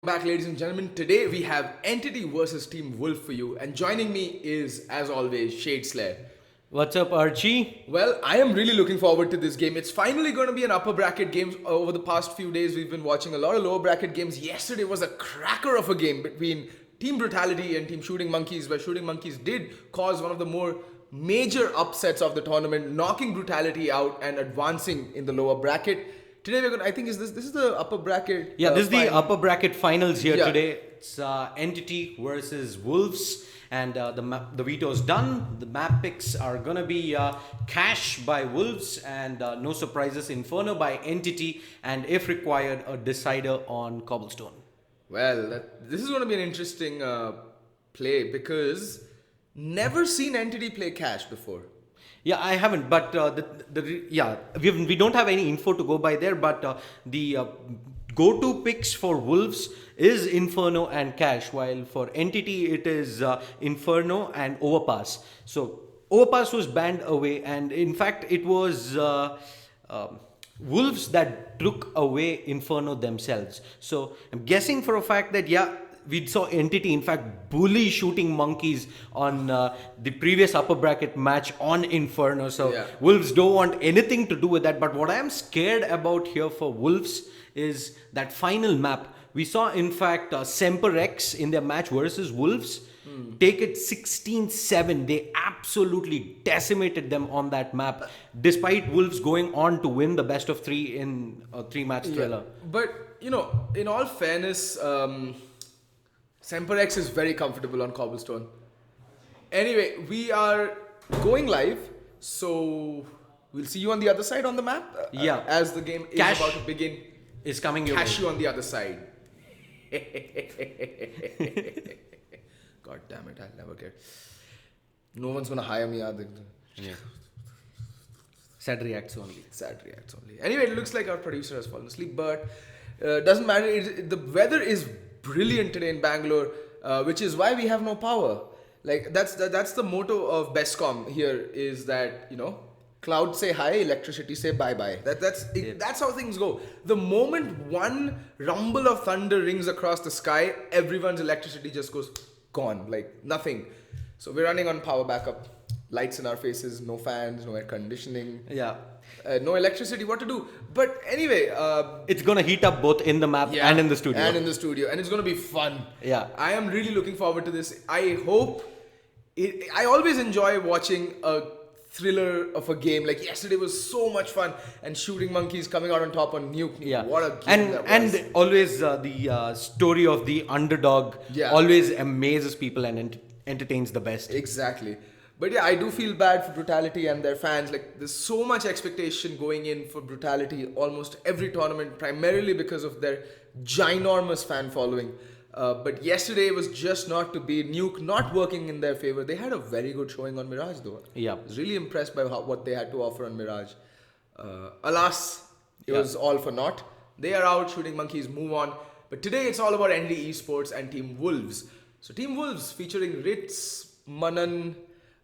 Back, ladies and gentlemen. Today we have Entity versus Team Wolf for you, and joining me is, as always, Shade Slayer. What's up, Archie? Well, I am really looking forward to this game. It's finally going to be an upper bracket game. Over the past few days, we've been watching a lot of lower bracket games. Yesterday was a cracker of a game between Team Brutality and Team Shooting Monkeys, where Shooting Monkeys did cause one of the more major upsets of the tournament, knocking Brutality out and advancing in the lower bracket. Today we're going to, I think, this is the upper bracket. Yeah, this is the upper bracket finals here Yeah. today. It's Entity versus Wolves, and the veto's done. The map picks are gonna be Cash by Wolves, and no surprises, Inferno by Entity, and if required, a decider on Cobblestone. Well, this is going to be an interesting play because never seen Entity play Cash before. Yeah, I haven't, but we don't have any info to go by there. But the go-to picks for Wolves is Inferno and Cash, while for Entity it is Inferno and Overpass. So Overpass was banned away, and in fact it was Wolves that took away Inferno themselves. So I'm guessing for a fact that we saw Entity, in fact, bully shooting monkeys on the previous upper bracket match on Inferno. So Yeah. Wolves don't want anything to do with that. But what I am scared about here for Wolves is that final map. We saw, in fact, Semper X in their match versus Wolves take it 16-7. They absolutely decimated them on that map, despite Wolves going on to win the best of 3 in a 3-match thriller. But, you know, in all fairness, Semper X is very comfortable on cobblestone. Anyway, we are going live, so we'll see you on the other side on the map. Yeah. As the game is Cash about to begin. Is coming your Cash way. you on the other side. God damn it, I'll never get. No one's gonna hire me. Yeah. Sad reacts only. Sad reacts only. Anyway, it looks like our producer has fallen asleep, but doesn't matter. The weather is brilliant today in Bangalore, which is why we have no power. Like that's the motto of Bescom here is that, you know, clouds say hi, electricity say bye bye. That's how things go. The moment one rumble of thunder rings across the sky, everyone's electricity just goes gone, like nothing. So we're running on power backup. Lights in our faces, no fans, no air conditioning. Yeah. No electricity, what to do? But anyway, It's gonna heat up both in the map and in the studio. and it's gonna be fun. Yeah. I am really looking forward to this. I always enjoy watching a thriller of a game. Like yesterday was so much fun, and shooting monkeys coming out on top on Nuke. Yeah. What a game that was. And always the story of the underdog always amazes people and entertains the best. Exactly. But yeah, I do feel bad for Brutality and their fans. Like, there's so much expectation going in for Brutality almost every tournament, primarily because of their ginormous fan following. But yesterday was just not to be. Nuke not working in their favor. They had a very good showing on Mirage, though. Yeah. I was really impressed by what they had to offer on Mirage. Alas, it was all for naught. They are out, shooting monkeys, move on. But today it's all about ND Esports and Team Wolves. So Team Wolves featuring Ritz, Manan,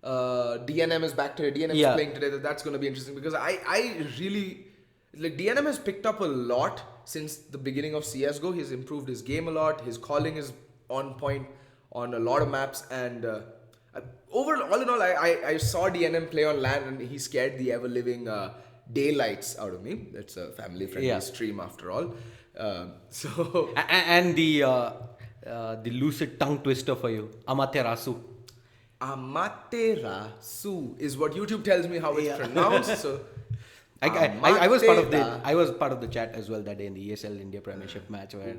DNM is back today. DNM is playing today. That's going to be interesting because I really like DNM has picked up a lot since the beginning of CS:GO. He's improved his game a lot. His calling is on point on a lot of maps. And all in all, I saw DNM play on LAN and he scared the ever living daylights out of me. That's a family friendly stream after all. So And the lucid tongue twister for you, Amaterasu. Amaterasu is what YouTube tells me how it's pronounced. So I was part of the chat as well that day in the ESL India Premiership match where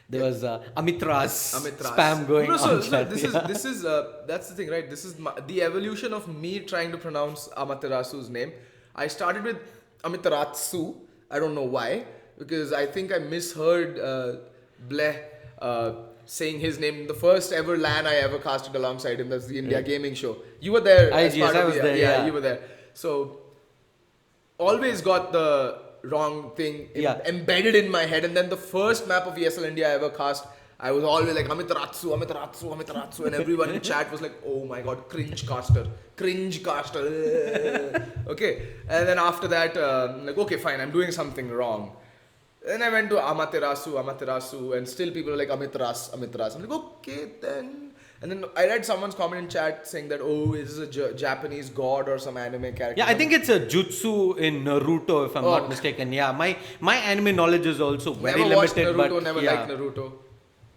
there was Amitras spam going on. This is that's the thing, right? This is the evolution of me trying to pronounce Amaterasu's name. I started with Amitratsu. I don't know why, because I think I misheard Bleh saying his name. The first ever LAN I ever casted alongside him. That's the India Gaming Show. You were there. I was there. Yeah, you were there. So always got the wrong thing embedded in my head. And then the first map of ESL India I ever cast, I was always like Amitratsu, and everyone in chat was like, "Oh my god, cringe caster." Okay, and then after that, like, okay, fine, I'm doing something wrong. Then I went to Amaterasu, and still people are like Amitras. I'm like, okay then. And then I read someone's comment in chat saying that, oh, is this a Japanese god or some anime character? Yeah, I think it's a jutsu in Naruto, if I'm not mistaken. Yeah, my anime knowledge is also very limited. Never liked Naruto.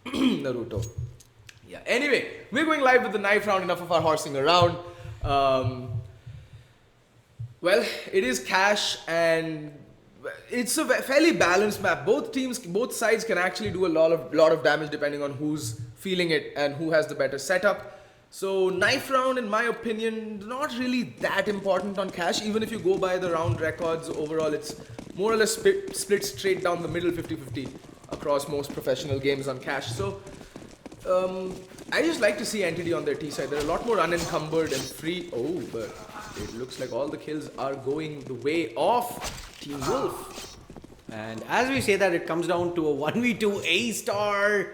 Naruto. Yeah. Anyway, we're going live with the knife round. Enough of our horsing around. Well, it is cash and it's a fairly balanced map. Both sides can actually do a lot of damage depending on who's feeling it and who has the better setup. So knife round, in my opinion, not really that important on cash. Even if you go by the round records, overall it's more or less split straight down the middle 50-50 across most professional games on cash. So I just like to see Entity on their T side. They're a lot more unencumbered and free. Oh, but it looks like all the kills are going the way of Team Wolf. And as we say that, it comes down to a 1v2 A-star.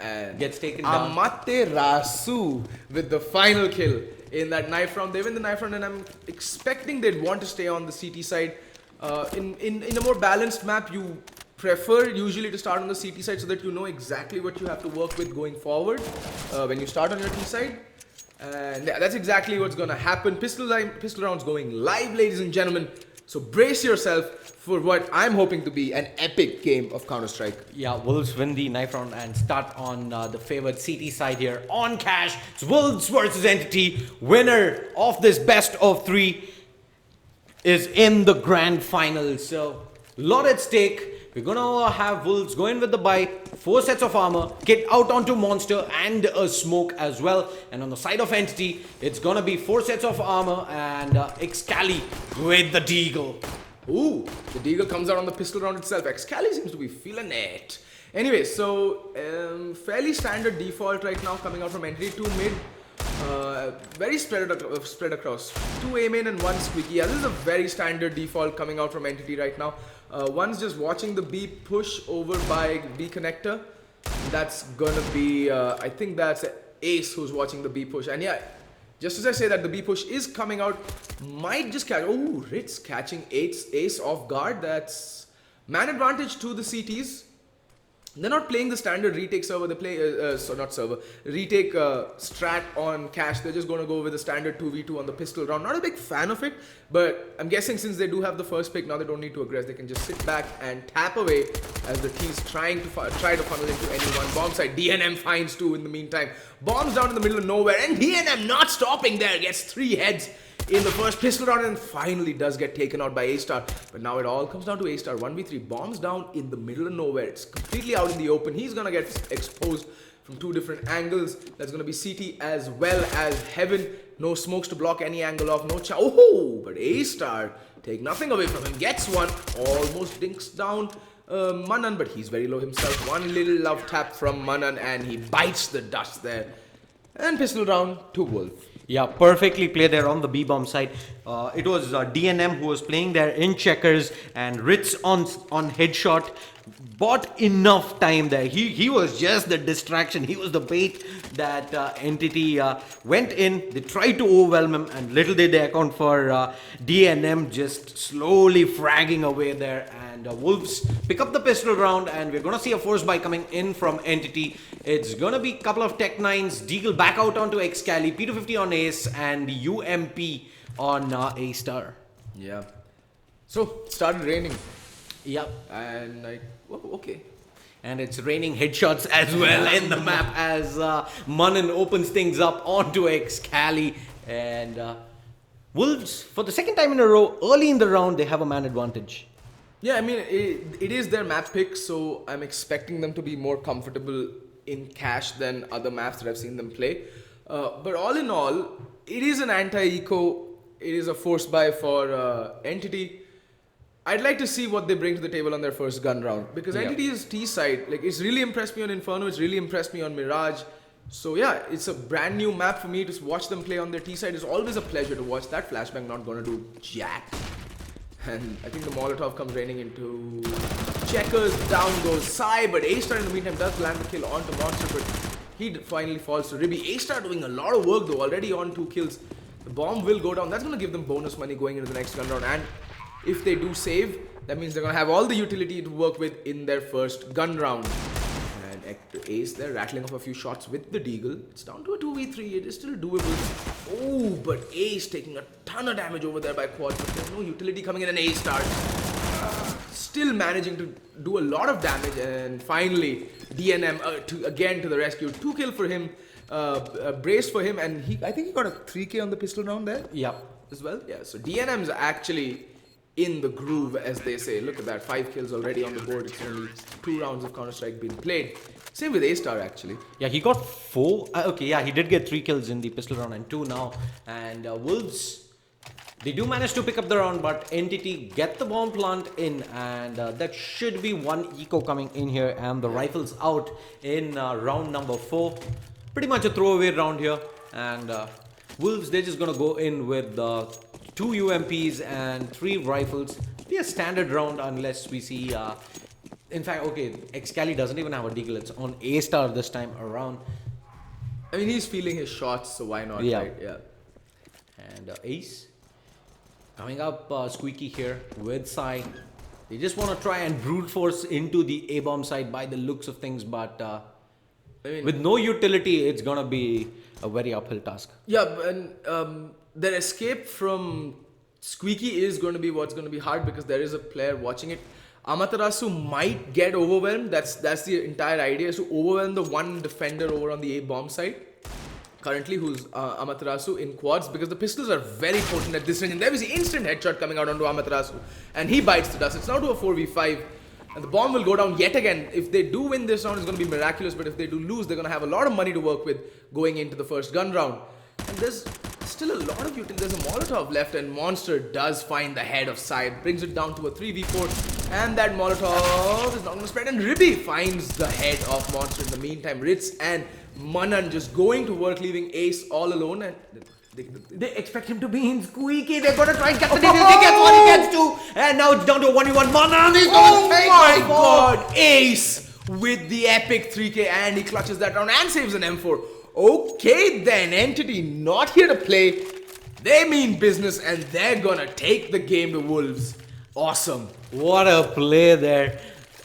And gets taken down. Amaterasu with the final kill in that knife round. They win the knife round, and I'm expecting they'd want to stay on the CT side. In a more balanced map, you prefer usually to start on the CT side so that you know exactly what you have to work with going forward when you start on your T side. And yeah, that's exactly what's gonna happen. Pistol rounds going live, ladies and gentlemen. So brace yourself for what I'm hoping to be an epic game of Counter-Strike. Yeah, Wolves win the knife round and start on the favored CT side here on Cash. It's Wolves versus Entity. Winner of this best of 3 is in the grand final. So, lot at stake. We're gonna have Wolves go in with the buy, 4 sets of armor, get out onto Monster and a smoke as well. And on the side of Entity, it's gonna be 4 sets of armor and Excali with the Deagle. Ooh, the Deagle comes out on the pistol round itself. Excali seems to be feeling it. Anyway, so fairly standard default right now coming out from Entity. 2 mid, very spread across. 2 A main and 1 squeaky. Yeah, this is a very standard default coming out from Entity right now. One's just watching the B push over by B connector. That's gonna be, I think that's Ace who's watching the B push. And yeah, just as I say that, the B push is coming out, might just catch. Oh, Ritz catching Ace off guard. That's man advantage to the CTs. They're not playing the standard retake server. They play, retake strat on Cash. They're just going to go with the standard 2v2 on the pistol round. Not a big fan of it, but I'm guessing since they do have the first pick, now they don't need to aggress. They can just sit back and tap away as the T's try to funnel into any one bomb site. DNM finds 2 in the meantime. Bombs down in the middle of nowhere, and DNM not stopping there. Gets 3 heads in the first pistol round and finally does get taken out by A-Star. But now it all comes down to A-Star. 1v3, bombs down in the middle of nowhere. It's completely out in the open. He's gonna get exposed from 2 different angles. That's gonna be CT as well as Heaven. No smokes to block any angle off. No oh, but A-Star take nothing away from him. Gets one, almost dinks down Manan, but he's very low himself. One little love tap from Manan and he bites the dust there. And pistol round to Wolf. Yeah, perfectly played there on the B-bomb side. It was DNM who was playing there in checkers, and Ritz on headshot bought enough time there. He was just the distraction. He was the bait that Entity went in. They tried to overwhelm him, and little did they account for DNM just slowly fragging away there. And Wolves pick up the pistol round, and we're gonna see a force buy coming in from Entity. It's gonna be a couple of Tech 9s, Deagle back out onto Excali, P250 on Ace, and UMP on A-Star. Yeah. So, it started raining. Yep. And like, okay. And it's raining headshots as well in the map as Manan opens things up onto Excali. And Wolves, for the second time in a row, early in the round, they have a man advantage. Yeah, I mean, it is their map pick, so I'm expecting them to be more comfortable in Cash than other maps that I've seen them play. But all in all, it is an anti-eco. It is a force buy for Entity. I'd like to see what they bring to the table on their first gun round. Because Entity's T side, like, it's really impressed me on Inferno. It's really impressed me on Mirage. So yeah, it's a brand new map for me to watch them play on their T side. It's always a pleasure to watch. That flashbang not gonna do jack. And I think the Molotov comes raining into checkers. Down goes Sai, but A-Star in the meantime does land the kill onto Monster, but he finally falls to Ribby. A-Star doing a lot of work though, already on 2 kills. The bomb will go down. That's going to give them bonus money going into the next gun round. And if they do save, that means they're going to have all the utility to work with in their first gun round. And Ace there rattling off a few shots with the Deagle. It's down to a 2v3. It is still doable. Oh, but Ace taking a ton of damage over there by quad. But there's no utility coming in, and A-Star still managing to do a lot of damage. And finally, DNM again to the rescue. 2 kill for him. Brace for him, and I think he got a 3k on the pistol round there. Yep. As well. Yeah, so DNM's actually in the groove, as they say. Look at that, 5 kills already on the board. It's only 2 rounds of Counter-Strike being played. Same with A-Star actually. Yeah, he got 4. Okay, yeah, he did get 3 kills in the pistol round and 2 now. And Wolves, they do manage to pick up the round, but Entity get the bomb plant in, and that should be 1 eco coming in here, and the rifles out in round number 4. Pretty much a throwaway round here, and Wolves, they're just gonna go in with 2 UMPs and 3 rifles. Be a standard round unless we see. In fact, okay, Excali doesn't even have a deagle. It's on A-Star this time around. I mean, he's feeling his shots, so why not? Yeah. Right? Yeah. And Ace coming up squeaky here with Sai. They just want to try and brute force into the A-bomb side by the looks of things, but with no utility, it's going to be a very uphill task. Yeah, and their escape from Squeaky is going to be what's going to be hard because there is a player watching it. Amaterasu might get overwhelmed. That's the entire idea, is to overwhelm the one defender over on the A-bomb side. Currently, who's Amaterasu in quads, because the pistols are very potent at this range. And there was an instant headshot coming out onto Amaterasu, and he bites the dust. It's now to a 4v5, and the bomb will go down yet again. If they do win this round, it's going to be miraculous, but if they do lose, they're going to have a lot of money to work with going into the first gun round. And there's still a lot of utility. There's a Molotov left, and Monster does find the head of Side, brings it down to a 3v4, and that Molotov is not going to spread, and Ribby finds the head of Monster. In the meantime, Ritz and Manan just going to work, leaving Ace all alone, and they expect him to be in Squeaky. They're going to try and get the defuse. He gets what he gets to, and now it's down to a 1v1. Manan is going to take my god, Ace with the epic 3k, and he clutches that round and saves an M4. Okay then, Entity not here to play. They mean business, and they're gonna take the game to Wolves. Awesome. What a play there.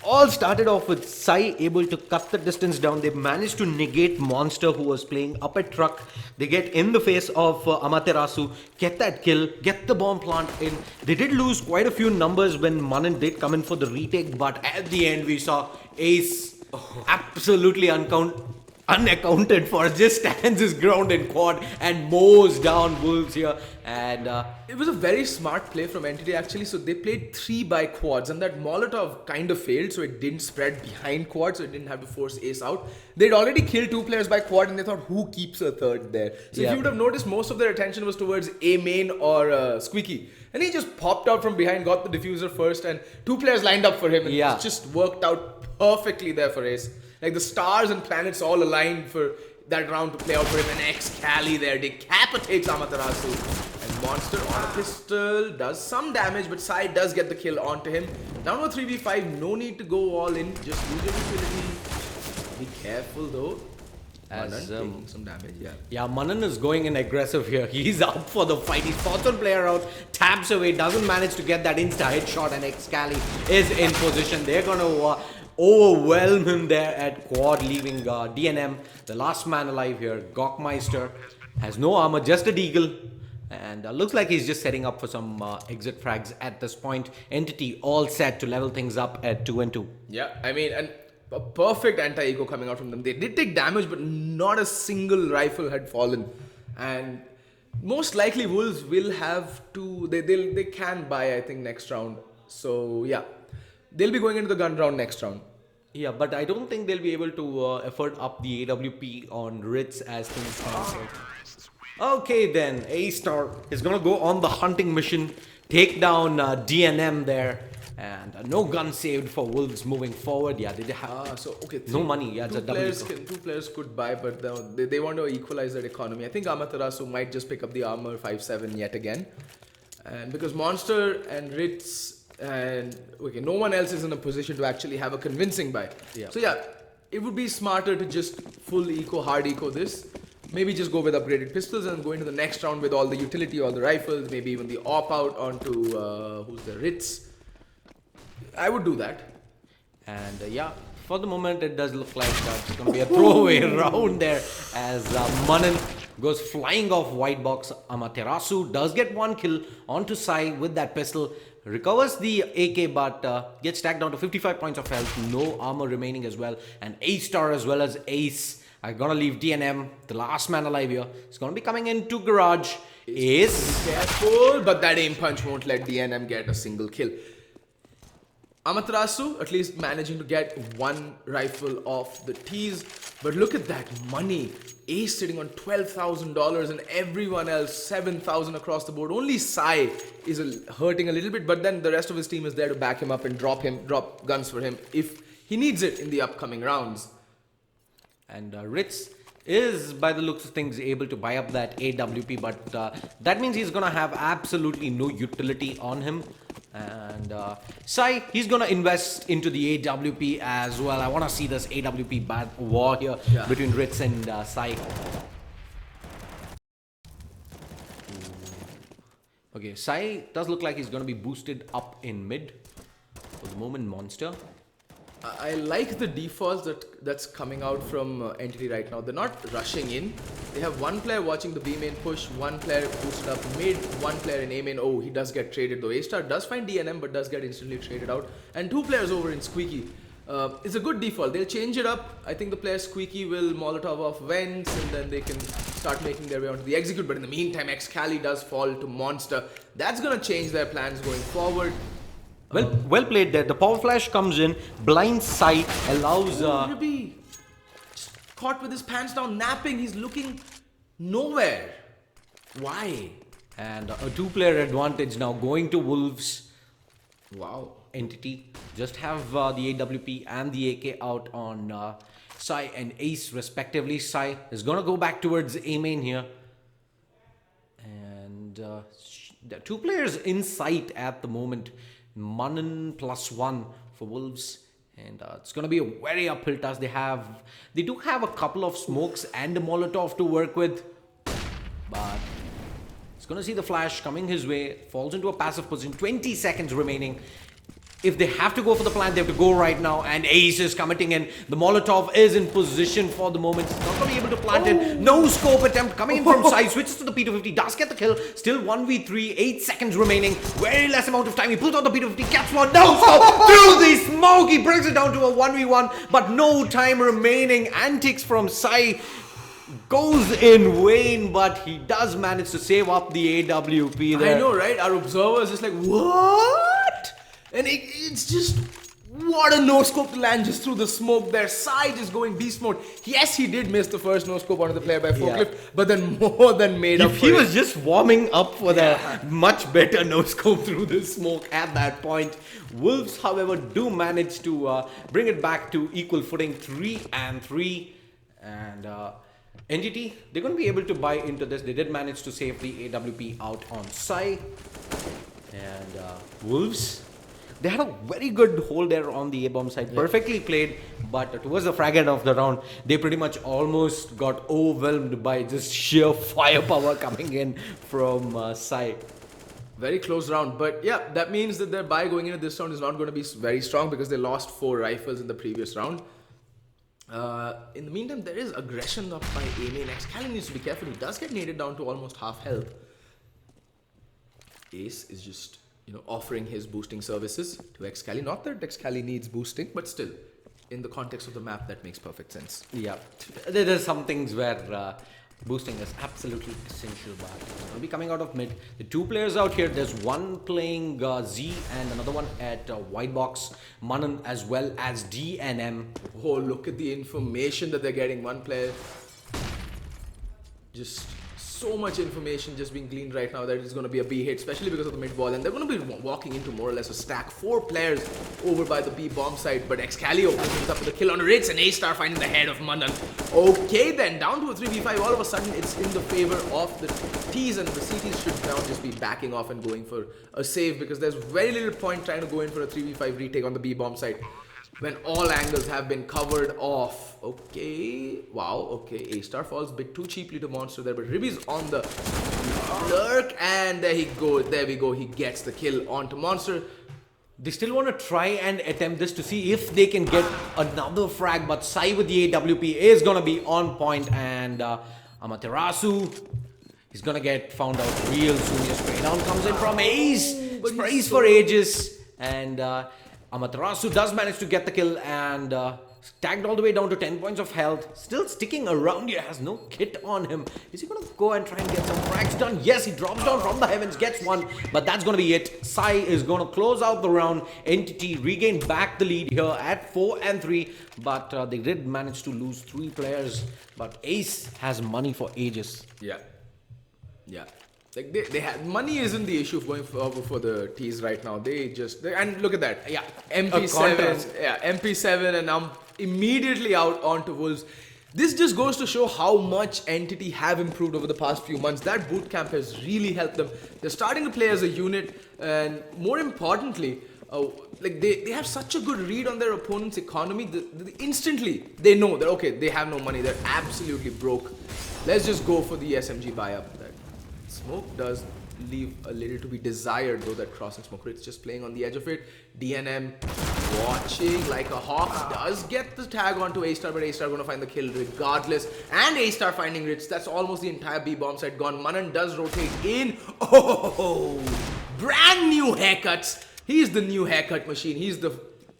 All started off with Sai able to cut the distance down. They managed to negate Monster, who was playing up at truck. They get in the face of Amaterasu, get that kill, get the bomb plant in. They did lose quite a few numbers when Manan did come in for the retake, but at the end we saw Ace absolutely unaccounted for, just stands his ground in quad and mows down Wolves here. And it was a very smart play from Entity actually. So they played 3 by quads, and that Molotov kind of failed, so it didn't spread behind quad, so it didn't have to force Ace out. They'd already killed 2 players by quad, and they thought, who keeps a third there? So if you would have noticed, most of their attention was towards A main or Squeaky, and he just popped out from behind, got the diffuser first, and 2 players lined up for him, and it just worked out perfectly there for Ace. Like the stars and planets all aligned for that round to play out for him. And X-Cali there decapitates Amaterasu. And Monster on a pistol does some damage, but Sai does get the kill onto him. Down to a 3v5, no need to go all in, just use your utility. Be careful though. Manan taking some damage, yeah, Manan is going in aggressive here. He's up for the fight. He spots one player out, taps away, doesn't manage to get that insta headshot, and X-Cali is in position. They're gonna overwhelm him there at quad, leaving DNM, the last man alive here. Gokmeister has no armor, just a deagle, and looks like he's just setting up for some exit frags at this point. Entity all set to level things up at 2-2. Yeah, I mean, and a perfect anti-eco coming out from them. They did take damage, but not a single rifle had fallen. And most likely Wolves will have to, they can buy, I think, next round. So yeah, they'll be going into the gun round next round. Yeah, but I don't think they'll be able to effort up the AWP on Ritz as things stand. Okay then, A-Star is gonna go on the hunting mission, take down DNM there, and no gun saved for Wolves moving forward. Yeah, they have no money. Yeah, it's a double. 2 players could buy, but they want to equalize their economy. I think Amaterasu might just pick up the armor 5-7 yet again, and because Monster and Ritz and no one else is in a position to actually have a convincing buy. Yeah. So yeah, it would be smarter to just full eco, hard eco this. Maybe just go with upgraded pistols and go into the next round with all the utility, all the rifles, maybe even the op out onto who's the Ritz. I would do that. And yeah, for the moment it does look like it's going to be a throwaway round there as Manan goes flying off white box. Amaterasu does get 1 kill onto Sai with that pistol. Recovers the AK, but gets stacked down to 55 points of health. No armor remaining as well. And A-Star as well as Ace are gonna leave DNM, the last man alive here. It's gonna be coming into garage. Ace, careful, but that aim punch won't let DNM get a single kill. Amaterasu at least managing to get 1 rifle off the tees, but look at that money. Ace sitting on $12,000 and everyone else 7,000 across the board. Only Sai is hurting a little bit, but then the rest of his team is there to back him up and drop guns for him if he needs it in the upcoming rounds. And Ritz is, by the looks of things, able to buy up that AWP, but that means he's gonna have absolutely no utility on him. And Sai, he's gonna invest into the AWP as well. I want to see this AWP bad war here between Ritz and Sai. Okay, Sai does look like he's gonna be boosted up in mid. for the moment, Monster. I like the defaults that's coming out from Entity right now. They're not rushing in. They have one player watching the B main push, one player boosted up mid, one player in A main. Oh, he does get traded though. A-Star does find DNM but does get instantly traded out. And two players over in Squeaky. It's a good default. They'll change it up. I think the player Squeaky will Molotov off vents and then they can start making their way onto the execute. But in the meantime, Excali does fall to Monster. That's going to change their plans going forward. Well played there. The power flash comes in. Blind sight allows... Ribby just caught with his pants down, napping. He's looking nowhere. Why? And a two-player advantage now going to Wolves. Wow. Entity just have the AWP and the AK out on Sai and Ace respectively. Sai is going to go back towards A main here. And there are two players in sight at the moment. Manan +1 for Wolves, and it's going to be a very uphill task. They do have a couple of smokes and a Molotov to work with, but it's going to see the flash coming his way. Falls into a passive position. 20 seconds remaining. If they have to go for the plant, they have to go right now. And Ace is committing in. The Molotov is in position for the moment. He's not going to be able to plant it. No scope attempt coming in from side. Switches to the P250. Does get the kill. Still 1v3. 8 seconds remaining. Very less amount of time. He pulls out the P250. Gets one. No scope. Through the smoke. He brings it down to a 1v1. But no time remaining. Antics from Sai goes in vain, but he does manage to save up the AWP there. I know, right? Our observer is just like, what? And it's just, what a no-scope to land just through the smoke there. Sai just going beast mode. Yes, he did miss the first no-scope onto the player by forklift, but then more than made up for it. He was just warming up for the much better no-scope through the smoke at that point. Wolves, however, do manage to bring it back to equal footing, 3-3. And NGT, they're going to be able to buy into this. They did manage to save the AWP out on Sai. And Wolves, they had a very good hold there on the A-bomb side. Perfectly played, but towards the frag end of the round, they pretty much almost got overwhelmed by just sheer firepower coming in from Sai. Very close round, but yeah, that means that their buy going into this round is not going to be very strong because they lost 4 rifles in the previous round. In the meantime, there is aggression up by A-main. Excali needs to be careful. He does get naded down to almost half health. Ace is just, offering his boosting services to Excali. Not that Excali needs boosting, but still, in the context of the map, that makes perfect sense. Yeah, there's some things where boosting is absolutely essential, but it's going to be coming out of mid. The two players out here, there's one playing Z and another one at white box, Manan as well as D and M. Oh, look at the information that they're getting. One player, just so much information just being gleaned right now that it's going to be a B hit, especially because of the mid wall, and they're going to be walking into more or less a stack. 4 players over by the B bomb side, but Excali opens up with a kill on Ritz and A-Star finding the head of Manan. Okay then, down to a 3v5. All of a sudden it's in the favor of the T's, and the CTs should now just be backing off and going for a save because there's very little point trying to go in for a 3v5 retake on the B bomb side when all angles have been covered off. Okay, wow, okay, A-Star falls a bit too cheaply to Monster there, but Ribby's on the lurk, and there we go, he gets the kill onto Monster. They still want to try and attempt this to see if they can get another frag, but Sai with the AWP is going to be on point, and Amaterasu, he's going to get found out real soon. Your spray down comes in from Ace, sprays for ages, and Amaterasu does manage to get the kill and tagged all the way down to 10 points of health. Still sticking around here, has no kit on him. Is he going to go and try and get some frags done? Yes, he drops down from the heavens, gets one, but that's going to be it. Sai is going to close out the round. Entity regain back the lead here at 4-3, but they did manage to lose 3 players. But Ace has money for ages. Yeah. Like they had money isn't the issue of going for the T's right now. And look at that. Yeah, MP7. Yeah, MP7, and I'm immediately out onto Wolves. This just goes to show how much Entity have improved over the past few months. That boot camp has really helped them. They're starting to play as a unit, and more importantly, like they have such a good read on their opponent's economy. Instantly, they know that okay, they have no money. They're absolutely broke. Let's just go for the SMG buy up. Smoke does leave a little to be desired, though, that crossing smoke. Ritz just playing on the edge of it. DNM watching like a hawk, does get the tag onto A-Star, but A-Star gonna find the kill regardless. And A-Star finding Ritz. That's almost the entire B-bomb side gone. Manan does rotate in. Oh, brand new haircuts. He's the new haircut machine. He's the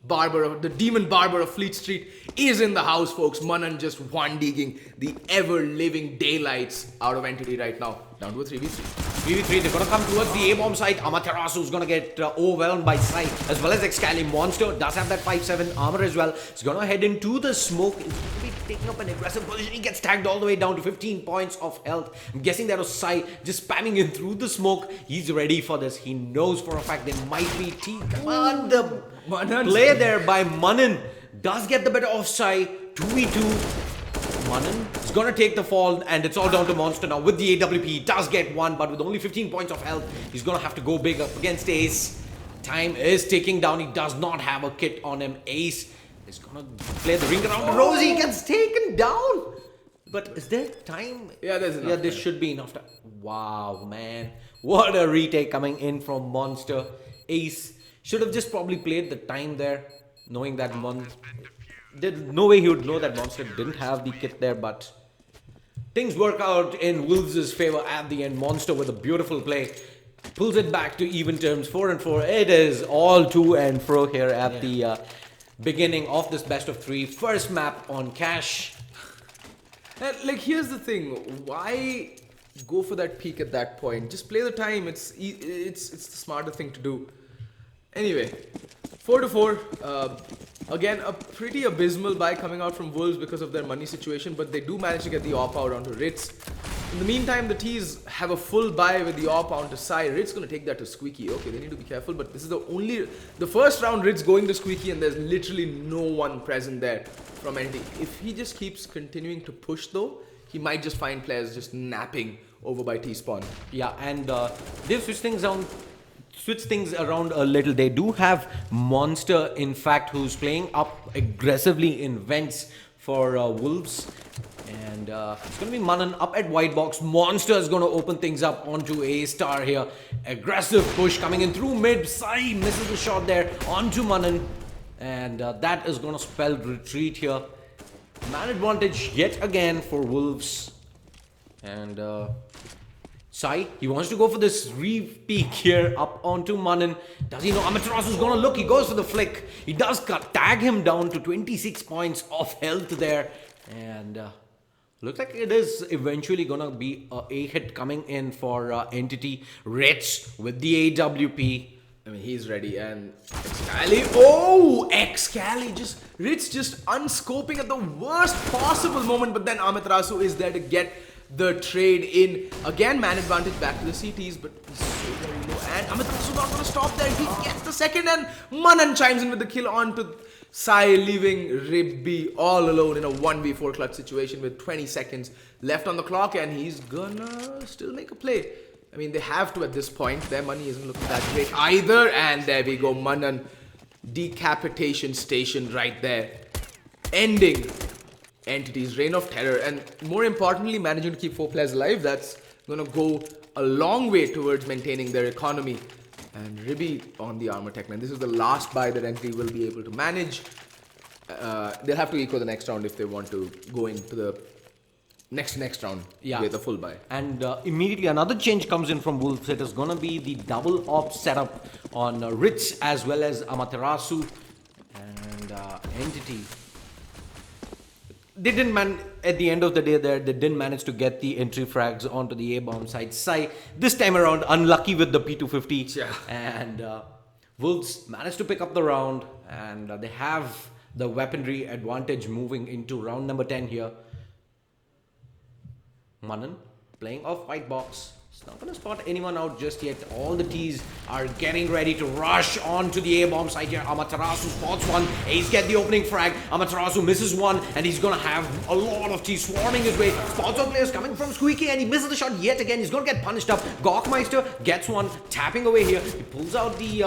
the demon barber of Fleet Street is in the house, folks. Manan just one-digging the ever-living daylights out of Entity right now. Down to a 3v3. 3v3, they're gonna come towards the A-bomb side. Amaterasu's gonna get overwhelmed by Sai, as well as Excali. Monster does have that 5-7 armor as well. He's gonna head into the smoke. He's gonna be taking up an aggressive position. He gets tagged all the way down to 15 points of health. I'm guessing that was Sai just spamming in through the smoke. He's ready for this. He knows for a fact there might be T. Come on, the play there by Manan does get the better of Sai. 2v2. Manan is gonna take the fall, and it's all down to Monster now with the AWP. He does get one, but with only 15 points of health, he's gonna have to go big up against Ace. Time is ticking down. He does not have a kit on him. Ace is gonna play the ring around. Rosie gets taken down. But is there time? Yeah, there's enough. Yeah, there should be enough time. Wow, man. What a retake coming in from Monster. Ace should have just probably played the time there, knowing that there's no way he would know that Monster didn't have the kit there, but things work out in Wolves' favor at the end. Monster with a beautiful play pulls it back to even terms, 4-4. It is all to and fro here at the beginning of this best of 3. First map on Cash. Like, here's the thing. Why go for that peak at that point? Just play the time. It's the smarter thing to do. Anyway, 4-4. Again, a pretty abysmal buy coming out from Wolves because of their money situation, but they do manage to get the AWP out onto Ritz. In the meantime, the T's have a full buy with the AWP onto Sai. Ritz gonna take that to Squeaky. Okay, they need to be careful, but this is the first round Ritz going to Squeaky, and there's literally no one present there from NT. If he just keeps continuing to push though, he might just find players just napping over by T-spawn. Yeah, and they've switch things around a little. They do have Monster, in fact, who's playing up aggressively in vents for Wolves. And it's going to be Manan up at white box. Monster is going to open things up onto A-Star here. Aggressive push coming in through mid. Sai misses the shot there onto Manan. And that is going to spell retreat here. Man advantage yet again for Wolves. And Sai, he wants to go for this re-peek here up onto Manan. Does he know Amaterasu's gonna look? He goes for the flick. He does tag him down to 26 points of health there. And looks like it is eventually gonna be a hit coming in for Entity. Ritz with the AWP. I mean, he's ready, and Excali. Oh, Excali Ritz just unscoping at the worst possible moment, but then Amaterasu is there to get the trade in. Again, man advantage back to the CTs, but he's so very low. And Amaterasu not going to stop there. He gets the second, and Manan chimes in with the kill onto Sai, leaving Ribby all alone in a 1v4 clutch situation with 20 seconds left on the clock, and he's gonna still make a play. I mean, they have to at this point. Their money isn't looking that great either. And there we go, Manan. Decapitation station right there. Ending Entity's reign of terror, and more importantly, managing to keep 4 players alive. That's gonna go a long way towards maintaining their economy. And Ribby on the armor tech, man. This is the last buy that Entity will be able to manage. They'll have to eco the next round if they want to go into the next round with a full buy. And immediately another change comes in from Wolves. It is gonna be the double op setup on Ritz as well as Amaterasu and Entity. They didn't at the end of the day there, they didn't manage to get the entry frags onto the A-bomb side. Sai, this time around, unlucky with the P250. Yeah. And Wolves managed to pick up the round, and they have the weaponry advantage moving into round number 10 here. Manan playing off white box. He's not going to spot anyone out just yet. All the T's are getting ready to rush onto the A-bomb side here. Amaterasu spots one. Ace get the opening frag. Amaterasu misses one, and he's going to have a lot of T's swarming his way. Spots out players coming from Squeaky, and he misses the shot yet again. He's going to get punished up. Gawkmeister gets one, tapping away here. He pulls out the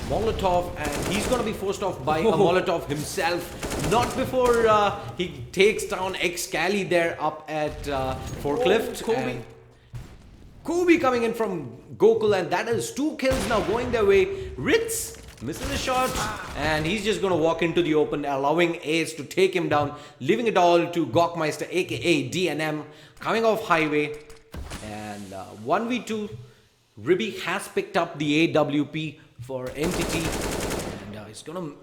Molotov, and he's going to be forced off by a Molotov himself. Not before he takes down Excali there up at Forklift. Kobe. Kobe coming in from Gokul, and that is 2 kills now going their way. Ritz misses a shot, and he's just going to walk into the open, allowing Ace to take him down, leaving it all to Gokmeister, aka DNM, coming off highway. And 1v2, Ribby has picked up the AWP for Entity, and he's going to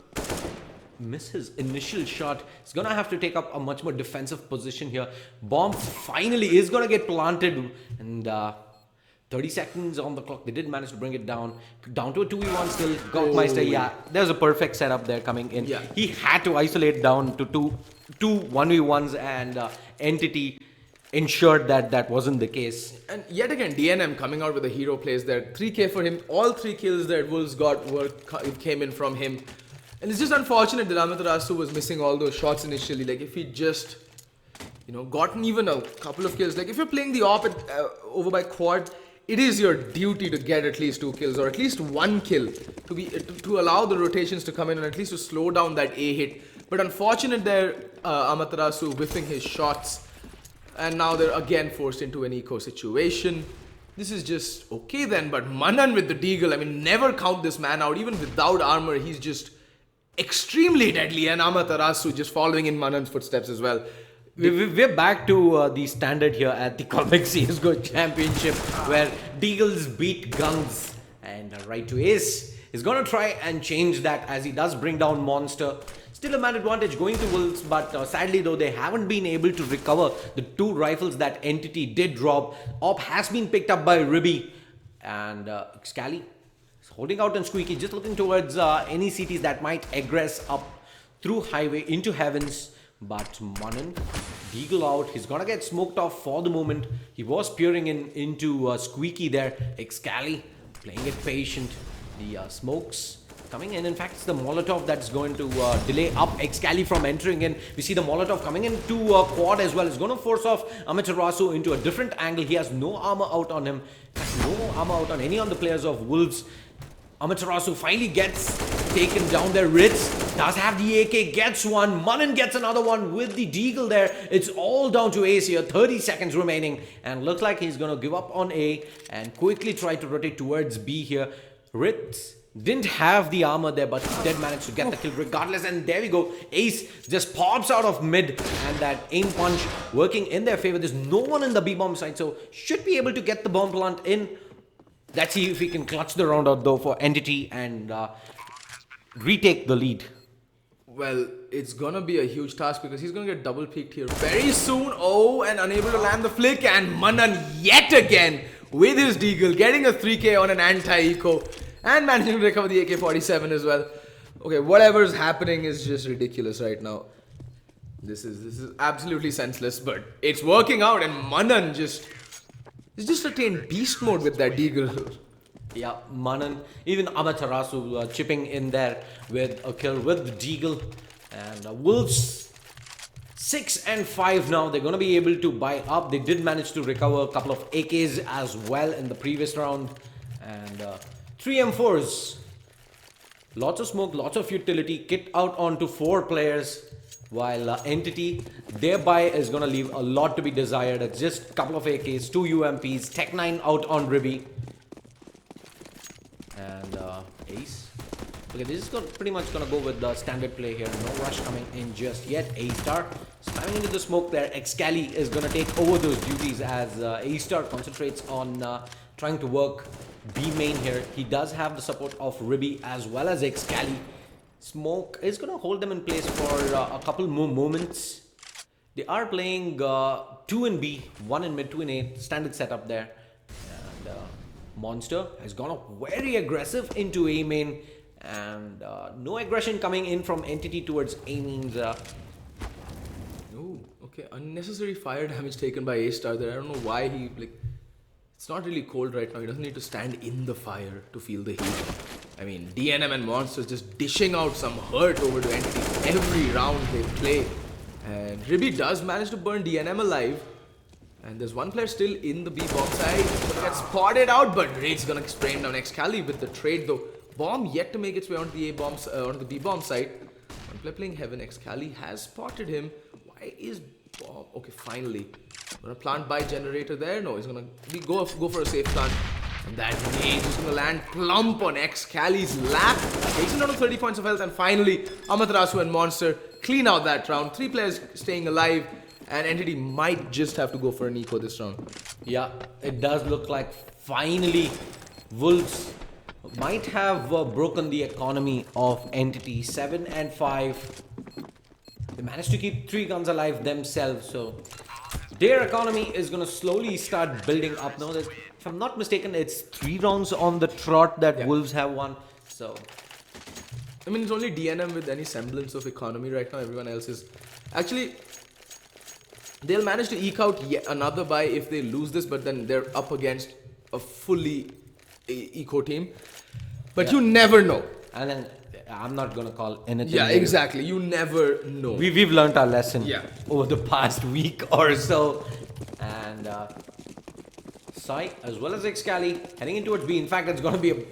miss his initial shot. He's gonna have to take up a much more defensive position here. Bomb finally is gonna get planted, and 30 seconds on the clock. They did manage to bring it down to a 2v1 still. Gokmeister, yeah, there's a perfect setup there coming in. Yeah. He had to isolate down to two 1v1s, and Entity ensured that that wasn't the case. And yet again, DNM coming out with the hero plays there. 3k for him. All 3 kills that Wolves got came in from him. And it's just unfortunate that Amaterasu was missing all those shots initially. Like, if he just, gotten even a couple of kills. Like, if you're playing the op over by quad, it is your duty to get at least 2 kills or at least 1 kill to allow the rotations to come in and at least to slow down that A hit. But unfortunate there, Amaterasu whiffing his shots. And now they're again forced into an eco situation. This is just okay then, but Manan with the Deagle, I mean, never count this man out. Even without armor, he's just extremely deadly, and Amaterasu just following in Manan's footsteps as well. We're back to the standard here at the Cobx CSGO Championship, where Deagles beat Guns, and right to Ace is going to try and change that as he does bring down Monster. Still a man advantage going to Wolves, but sadly though they haven't been able to recover the 2 rifles that Entity did drop. Op has been picked up by Ribby, and Scally holding out on Squeaky, just looking towards any cities that might aggress up through highway into heavens. But Manan, Deagle out, he's gonna get smoked off for the moment. He was peering into Squeaky there. Excali playing it patient. The smokes coming in. In fact, it's the Molotov that's going to delay up Excali from entering in. We see the Molotov coming into quad as well. It's going to force off Amaterasu into a different angle. He has no armor out on him. Has no armor out on any of the players of Wolves. Amaterasu finally gets taken down there. Ritz does have the AK, gets one. Manan gets another one with the Deagle there. It's all down to Ace here. 30 seconds remaining. And looks like he's going to give up on A and quickly try to rotate towards B here. Ritz didn't have the armor there, but he did manage to get the kill regardless. And there we go. Ace just pops out of mid, and that aim punch working in their favor. There's no one in the B-bomb side, so should be able to get the bomb plant in. Let's see if we can clutch the round out though for Entity and retake the lead. Well, it's gonna be a huge task because he's gonna get double peaked here very soon. Oh, and unable to land the flick, and Manan yet again with his Deagle getting a 3k on an anti-eco and managing to recover the AK-47 as well. Okay, whatever's happening is just ridiculous right now. This is absolutely senseless, but it's working out, and Manan he's just attained beast mode with that Deagle. Yeah, Manan, even Amaterasu chipping in there with a kill with the Deagle. And Wolves 6 and 5 now. They're going to be able to buy up. They did manage to recover a couple of AKs as well in the previous round. And 3 M4s. Lots of smoke, lots of utility. Kit out onto 4 players. While Entity, their buy is going to leave a lot to be desired. It's just a couple of AKs, 2 UMPs, Tech 9 out on Ribby. And Ace. Okay, this is pretty much going to go with the standard play here. No rush coming in just yet. A-Star spamming into the smoke there. Excali is going to take over those duties as A-Star concentrates on trying to work B main here. He does have the support of Ribby as well as Excali. Smoke is going to hold them in place for a couple more moments. They are playing 2 in B, 1 in mid, 2 in A. Standard setup there. And Monster has gone up very aggressive into A main. And no aggression coming in from Entity towards A means. Oh, okay. Unnecessary fire damage taken by A-Star there. I don't know why he, it's not really cold right now. He doesn't need to stand in the fire to feel the heat. I mean, DNM and Monsters just dishing out some hurt over to Entity every round they play. And Ribby does manage to burn DNM alive. And there's one player still in the B-bomb side. Gonna get spotted out, but Raid's gonna sprain down Excali with the trade though. Bomb yet to make its way onto the A-bombs, onto the B-bomb side. One player playing Heaven, Excali has spotted him. Why is Bomb? Okay, finally. Gonna plant by generator there. No, he's gonna go for a safe plant. And that nade is gonna land plump on Excali's lap. Takes him down to 30 points of health. And finally, Amaterasu and Monster clean out that round. 3 players staying alive. And Entity might just have to go for an eco this round. Yeah, it does look like finally Wolves might have broken the economy of Entity. 7 and 5. They managed to keep 3 guns alive themselves. So their economy is going to slowly start building up now. That, if I'm not mistaken, it's 3 rounds on the trot that Wolves have won. So, I mean, it's only DNM with any semblance of economy right now. Everyone else is... Actually, they'll manage to eke out yet another buy if they lose this, but then they're up against a fully eco team. But you never know. And then I'm not going to call anything. Yeah, exactly. You never know. We've learned our lesson over the past week or so. And Sai as well as Excali heading into it B. In fact, it's going to be a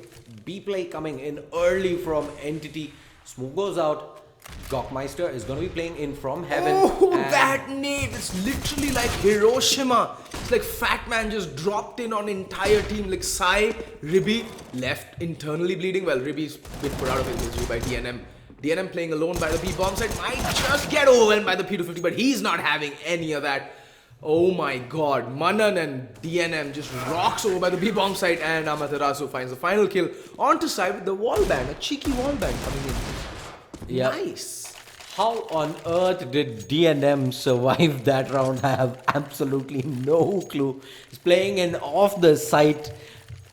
B play coming in early from Entity. Smoke goes out. Gokmeister is going to be playing in from heaven. Oh, that nade! It's literally like Hiroshima. It's like Fat Man just dropped in on entire team. Like Sai, Ribby left internally bleeding. Well, Ribby's been put out of his misery by DNM. DNM playing alone by the B bomb side might just get overwhelmed by the P250, but he's not having any of that. Oh my god, Manan and DNM just rocks over by the B bomb side, and Amaterasu finds the final kill onto Sai with the wall bang, a cheeky wall bang coming in. Yeah. Nice. How on earth did DNM survive that round? I have absolutely no clue. He's playing in off the site,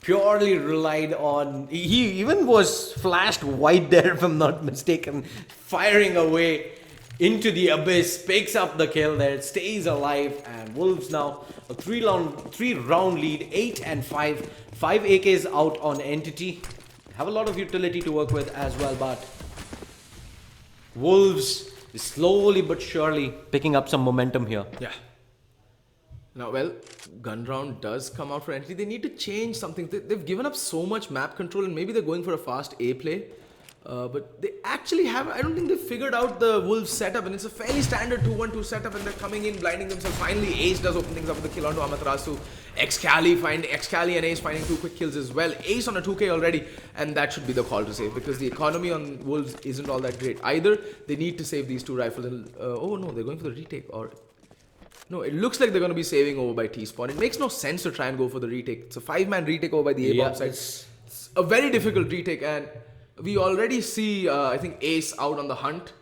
purely relied on. He even was flashed white there, if I'm not mistaken, firing away into the abyss, picks up the kill there, stays alive, and Wolves now a 3-round lead, 8 and 5. 5 AKs out on Entity. Have a lot of utility to work with as well, but Wolves is slowly but surely picking up some momentum here. Yeah. Now, well, gun round does come out for Entity. They need to change something. They've given up so much map control, and maybe they're going for a fast A play. But they actually have, I don't think they've figured out the Wolves setup, and it's a fairly standard 2-1-2 setup, and they're coming in, blinding themselves. Finally, Ace does open things up with the kill onto Amaterasu. Excali and Ace finding 2 quick kills as well. Ace on a 2k already, and that should be the call to save, because the economy on Wolves isn't all that great. Either they need to save these 2 rifles, and oh no, they're going for the retake, or... No, it looks like they're going to be saving over by T-spawn. It makes no sense to try and go for the retake. It's a 5-man retake over by the A-bomb side. It's a very difficult retake, and we already see, I think, Ace out on the hunt.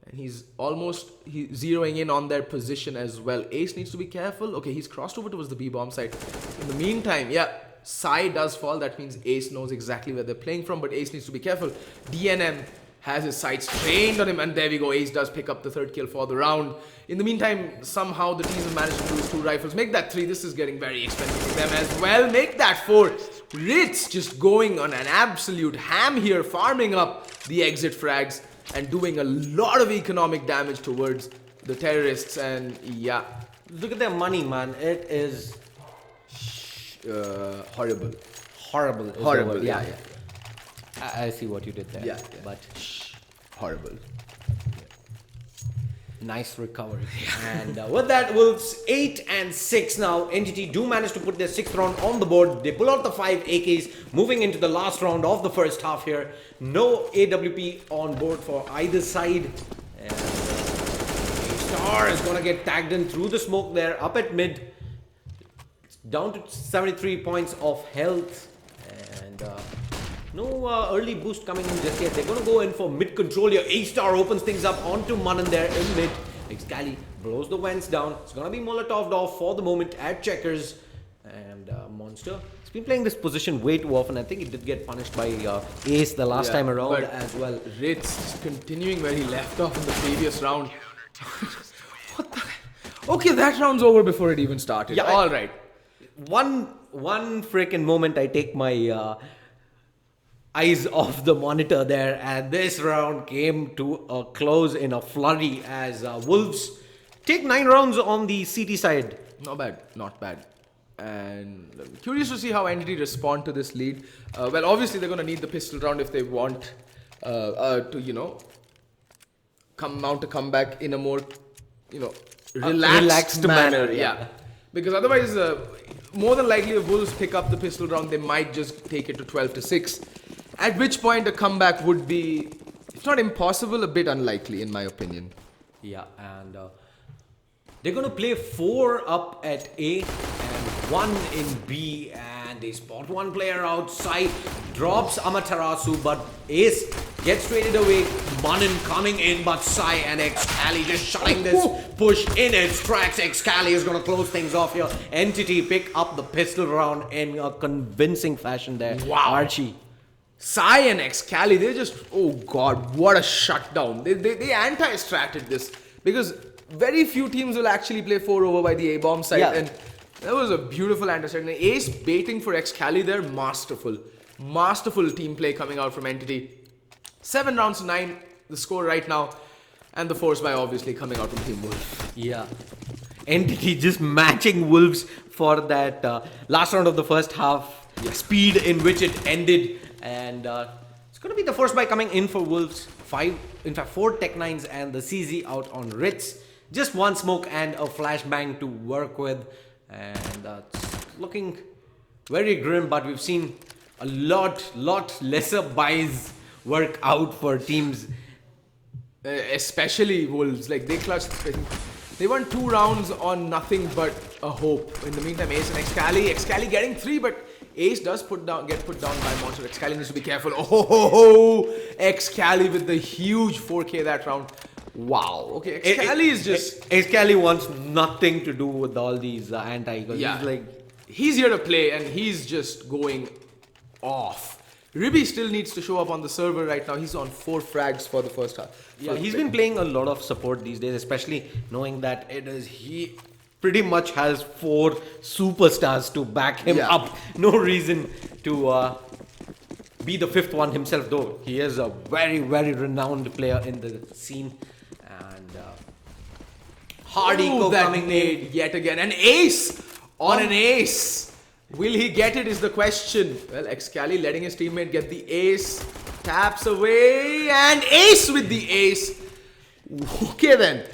And he's zeroing in on their position as well. Ace needs to be careful. Okay, he's crossed over towards the B-bomb side. In the meantime, Sai does fall. That means Ace knows exactly where they're playing from, but Ace needs to be careful. DNM has his sights trained on him, and there we go. Ace does pick up the 3rd kill for the round. In the meantime, somehow the team have managed to lose 2 rifles. Make that 3. This is getting very expensive for them as well. Make that 4. Ritz just going on an absolute ham here, farming up the exit frags and doing a lot of economic damage towards the terrorists. And yeah, look at their money, man. It is horrible. Horrible. Yeah. I see what you did there. Yeah. But horrible. Nice recovery. And with that, Wolves 8 and 6 now. Entity do manage to put their 6th round on the board. They pull out the 5 AKs, moving into the last round of the first half here. No AWP on board for either side. And Star is going to get tagged in through the smoke there, up at mid. It's down to 73 points of health. And no early boost coming in just yet. They're going to go in for mid control here. A-Star opens things up onto Manan there in mid. Excali blows the vents down. It's going to be Molotoved off for the moment at checkers. And Monster, he's been playing this position way too often. I think he did get punished by Ace the last time around as well. Ritz continuing where he left off in the previous round. What the... Okay, that round's over before it even started. Yeah, all right. One freaking moment I take my... eyes off the monitor there, and this round came to a close in a flurry as Wolves take 9 rounds on the CT side. Not bad. And I'm curious to see how Entity respond to this lead. Well, obviously they're going to need the pistol round if they want to, mount a comeback in a more, relaxed manner. Yeah. Because otherwise, more than likely, if Wolves pick up the pistol round, they might just take it to 12-6. At which point a comeback would be, if not impossible, a bit unlikely, in my opinion. Yeah, and they're going to play 4 up at A and 1 in B, and they spot one player outside, drops Amaterasu, but Ace gets traded away. Manan coming in, but Sai and Excali just shutting this push in its tracks. Excali is going to close things off here. Entity pick up the pistol round in a convincing fashion there. Wow. Archie. Sai and Excali, they just, oh god, what a shutdown. They anti-stratted this because very few teams will actually play 4 over by the A-bomb side. Yeah. And that was a beautiful anti-strat. Ace baiting for Excali there, masterful. Masterful team play coming out from Entity. 7 rounds to 9, the score right now. And the force by obviously coming out from Team Wolf. Yeah. Entity just matching Wolves for that last round of the first half. Speed in which it ended. And it's going to be the first buy coming in for Wolves. 4 Tech 9s and the CZ out on Ritz. Just 1 smoke and a flashbang to work with. And it's looking very grim, but we've seen a lot lesser buys work out for teams. Especially Wolves. Like they clutched. They won 2 rounds on nothing but a hope. In the meantime, Ace and Excali getting 3, but Ace does get put down by Monster. Excali needs to be careful. Oh, Excali with the huge 4K that round. Wow. Okay, Excali is just... Excali wants nothing to do with all these anti-eagles. Yeah. He's here to play and he's just going off. Ribby still needs to show up on the server right now. He's on 4 frags for the first half. Yeah, he's been playing a lot of support these days, especially knowing that he pretty much has 4 superstars to back him up. No reason to be the 5th one himself, though. He is a very renowned player in the scene. And Hardy coming in yet again. An ace on an ace. Will he get it is the question. Well, Excali letting his teammate get the ace. Taps away and ace with the ace. Okay then.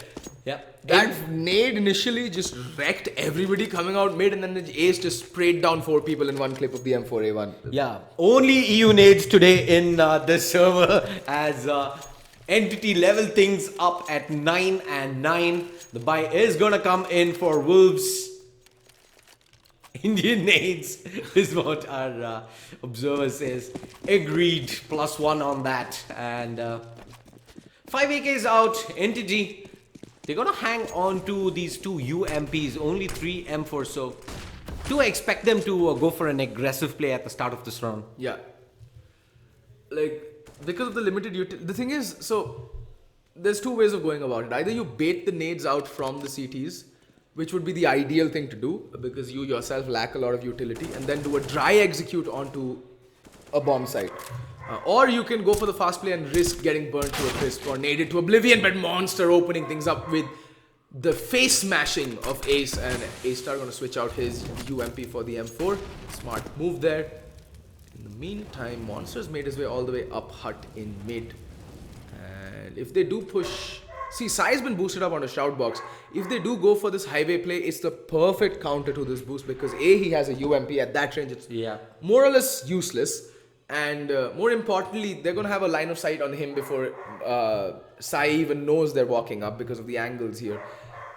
Yeah. That nade initially just wrecked everybody coming out mid, and then the ace just sprayed down 4 people in one clip of the M4A1. Yeah. Only EU nades today in this server as Entity level things up at 9 and 9. The buy is gonna come in for Wolves. Indian nades is what our observer says. Agreed. +1 on that. And 5 AKs out. Entity, they're gonna hang on to these 2 UMPs. Only 3 M4. So do I expect them to go for an aggressive play at the start of this round? Yeah. Because of the limited utility. The thing is, so there's 2 ways of going about it. Either you bait the nades out from the CTs, which would be the ideal thing to do because you yourself lack a lot of utility, and then do a dry execute onto a bomb site. Or you can go for the fast play and risk getting burnt to a crisp or naded to oblivion, but Monster opening things up with the face smashing of Ace, and A-Star going to switch out his UMP for the M4. Smart move there. In the meantime, Monster's made his way all the way up hut in mid. And if they do push... See, Sai's been boosted up on a Shoutbox. If they do go for this highway play, it's the perfect counter to this boost because A, he has a UMP at that range. It's more or less useless. And more importantly, they're going to have a line of sight on him before Sai even knows they're walking up because of the angles here.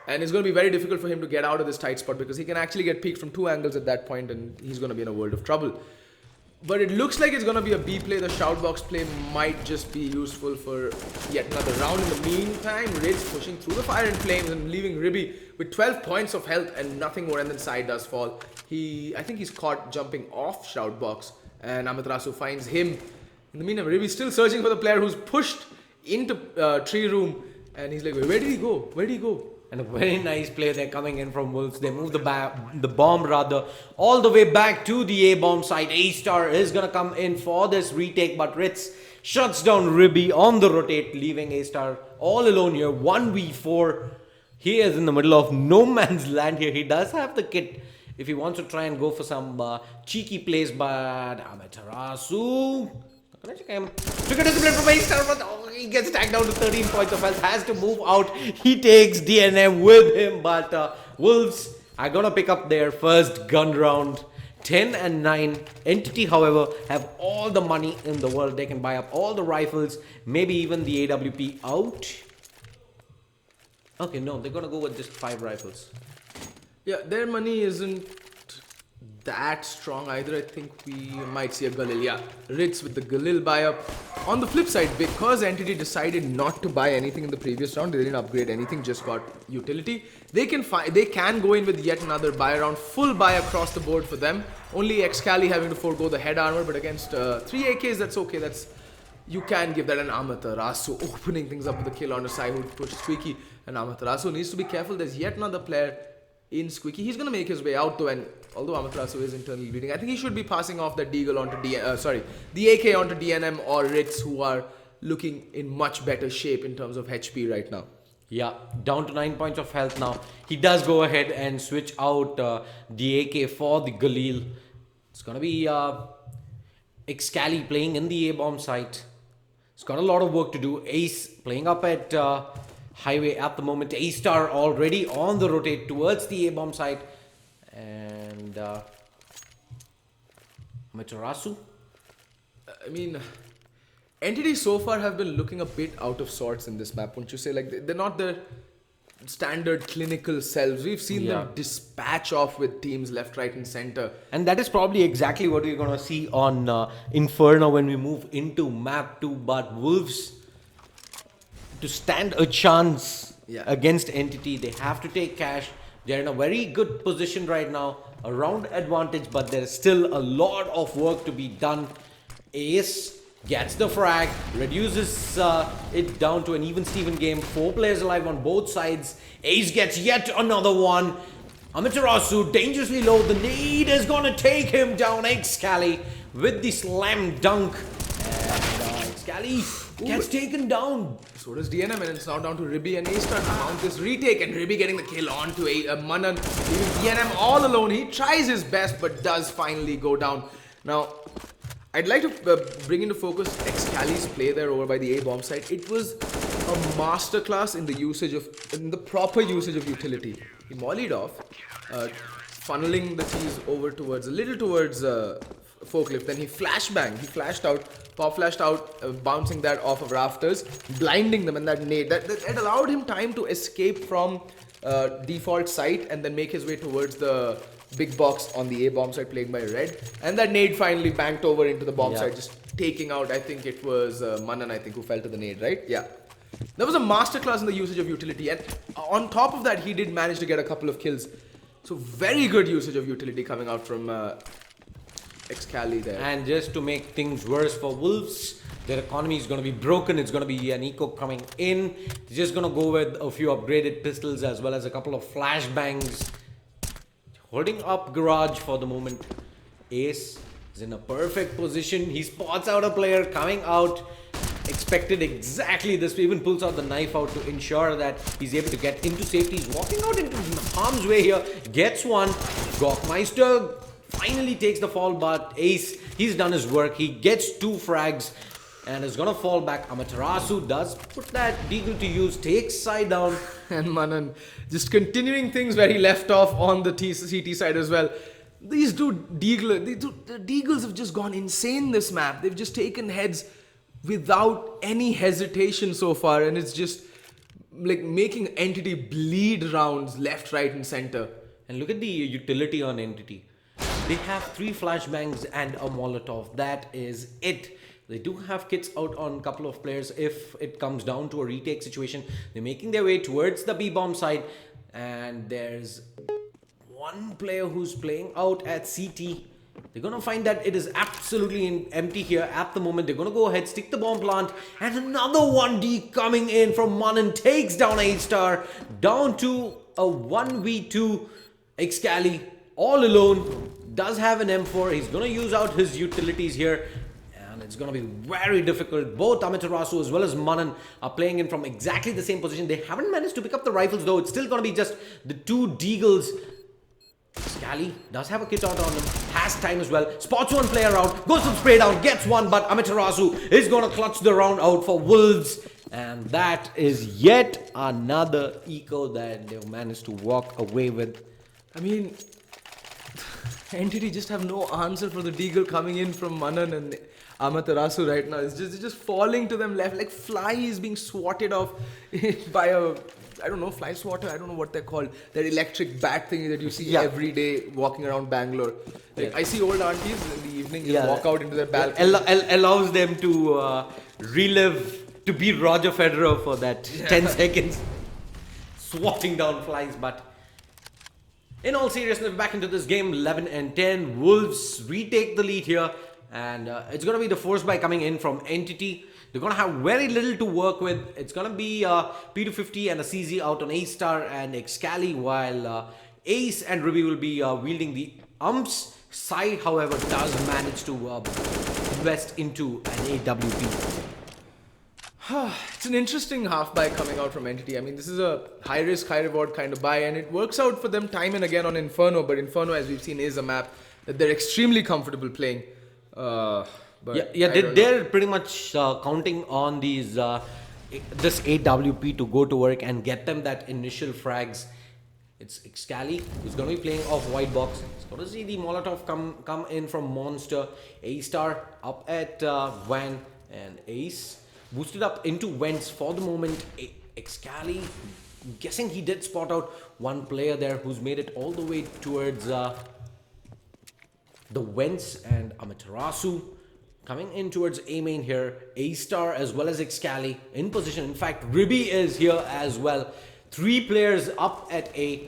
And it's going to be very difficult for him to get out of this tight spot because he can actually get peeked from 2 angles at that point and he's going to be in a world of trouble. But it looks like it's going to be a B play. The Shoutbox play might just be useful for yet another round. In the meantime, Ritz pushing through the fire and flames and leaving Ribby with 12 points of health and nothing more, and then Sai does fall. I think he's caught jumping off Shoutbox and Amaterasu finds him. In the meantime, Ribby's still searching for the player who's pushed into tree room, and he's like, where did he go? Where did he go? And a very nice play there coming in from Wolves. They move the bomb rather all the way back to the A-bomb side. A-Star is going to come in for this retake, but Ritz shuts down Ribby on the rotate, leaving A-Star all alone here. 1v4. He is in the middle of no man's land here. He does have the kit if he wants to try and go for some cheeky plays, but Amaterasu... Took a discipline from A-Star, but he gets tagged down to 13 points of health, has to move out. He takes DNM with him, but Wolves are going to pick up their first gun round. 10 and 9. Entity, however, have all the money in the world. They can buy up all the rifles, maybe even the AWP out. Okay, no, they're going to go with just 5 rifles. Yeah, their money isn't that strong either. I think we might see a Galil. Yeah, Ritz with the Galil buy-up. On the flip side, because Entity decided not to buy anything in the previous round, they didn't upgrade anything, just got utility. They can go in with yet another buy round, full buy across the board for them. Only Excali having to forego the head armor, but against 3 AKs, that's okay. You can give that an Amaterasu, opening things up with the kill on a side who pushed Squeaky. And Amaterasu needs to be careful. There's yet another player in Squeaky. He's going to make his way out though, and although Amaterasu is internally bleeding, I think he should be passing off that Deagle onto the AK onto DNM or Ritz, who are looking in much better shape in terms of HP right now. Yeah, down to 9 points of health now. He does go ahead and switch out the AK for the Galil. It's going to be Excali playing in the A-bomb site. He's got a lot of work to do. Ace playing up at Highway at the moment. A-Star already on the rotate towards the A-bomb site. And Amaterasu. I mean, Entity so far have been looking a bit out of sorts in this map, wouldn't you say? Like, they're not the standard clinical selves. We've seen them dispatch off with teams left, right, and center. And that is probably exactly what we're going to see on Inferno when we move into map 2. But Wolves, to stand a chance against Entity, they have to take cash. They're in a very good position right now, a round advantage, but there's still a lot of work to be done. Ace gets the frag, reduces it down to an even-Steven game. 4 players alive on both sides. Ace gets yet another one. Amaterasu dangerously low. The nade is going to take him down. Excali with the slam dunk. And Excali gets taken down. So does DNM, and it's now down to Ribby and A-Star to mount this retake, and Ribby getting the kill onto Manan, leaving DNM all alone. He tries his best, but does finally go down. Now, I'd like to bring into focus Excali's play there over by the A-bomb site. It was a masterclass in the proper usage of utility. He mollied off, funneling the keys over towards forklift. Then he flashbanged. He flashed out, pop flashed out, bouncing that off of rafters, blinding them, and that nade that it allowed him time to escape from default site and then make his way towards the big box on the A-bomb side, playing by Red. And that nade finally banked over into the bomb side, just taking out, I think it was Manan, who fell to the nade, right? Yeah. That was a masterclass in the usage of utility. And on top of that, he did manage to get a couple of kills. So very good usage of utility coming out from Excali there. And just to make things worse for Wolves, their economy is going to be broken. It's going to be an eco coming in. They're just going to go with a few upgraded pistols as well as a couple of flashbangs. Holding up garage for the moment. Ace is in a perfect position. He spots out a player coming out. Expected exactly this. Even pulls out the knife out to ensure that he's able to get into safety. He's walking out into harm's way here. Gets one. Gokmeister finally takes the fall, but Ace, he's done his work. He gets 2 frags and is gonna fall back. Amaterasu does put that deagle to use, takes side down. And Manan just continuing things where he left off on the CT side as well. The Deagles have just gone insane this map. They've just taken heads without any hesitation so far, and it's just like making Entity bleed rounds left, right, and center. And look at the utility on Entity. They have 3 flashbangs and a Molotov. That is it. They do have kits out on a couple of players if it comes down to a retake situation. They're making their way towards the B-bomb side, and there's one player who's playing out at CT. They're going to find that it is absolutely empty here at the moment. They're going to go ahead, stick the bomb plant, and another 1D coming in from Manan takes down A-Star down to a 1v2. Excali all alone, does have an M4. He's going to use out his utilities here. And it's going to be very difficult. Both Amaterasu as well as Manan are playing in from exactly the same position. They haven't managed to pick up the rifles though. It's still going to be just the 2 Deagles. Scally does have a kit out on him. Has time as well. Spots one player out. Goes some spray down. Gets one. But Amaterasu is going to clutch the round out for Wolves. And that is yet another eco that they've managed to walk away with. I mean, Entity just have no answer for the deagle coming in from Manan and Amaterasu right now. It's just falling to them left like flies being swatted off by a, I don't know, fly swatter. I don't know what they're called. That electric bat thingy that you see every day walking around Bangalore. Like, I see old aunties in the evening just walk out into their balcony. Allows them to relive, to be Roger Federer for that 10 seconds. Swatting down flies, but in all seriousness, back into this game, 11 and 10. Wolves retake the lead here, and it's going to be the force buy coming in from Entity. They're going to have very little to work with. It's going to be P250 and a CZ out on A-Star and Excali, while Ace and Ruby will be wielding the umps. Sai, however, does manage to invest into an AWP. It's an interesting half buy coming out from Entity. I mean, this is a high risk, high reward kind of buy, and it works out for them time and again on Inferno. But Inferno, as we've seen, is a map that they're extremely comfortable playing. They're pretty much counting on these this AWP to go to work and get them that initial frags. It's Excali who's going to be playing off white box. It's going to see the Molotov come in from Monster. A-Star up at Van, and Ace boosted up into Vents for the moment. Excali, guessing he did spot out one player there who's made it all the way towards the Vents, and Amaterasu coming in towards A main here. A-Star as well as Excali in position. In fact, Ribby is here as well. 3 players up at A.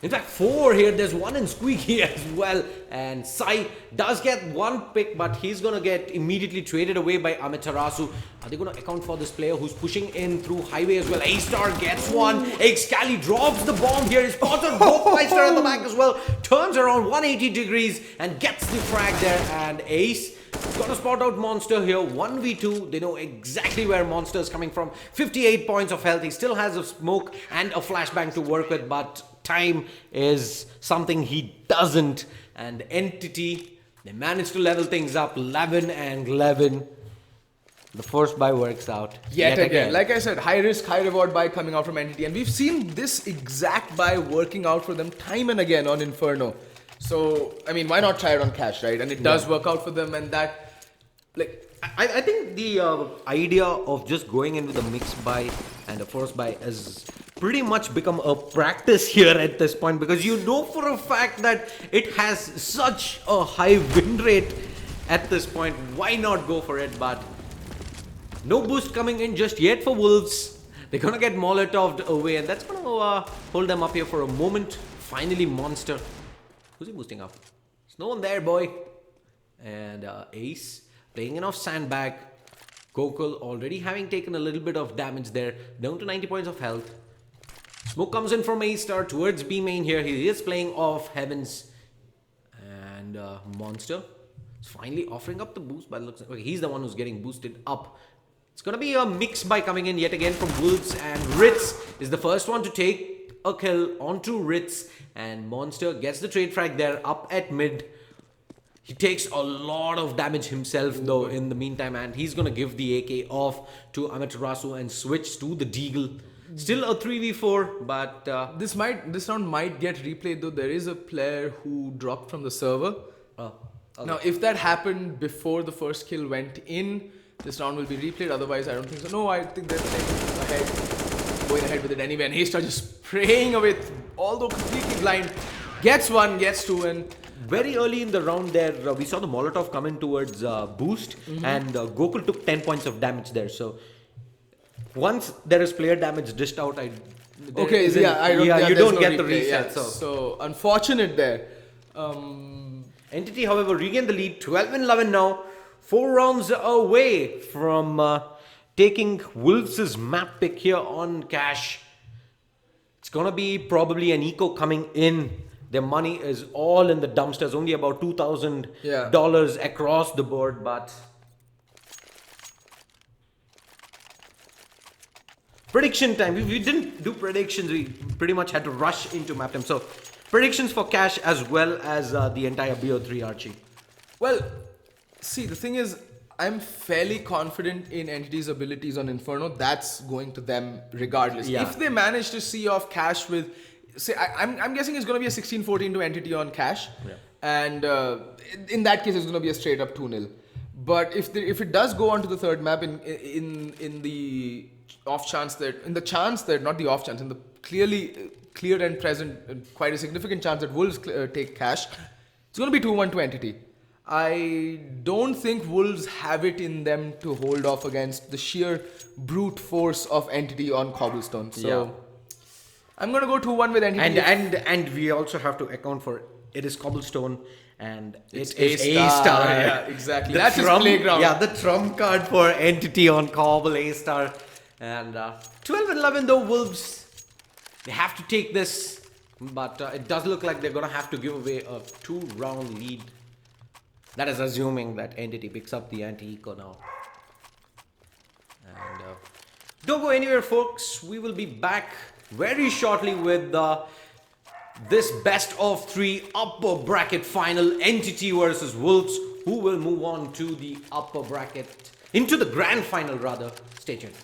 In fact, 4 here. There's one in Squeaky as well. And Sai does get one pick, but he's going to get immediately traded away by Amaterasu. Are they going to account for this player who's pushing in through highway as well? A-Star gets one. Excali drops the bomb here. He's spotted both Star at the back as well. Turns around 180 degrees and gets the frag there. And Ace gonna spot out Monster here. 1v2. They know exactly where Monster is coming from. 58 points of health. He still has a smoke and a flashbang to work with, but time is something he doesn't. And Entity, they managed to level things up. 11 and 11. The first buy works out yet again. Like I said, high risk, high reward buy coming out from Entity, and we've seen this exact buy working out for them time and again on Inferno. So, I mean, why not try it on Cash, right? And it does work out for them, and that, like, I think the idea of just going in with a mixed buy and a first buy has pretty much become a practice here at this point, because you know for a fact that it has such a high win rate at this point. Why not go for it? But no boost coming in just yet for Wolves. They're gonna get Molotoved away, and that's gonna hold them up here for a moment. Finally, Monster. Who's he boosting up? There's no one there, boy. And Ace playing enough sandbag. Gokul already having taken a little bit of damage there, down to 90 points of health. Smoke comes in from A-Star towards B main here. He is playing off Heavens. And Monster is finally offering up the boost, but it looks like okay, he's the one who's getting boosted up. It's gonna be a mix by coming in yet again from Wolves, and Ritz is the first one to take a kill onto Ritz, and Monster gets the trade frag there up at mid. He takes a lot of damage himself though in the meantime, and he's gonna give the AK off to Amaterasu and switch to the Deagle. Still a 3v4, but this round might get replayed though. There is a player who dropped from the server. Okay. Now, if that happened before the first kill went in, this round will be replayed. Otherwise, I don't think so. No, I think they're going ahead with it anyway. And A-Star just spraying away, although completely blind. Gets one, gets two, and very early in the round there, we saw the Molotov come in towards boost, and Gokul took 10 points of damage there. So once there is player damage dished out, you don't get the reset. Yeah. So unfortunate there. Entity, however, regained the lead, 12 and 11 now, 4 rounds away from taking Wolves' map pick here on Cash. It's gonna be probably an eco coming in. Their money is all in the dumpsters, only about $2,000 across the board, but prediction time. We didn't do predictions. We pretty much had to rush into map time. So predictions for Cash as well as the entire Bo3, Archie. Well, see, the thing is, I'm fairly confident in Entity's abilities on Inferno. That's going to them regardless. Yeah. If they manage to see off Cash with I'm guessing it's going to be a 16-14 to Entity on Cash. Yeah. And in that case, it's going to be a straight up 2-0. But if it does go on to the third map in the off chance that, not the off chance, in the clear and present, quite a significant chance that Wolves take Cash, it's going to be 2-1 to Entity. I don't think Wolves have it in them to hold off against the sheer brute force of Entity on Cobblestone. So I'm going to go 2-1 with Entity. And we also have to account for it is Cobblestone and It's it is A-star. A-star. Yeah, exactly. The That's his playground. Yeah, the trump card for Entity on Cobble, A-star. And 12-11 though, Wolves, they have to take this. But it does look like they're going to have to give away a 2-round lead. That is assuming that Entity picks up the anti-eco now. And don't go anywhere, folks. We will be back very shortly with this best of 3 upper bracket final, Entity versus Wolves, who will move on to the upper bracket, into the grand final rather. Stay tuned.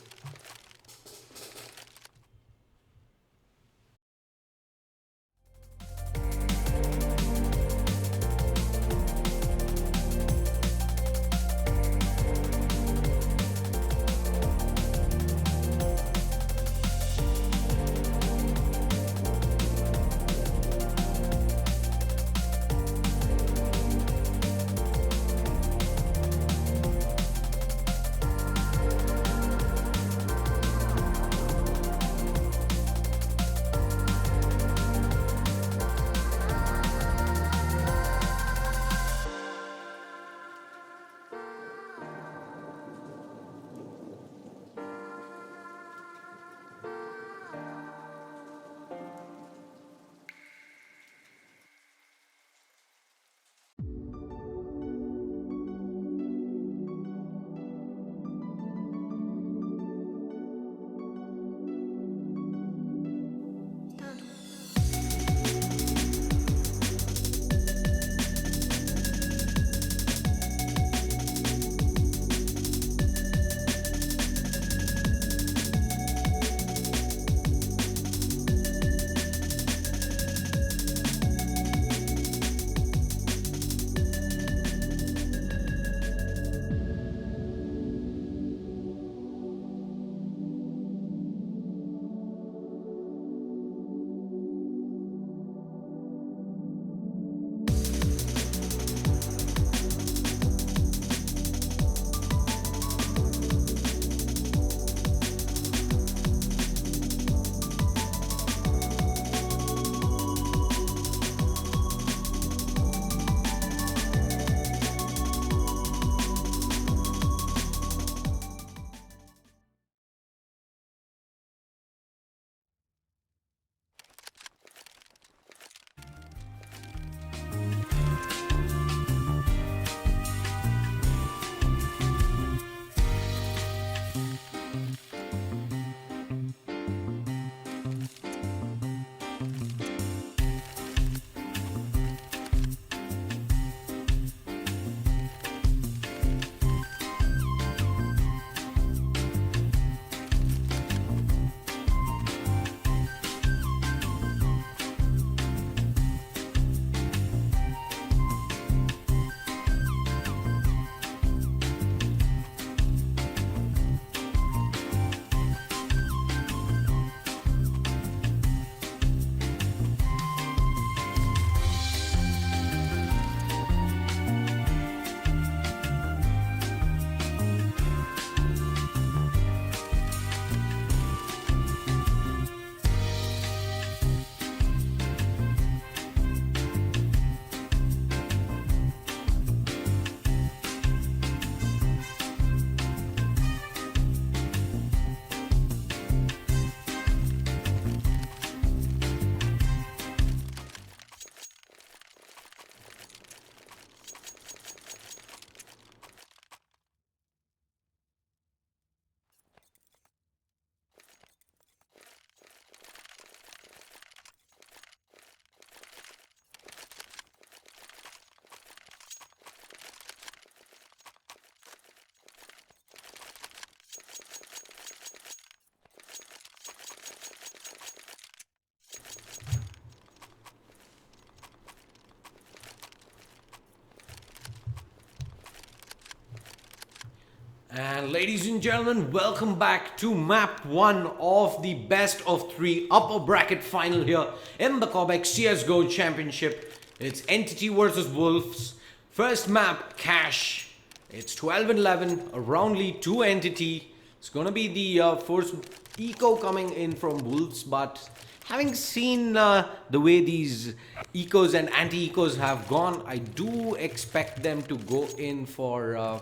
And ladies and gentlemen, welcome back to map 1 of the best of 3 upper bracket final here in the Cobx CSGO Championship. It's Entity versus Wolves. First map, Cash. It's 12 and 11, a round lead to Entity. It's gonna be the first eco coming in from Wolves, but having seen the way these ecos and anti-ecos have gone, I do expect them to go in for a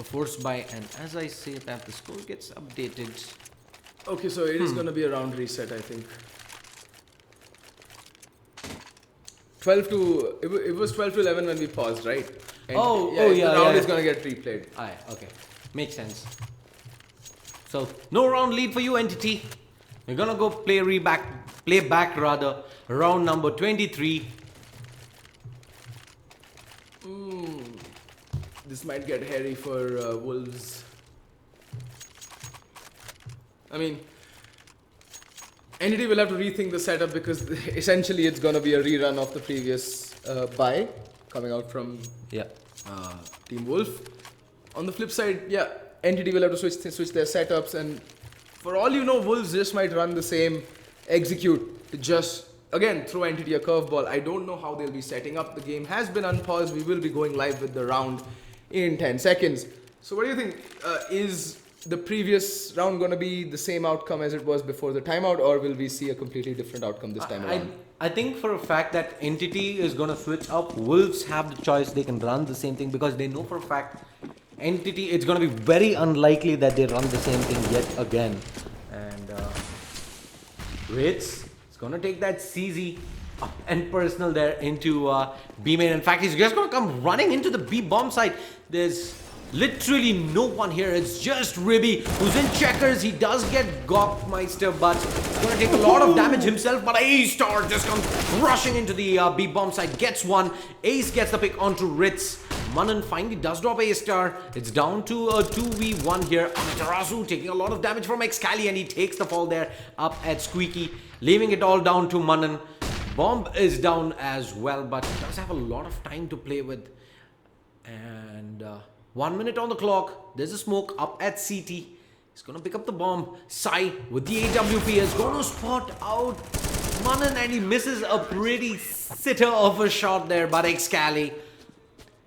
force buy, and as I say that, the score gets updated. Okay, so it is going to be a round reset, I think. 12 to... It was 12 to 11 when we paused, right? And yeah, the round yeah. is going to get replayed. Aye, okay. Makes sense. So, no round lead for you, Entity. We're gonna go play back rather, round number 23. This might get hairy for Wolves. I mean, Entity will have to rethink the setup because essentially it's going to be a rerun of the previous buy coming out from Team Wolf. On the flip side, yeah, Entity will have to switch their setups, and for all you know, Wolves just might run the same execute. Just again throw Entity a curveball. I don't know how they'll be setting up. The game has been unpaused. We will be going live with the round in 10 seconds. So what do you think? Is the previous round going to be the same outcome as it was before the timeout, or will we see a completely different outcome this time around? I think for a fact that Entity is going to switch up. Wolves have the choice. They can run the same thing because they know for a fact Entity, it's going to be very unlikely that they run the same thing yet again. And Ritz is going to take that CZ up and personal there into B main. In fact, he's just going to come running into the B bomb site. There's literally no one here. It's just Ribby who's in checkers. He does get Gokmeister, but he's going to take a lot of damage himself. But A-Star just comes rushing into the B bomb site, gets one. Ace gets the pick onto Ritz. Manan finally does drop A-Star. It's down to a 2v1 here. Amaterasu taking a lot of damage from Excali, and he takes the fall there up at Squeaky, leaving it all down to Manan. Bomb is down as well, but does have a lot of time to play with. And 1 minute on the clock. There's a smoke up at CT. He's going to pick up the bomb. Sai with the AWP is going to spot out Manan, and he misses a pretty sitter of a shot there, but Excali,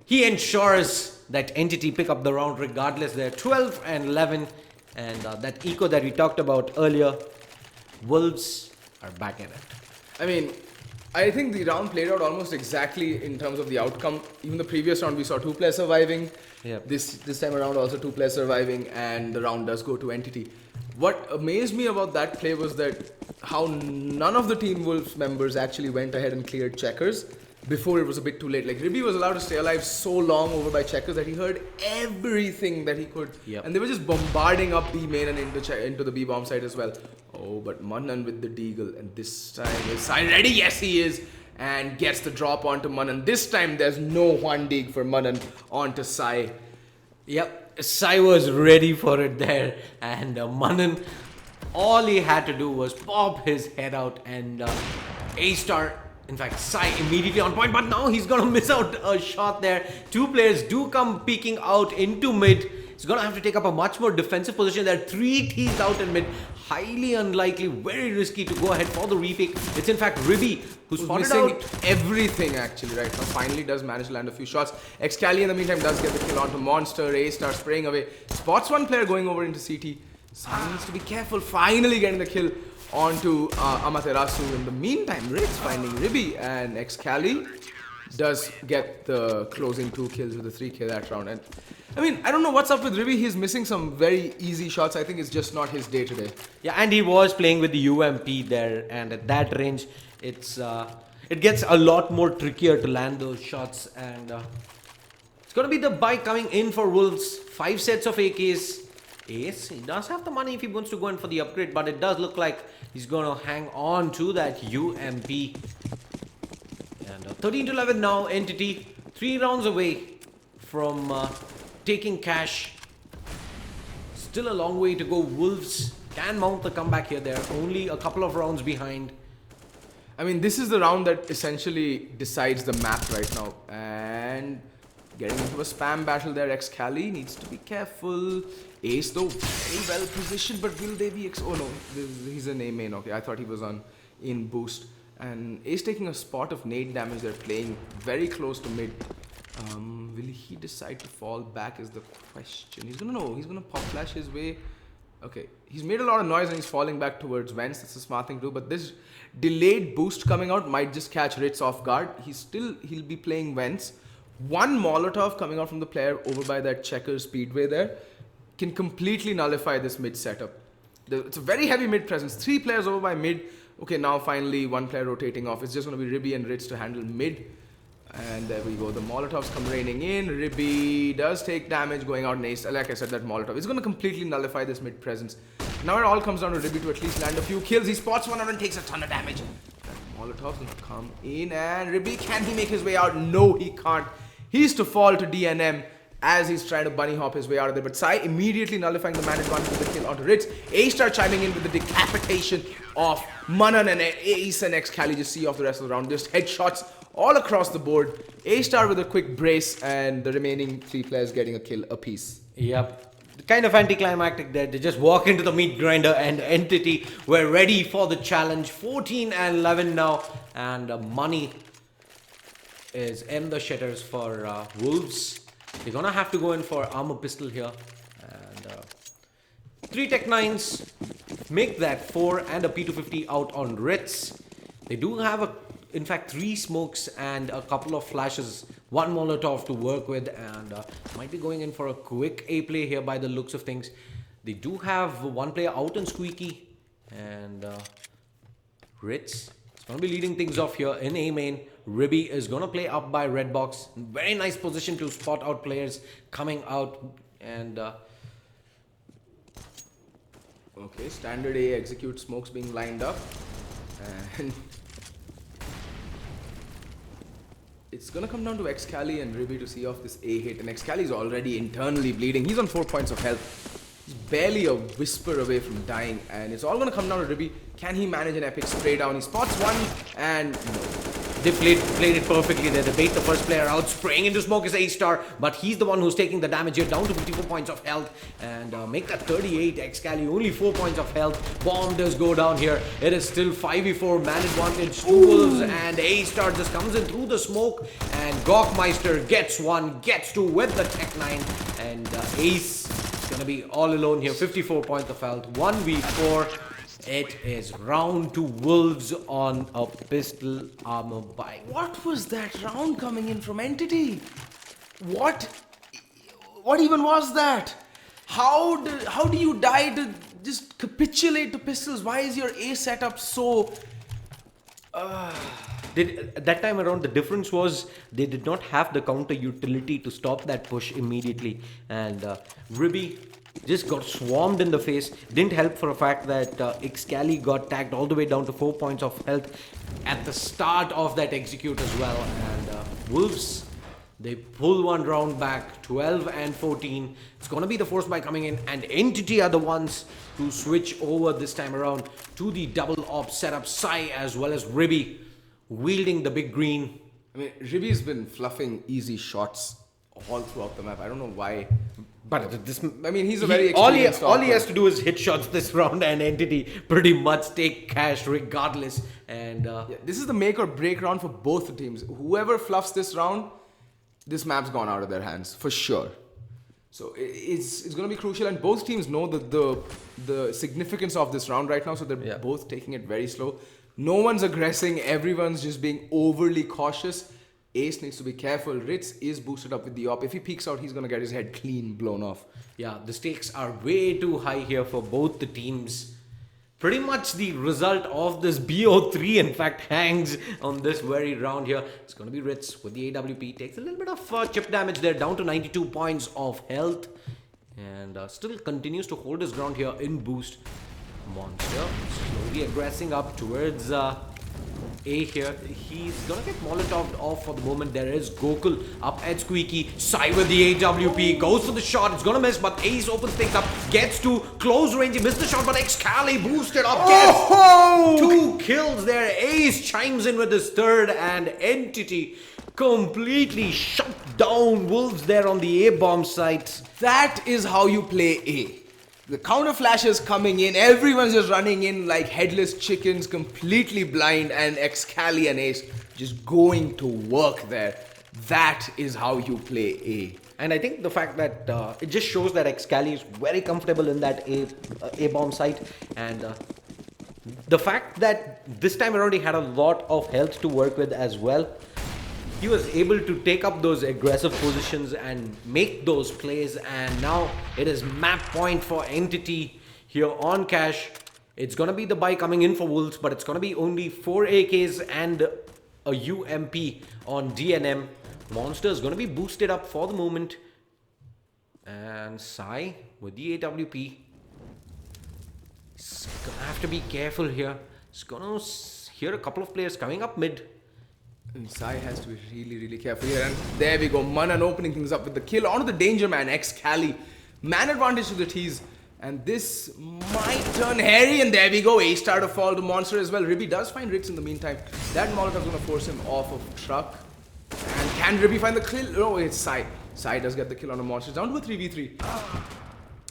he ensures that Entity pick up the round regardless. They're 12 and 11. And that eco that we talked about earlier, Wolves are back at it. I mean, I think the round played out almost exactly in terms of the outcome. Even the previous round, we saw 2 players surviving. Yep. This time around, also 2 players surviving, and the round does go to Entity. What amazed me about that play was that how none of the Team Wolves members actually went ahead and cleared checkers before it was a bit too late. Like, Ribby was allowed to stay alive so long over by checkers that he heard everything that he could. Yep. And they were just bombarding up B main and into the B bomb site as well. Oh, but Manan with the deagle, and this time is Sai ready? Yes, he is, and gets the drop onto Manan. This time there's no one dig for Manan onto Sai. Yep, Sai was ready for it there, and Manan, all he had to do was pop his head out, and A-Star, in fact, Sai immediately on point, but now he's gonna miss out a shot there. 2 players do come peeking out into mid. He's gonna have to take up a much more defensive position. There are 3 T's out in mid. Highly unlikely, very risky to go ahead for the repick. It's in fact Ribby who's spotted out everything actually right now. Finally does manage to land a few shots. Excali in the meantime does get the kill onto Monster. A-Star spraying away. Spots one player going over into CT. Sai needs to be careful. Finally getting the kill onto Amaterasu. In the meantime, Ritz finding Ribby, and Excali does get the closing 2 kills with the 3k that round. And I mean, I don't know what's up with Ribby. He's missing some very easy shots. I think it's just not his day today. Yeah, and he was playing with the UMP there, and at that range, it gets a lot more trickier to land those shots. And it's going to be the buy coming in for Wolves. 5 sets of AKs. Ace, he does have the money if he wants to go in for the upgrade, but it does look like he's going to hang on to that UMP. And 13 to 11 now, Entity 3 rounds away from taking Cash. Still a long way to go. Wolves can mount the comeback here. They're only a couple of rounds behind. I mean, this is the round that essentially decides the map right now. And Getting into a spam battle there. Excali needs to be careful. Ace though very well positioned, but will they be oh no, he's an A main. Okay, I thought he was on in boost. And Ace taking a spot of nade damage. They're playing very close to mid. Will he decide to fall back is the question. He's gonna pop flash his way. Okay, he's made a lot of noise and he's falling back towards vents. That's a smart thing to do, but this delayed boost coming out might just catch Ritz off guard. He'll be playing vents. One Molotov coming out from the player over by that checker speedway there can completely nullify this mid setup. It's a very heavy mid presence. 3 players over by mid. Okay, now finally one player rotating off. It's just going to be Ribby and Ritz to handle mid. And there we go. The Molotovs come raining in. Ribby does take damage going out in Ace. Like I said, that Molotov is going to completely nullify this mid presence. Now it all comes down to Ribby to at least land a few kills. He spots one out and takes a ton of damage. That Molotov's going to come in. And Ribby, can he make his way out? No, he can't. He's to fall to DNM as he's trying to bunny hop his way out of there. But Sai immediately nullifying the man advantage with the kill onto Ritz. A-Star chiming in with the decapitation of Manan and Ace and Excali. Just see off the rest of the round. Just headshots all across the board. A-Star with a quick brace and the remaining 3 players getting a kill apiece. Yep. Kind of anticlimactic there. They just walk into the meat grinder and Entity were ready for the challenge. 14 and 11 now. And money is in the shitters for Wolves. They're gonna have to go in for armor pistol here. And 3 Tech 9s. Make that 4 and a P250 out on Ritz. They do have in fact 3 smokes and a couple of flashes, 1 Molotov to work with, and might be going in for a quick A play here by the looks of things. They do have 1 player out on Squeaky, and Ritz is going to be leading things off here in A main. Ribby is going to play up by red box. Very nice position to spot out players coming out, and okay, standard A execute smokes being lined up, and it's gonna come down to Excali and Ribby to see off this A hit, and Excali is already internally bleeding. He's on 4 points of health. He's barely a whisper away from dying, and it's all gonna come down to Ribby. Can he manage an epic spray down? He spots one, and no. They played it perfectly there. They bait the first player out, spraying into smoke is A-Star, but he's the one who's taking the damage here, down to 54 points of health, and make that 38. Excali only 4 points of health. Bomb does go down here. It is still 5v4 man advantage to Wolves, and A-Star just comes in through the smoke, and Gawkmeister gets 1, gets 2 with the Tech 9, and Ace is gonna be all alone here. 54 points of health, 1v4. It is round to Wolves on a pistol armor buy. What was that round coming in from Entity? What even was that? How do you die to just capitulate to pistols? Why is your A setup so... That time around, the difference was they did not have the counter utility to stop that push immediately, and Ribby just got swarmed in the face. Didn't help for a fact that Excali got tagged all the way down to 4 points of health at the start of that execute as well, and Wolves, they pull 1 round back, 12 and 14. It's gonna be the force buy coming in, and Entity are the ones to switch over this time around to the double op setup. Sai as well as Ribby wielding the big green. I mean, Ribby's been fluffing easy shots all throughout the map. I don't know why. But this, I mean, he's a very experienced all he has to do is hit shots this round, and Entity pretty much take cash regardless. And yeah, this is the make or break round for both the teams. Whoever fluffs this round, this map's gone out of their hands for sure. So it's going to be crucial, and both teams know the significance of this round right now. So they're both taking it very slow. No one's aggressing. Everyone's just being overly cautious. Ace needs to be careful. Ritz is boosted up with the op. If he peeks out, he's going to get his head clean blown off. Yeah, the stakes are way too high here for both the teams. Pretty much the result of this Bo3, in fact, hangs on this very round here. It's going to be Ritz with the AWP. Takes a little bit of chip damage there, down to 92 points of health. And still continues to hold his ground here in boost. Monster slowly aggressing up towards A here. He's gonna get Molotoved off for the moment. There is Gokul up at Squeaky. Sai with the AWP. Goes for the shot. It's gonna miss, but Ace opens things up. gets to close range. He missed the shot, but Excali boosted up. Oh! Gets 2 kills there. Ace chimes in with his third, and Entity completely shut down Wolves there on the A-bomb site. That is how you play A. The counter flashes coming in, everyone's just running in like headless chickens, completely blind, and Excali and Ace just going to work there. That is how you play A. And I think the fact that it just shows that Excali is very comfortable in that A-bomb site, and the fact that this time around he had a lot of health to work with as well. He was able to take up those aggressive positions and make those plays, and now it is map point for Entity here on Cash. It's gonna be the buy coming in for Wolves, but it's gonna be only 4 AKs and a UMP on DNM. Monster is gonna be boosted up for the moment, and Sai with the AWP. He's gonna have to be careful here. He's gonna hear a couple of players coming up mid. And Sai has to be really, really careful here. And there we go. Manan opening things up with the kill onto the danger man, Excali. Man advantage to the tease. And this might turn hairy. And there we go. A-star to fall to Monster as well. Ribby does find Rix in the meantime. That Molotov's going to force him off of truck. And can Ribby find the kill? Oh, it's Sai. Sai does get the kill on a Monster. Down to a 3v3.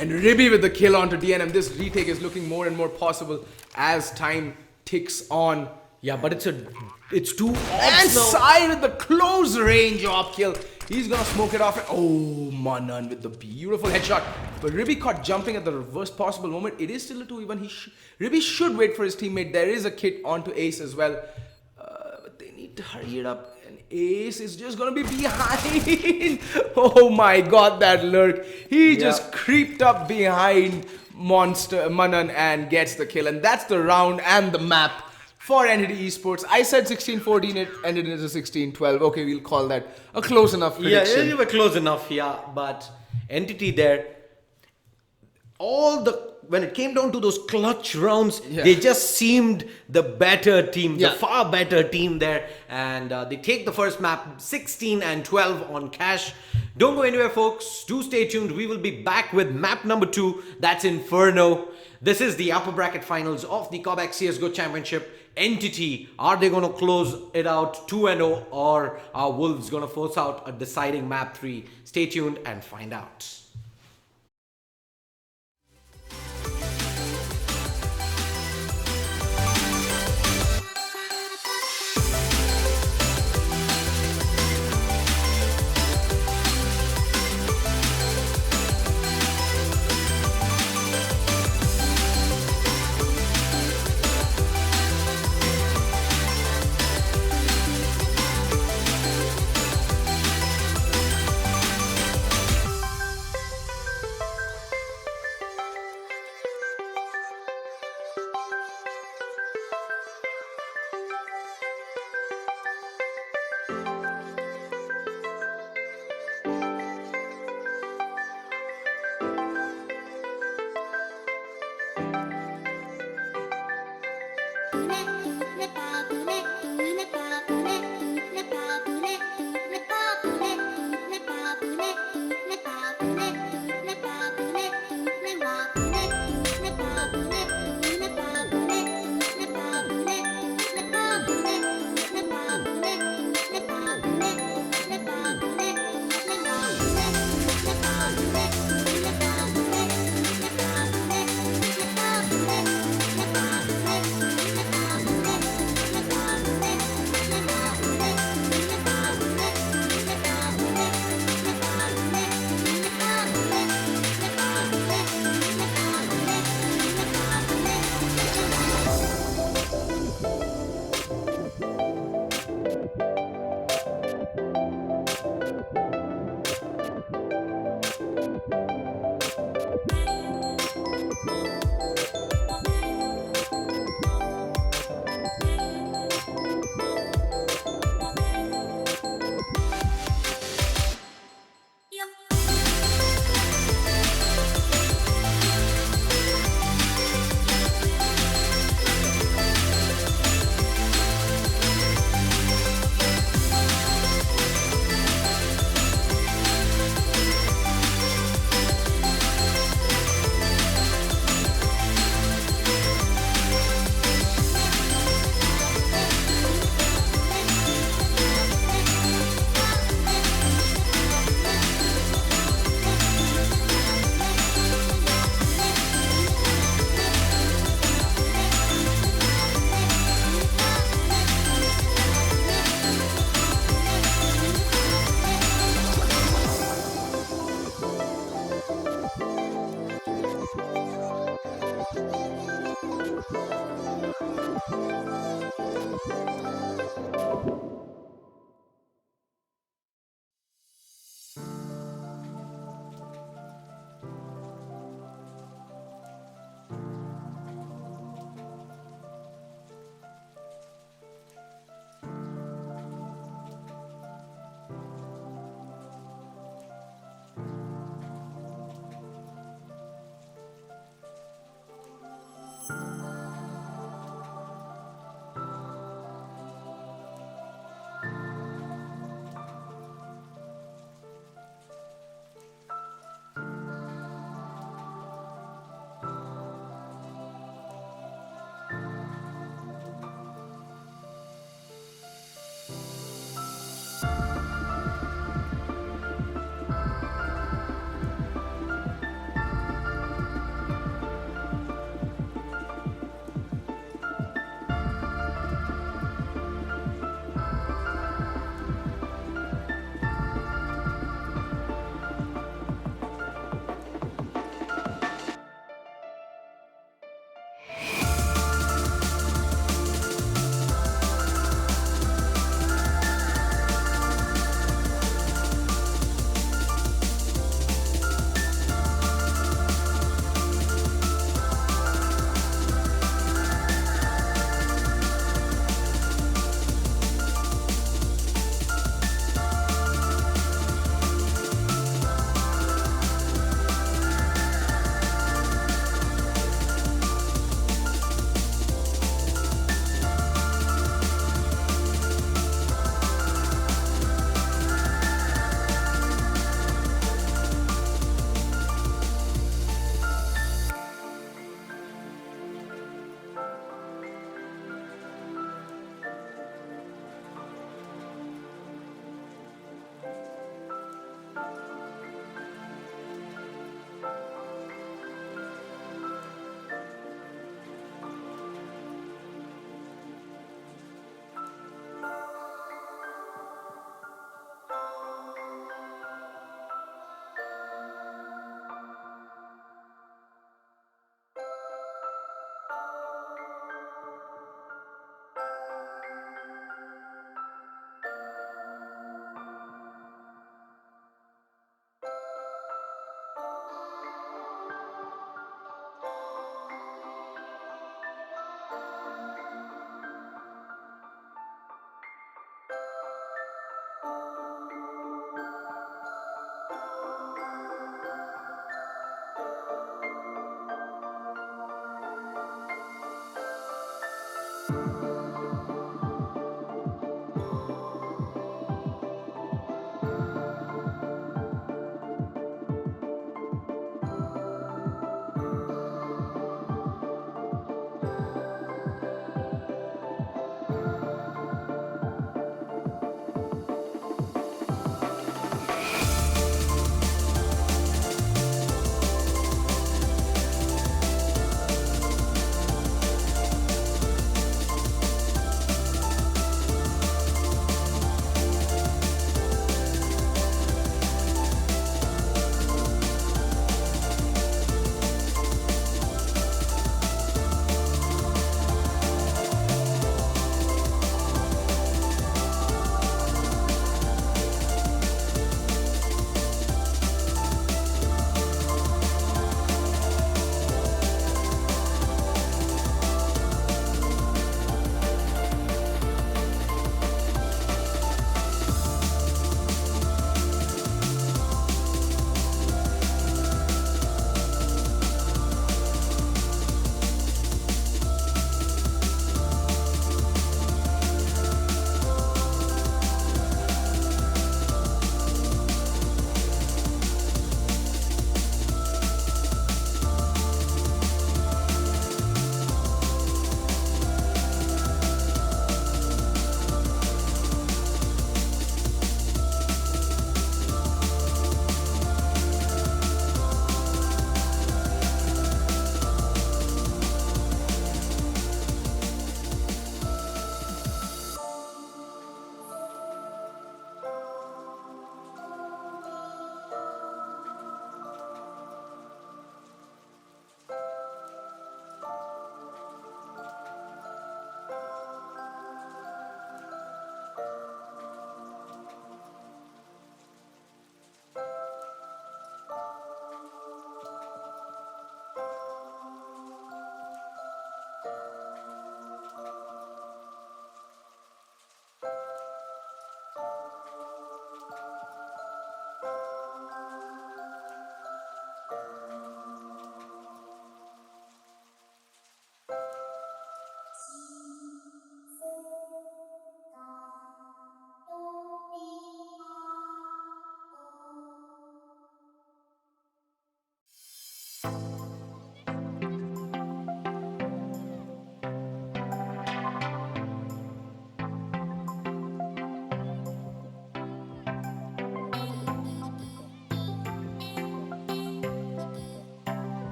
And Ribby with the kill onto DNM. This retake is looking more and more possible as time ticks on. Yeah, but it's too And Sai with the close range op kill. He's gonna smoke it off. Oh, Manan with the beautiful headshot. But Ribby caught jumping at the worst possible moment. It is still a 2v1. Ribby should wait for his teammate. There is a kit onto Ace as well. But they need to hurry it up. And Ace is just gonna be behind. Oh my god, that lurk. He just creeped up behind Manan and gets the kill. And that's the round and the map for Entity Esports. I said 16-14, it ended as a 16-12. Okay, we'll call that a close enough prediction. Yeah, you were close enough, yeah. But Entity there, when it came down to those clutch rounds, they just seemed the better team, the far better team there. And they take the first map, 16-12 on Cash. Don't go anywhere, folks. Do stay tuned. We will be back with map number 2. That's Inferno. This is the upper bracket finals of the Cobx CSGO Championship. Entity, are they going to close it out 2-0, or are Wolves going to force out a deciding map 3? Stay tuned and find out.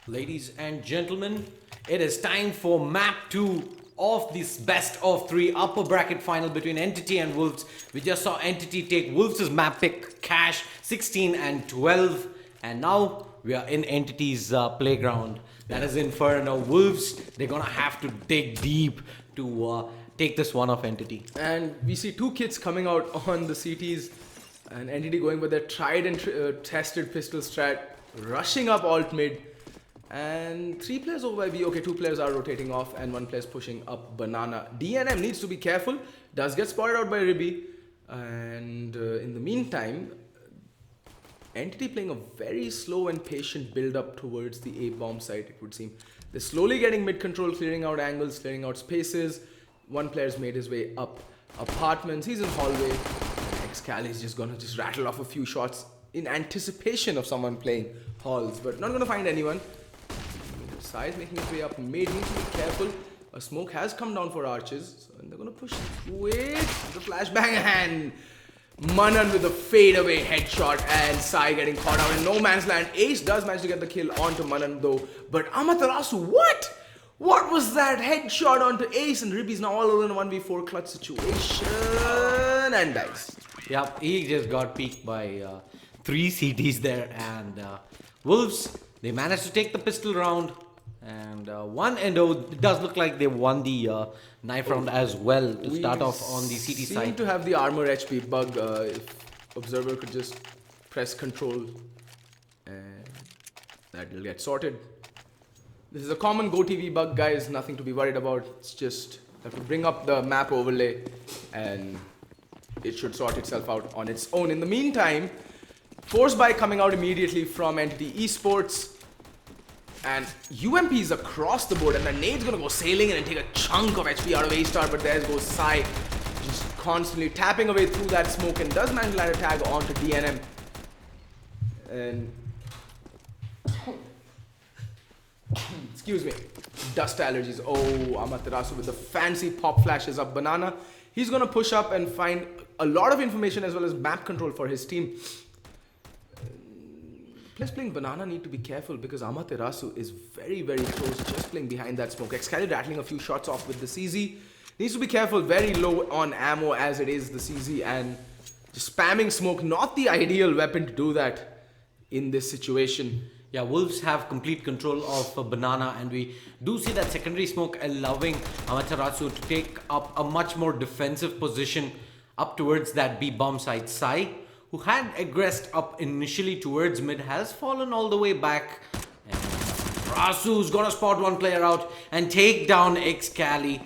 Ladies and gentlemen, it is time for map 2 of this best of 3 upper bracket final between Entity and Wolves. We just saw Entity take Wolves' map pick, Cash, 16 and 12. And now we are in Entity's playground. That is Inferno. Wolves, they're gonna have to dig deep to take this one off Entity. And we see two kids coming out on the CTs, and Entity going with their tried and tested pistol strat, rushing up alt mid, and 3 players over by B. Okay, 2 players are rotating off, and 1 player is pushing up Banana. DNM needs to be careful, does get spotted out by Ribby, and in the meantime, Entity playing a very slow and patient build up towards the A bomb site, it would seem. They're slowly getting mid control, clearing out angles, clearing out spaces. 1 player's made his way up apartments, he's in hallway. Excali is just gonna rattle off a few shots in anticipation of someone playing halls, but not gonna find anyone. Sai is making his way up mid, needs to be careful. A smoke has come down for arches, so they're gonna push through it. The flashbang and Manan with a fadeaway headshot, and Sai getting caught out in no man's land. Ace does manage to get the kill onto Manan though, but Amaterasu, what? What was that headshot onto Ace, and Ribby's now all alone in a 1v4 clutch situation and dies. Yep, he just got peeked by 3 CTs there, and Wolves, they managed to take the pistol round, and one endo, it does look like they won the knife round as well to start off on the CT seem side. to have the armor HP bug. If Observer could just press control, and that will get sorted. This is a common GoTV bug, guys, nothing to be worried about. It's just have to bring up the map overlay and it should sort itself out on its own. In the meantime, Force Buy coming out immediately from Entity Esports, and UMPs across the board, and the nade's gonna go sailing in and take a chunk of HP out of A-Star, but there goes Sai, just constantly tapping away through that smoke, and does manage to land a tag onto DNM. And excuse me, dust allergies. Oh, Amaterasu with the fancy pop flashes up Banana. He's gonna push up and find a lot of information as well as map control for his team. Players playing Banana need to be careful because Amaterasu is very, very close, just playing behind that smoke. Excali rattling a few shots off with the CZ. Needs to be careful, very low on ammo as it is the CZ, and just spamming smoke, not the ideal weapon to do that in this situation. Yeah, Wolves have complete control of Banana, and we do see that secondary smoke allowing Amaterasu to take up a much more defensive position up towards that B bomb site. Sai, who had aggressed up initially towards mid, has fallen all the way back. And Rasu's gonna spot 1 player out and take down Excali.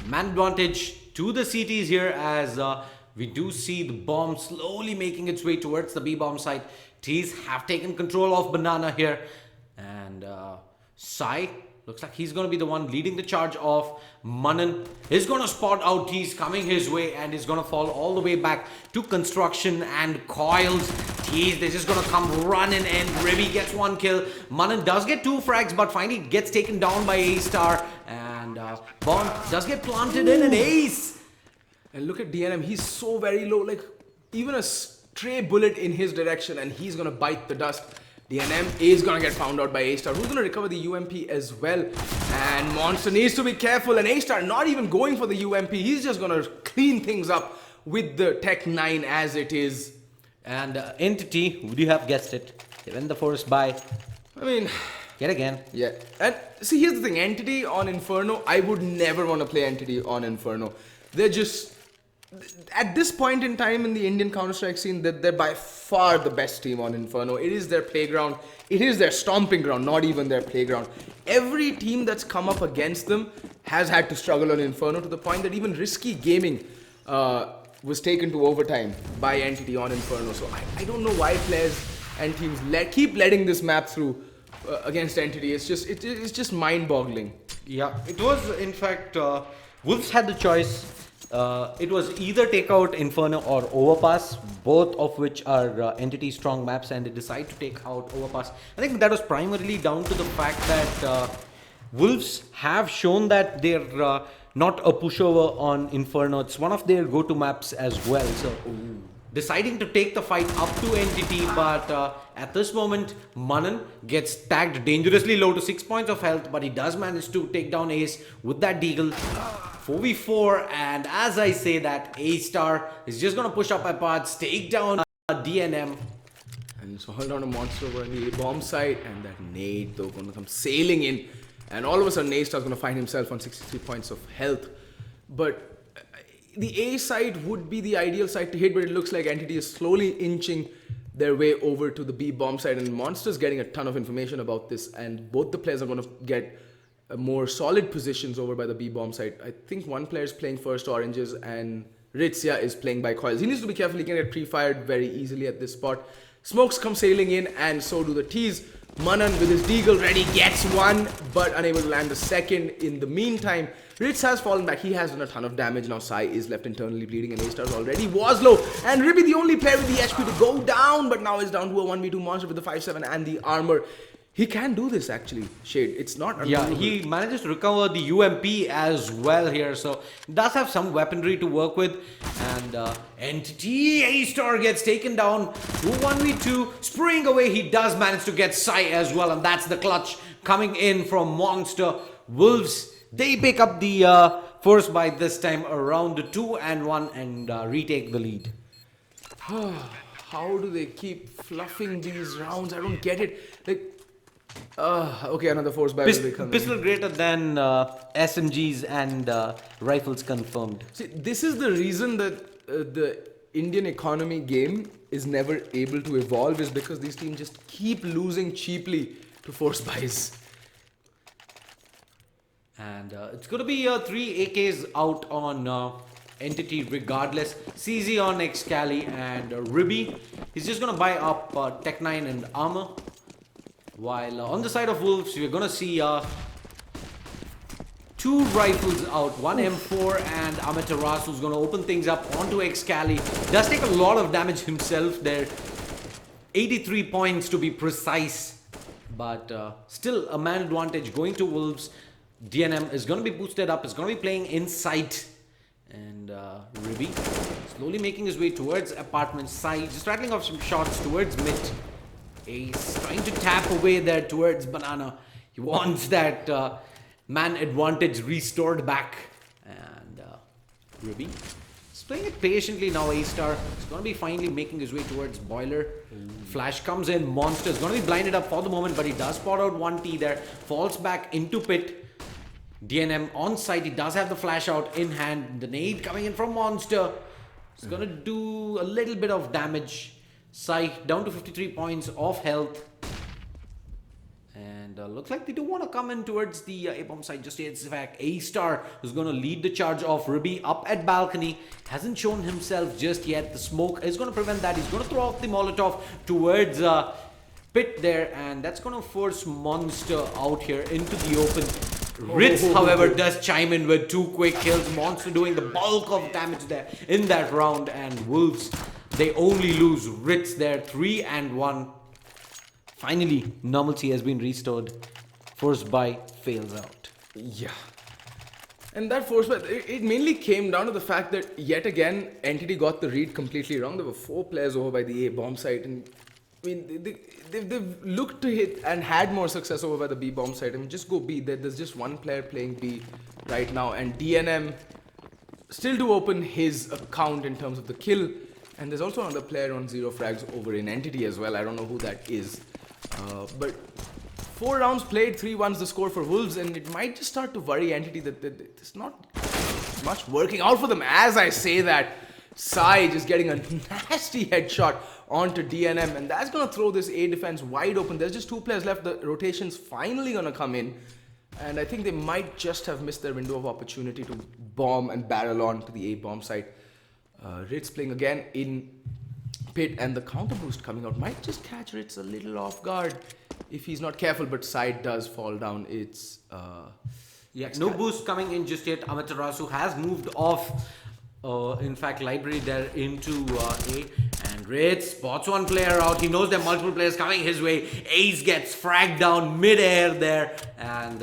Man advantage to the CTs here as we do see the bomb slowly making its way towards the B bomb site. T's have taken control of Banana here, and Sai looks like he's going to be the one leading the charge off. Manan is going to spot out T's coming his way, and is going to fall all the way back to construction and coils. T's, they're just going to come running in. Ribby gets 1 kill. Manan does get 2 frags, but finally gets taken down by A-Star, and bomb does get planted in an ace. And look at DNM, he's so very low, like even a stray bullet in his direction and he's gonna bite the dust. DNM is gonna get found out by A-Star, who's gonna recover the UMP as well. And Monster needs to be careful, and A-Star not even going for the UMP, he's just gonna clean things up with the Tech 9 as it is. And Entity, would you have guessed it? They win the Force Buy. I mean, yet again. Yeah, and see, here's the thing, Entity on Inferno, I would never want to play Entity on Inferno. They're just, at this point in time in the Indian Counter-Strike scene, they're by far the best team on Inferno. It is their playground. It is their stomping ground, not even their playground. Every team that's come up against them has had to struggle on Inferno, to the point that even Risky Gaming was taken to overtime by Entity on Inferno. So I don't know why players and teams keep letting this map through against Entity. It's just mind-boggling. Yeah, it was in fact Wolves had the choice. It was either take out Inferno or Overpass, both of which are Entity strong maps, and they decide to take out Overpass. I think that was primarily down to the fact that Wolves have shown that they're not a pushover on Inferno. It's one of their go-to maps as well. So deciding to take the fight up to Entity, but at this moment, Manan gets tagged dangerously low to 6 points of health, but he does manage to take down Ace with that deagle. 4v4, and as I say that, A-Star is just gonna push up apart, take down DNM. And it's all down a monster over on the bomb site, and that nade though gonna come sailing in, and all of a sudden A-Star's gonna find himself on 63 points of health. But the A side would be the ideal side to hit, but it looks like Entity is slowly inching their way over to the B bomb side, and Monster's getting a ton of information about this, and both the players are gonna get more solid positions over by the B bomb side. I think one player is playing first oranges, and Ritzia is playing by coils. He needs to be careful, he can get pre-fired very easily at this spot. Smokes come sailing in, and so do the T's. Manan with his deagle ready gets one, but unable to land the second. In the meantime, Ritz has fallen back. He has done a ton of damage. Now Sai is left internally bleeding, and A-Stars already was low. And Ribby, the only player with the HP to go down, but now is down to a 1v2 monster with the 5-7 and the armor. He can do this actually, Shade. It's not Yeah, he manages to recover the UMP as well here, so does have some weaponry to work with. And Entity A-Star gets taken down to 1v2, spraying away. He does manage to get Sai as well, and that's the clutch coming in from Monster. Wolves, they pick up the first by this time around 2-1 and retake the lead. How do they keep fluffing these rounds? I don't get it. Like, okay, another force by will be coming. Pistol greater than SMGs and rifles confirmed. See, this is the reason that the Indian economy game is never able to evolve, is because these teams just keep losing cheaply to force buys. And it's going to be 3 AKs out on Entity regardless. CZ on Excali and Ribby. He's just going to buy up Tech 9 and armor. While on the side of Wolves, we're going to see 2 rifles out. One M4 and Amaterasu who's going to open things up onto Excali. Does take a lot of damage himself there. 83 points to be precise. But still a man advantage going to Wolves. DNM is going to be boosted up. It's going to be playing inside. And Ribby slowly making his way towards apartment side. Just rattling off some shots towards mid. Ace trying to tap away there towards Banana. He wants that man advantage restored back. And Ribby is playing it patiently now. A-Star is going to be finally making his way towards Boiler. Flash comes in. Monster is going to be blinded up for the moment, but he does spot out 1T there. Falls back into pit. DNM on site. He does have the flash out in hand. The nade coming in from Monster. It's going to do a little bit of damage. Sai down to 53 points of health. And looks like they do want to come in towards the A-bomb side just yet. In fact, A-Star is going to lead the charge of Ribby up at balcony. Hasn't shown himself just yet. The smoke is going to prevent that. He's going to throw off the Molotov towards pit there. And that's going to force Monster out here into the open. Ritz, however, does chime in with 2 quick kills. Monster doing the bulk of damage there in that round. And Wolves, they only lose Ritz there, 3-1. Finally, normalcy has been restored. Force buy fails out. Yeah. And that force buy, it mainly came down to the fact that yet again, Entity got the read completely wrong. There were 4 players over by the A bomb site, and I mean, they've looked to hit and had more success over by the B bomb site. I mean, just go B. There's just one player playing B right now, and DNM still to open his account in terms of the kill. And there's also another player on 0 frags over in Entity as well. I don't know who that is. But 4 rounds played, 3-1's the score for Wolves, and it might just start to worry Entity that it's not much working out for them. As I say that, Sai just getting a nasty headshot onto DNM, and that's going to throw this A defense wide open. There's just 2 players left. The rotation's finally going to come in, and I think they might just have missed their window of opportunity to bomb and barrel on to the A bomb site. Ritz playing again in pit, and the counter boost coming out might just catch Ritz a little off guard if he's not careful, but side does fall down. It's no boost coming in just yet. Amaterasu has moved off in fact library there into A, and Ritz spots one player out. He knows there are multiple players coming his way. Ace gets fragged down mid-air there, and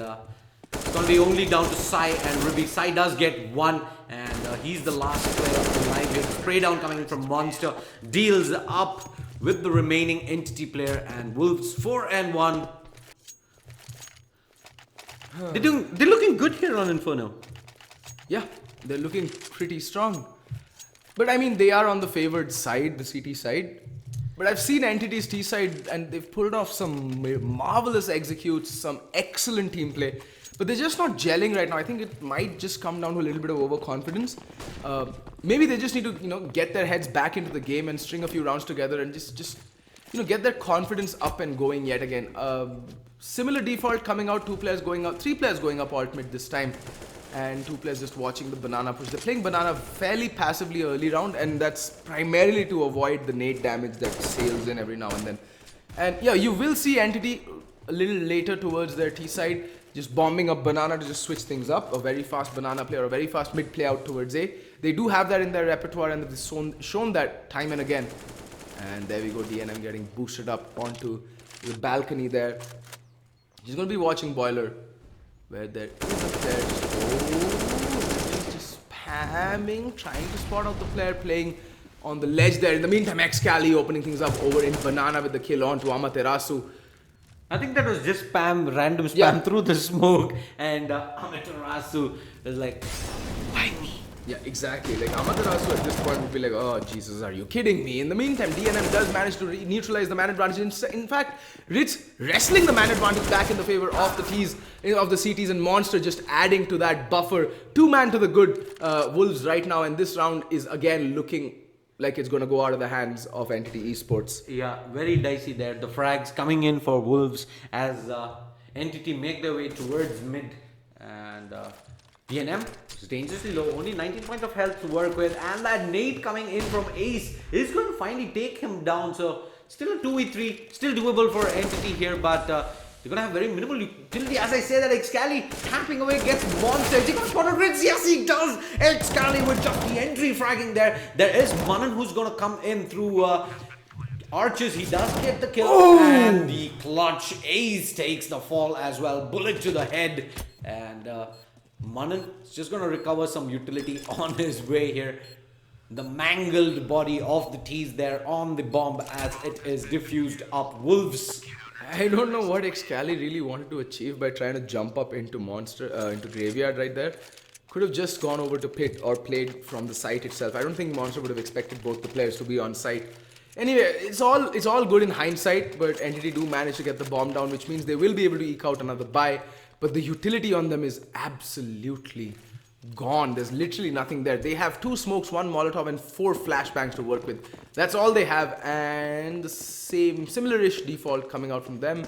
it's going to be only down to Sai and Ribby. Sai does get one, and he's the last player alive here. Spray down coming in from Monster. Deals up with the remaining entity player, and Wolves 4-1. They're looking good here on Inferno. Yeah, they're looking pretty strong. But I mean, they are on the favored side, the CT side. But I've seen Entity's T side and they've pulled off some marvelous executes, some excellent team play. But they're just not gelling right now. I think it might just come down to a little bit of overconfidence. Maybe they just need to, get their heads back into the game and string a few rounds together and just get their confidence up and going yet again. Similar default coming out, 2 players going up, 3 players going up alt mid this time. And 2 players just watching the banana push. They're playing banana fairly passively early round, and that's primarily to avoid the nade damage that sails in every now and then. And yeah, you will see Entity a little later towards their T side just bombing up banana to just switch things up. A very fast banana play or a very fast mid play out towards A. They do have that in their repertoire, and they've shown that time and again. And there we go, DNM getting boosted up onto the balcony there. He's going to be watching Boiler, where there is a player just spamming, trying to spot out the player playing on the ledge there. In the meantime, Xcali opening things up over in banana with the kill on to Amaterasu. I think that was just random spam through the smoke, and Amaterasu was like, why me? Yeah, exactly. Like Amaterasu at this point would be like, oh Jesus, are you kidding me? In the meantime, DNM does manage to neutralize the man advantage. In fact, Ritz wrestling the man advantage back in the favor of the T's, of the CTs, and Monster just adding to that buffer. 2-man to the good Wolves right now, and this round is again looking like it's going to go out of the hands of Entity Esports. Yeah, very dicey there. The frags coming in for Wolves as Entity make their way towards mid, and DNM is dangerously low, only 19 points of health to work with, and that nade coming in from Ace is going to finally take him down. So still a 2v3, still doable for Entity here, but they're going to have very minimal utility. As I say that, Xcali tapping away gets Monster. Is he going to spot a Ritz? Yes, he does. Xcali with just the entry fragging there. There is Manan who's going to come in through Arches. He does get the kill, and the clutch Ace takes the fall as well. Bullet to the head, and Manan is just going to recover some utility on his way here. The mangled body of the T's there on the bomb as it is diffused up. Wolves. I don't know what Xcali really wanted to achieve by trying to jump up into into Graveyard right there. Could have just gone over to Pit or played from the site itself. I don't think Monster would have expected both the players to be on site. Anyway, it's all good in hindsight, but Entity do manage to get the bomb down, which means they will be able to eke out another buy. But the utility on them is absolutely gone. There's literally nothing there. They have 2 smokes, 1 Molotov, and 4 flashbangs to work with. That's all they have, and the similar-ish default coming out from them.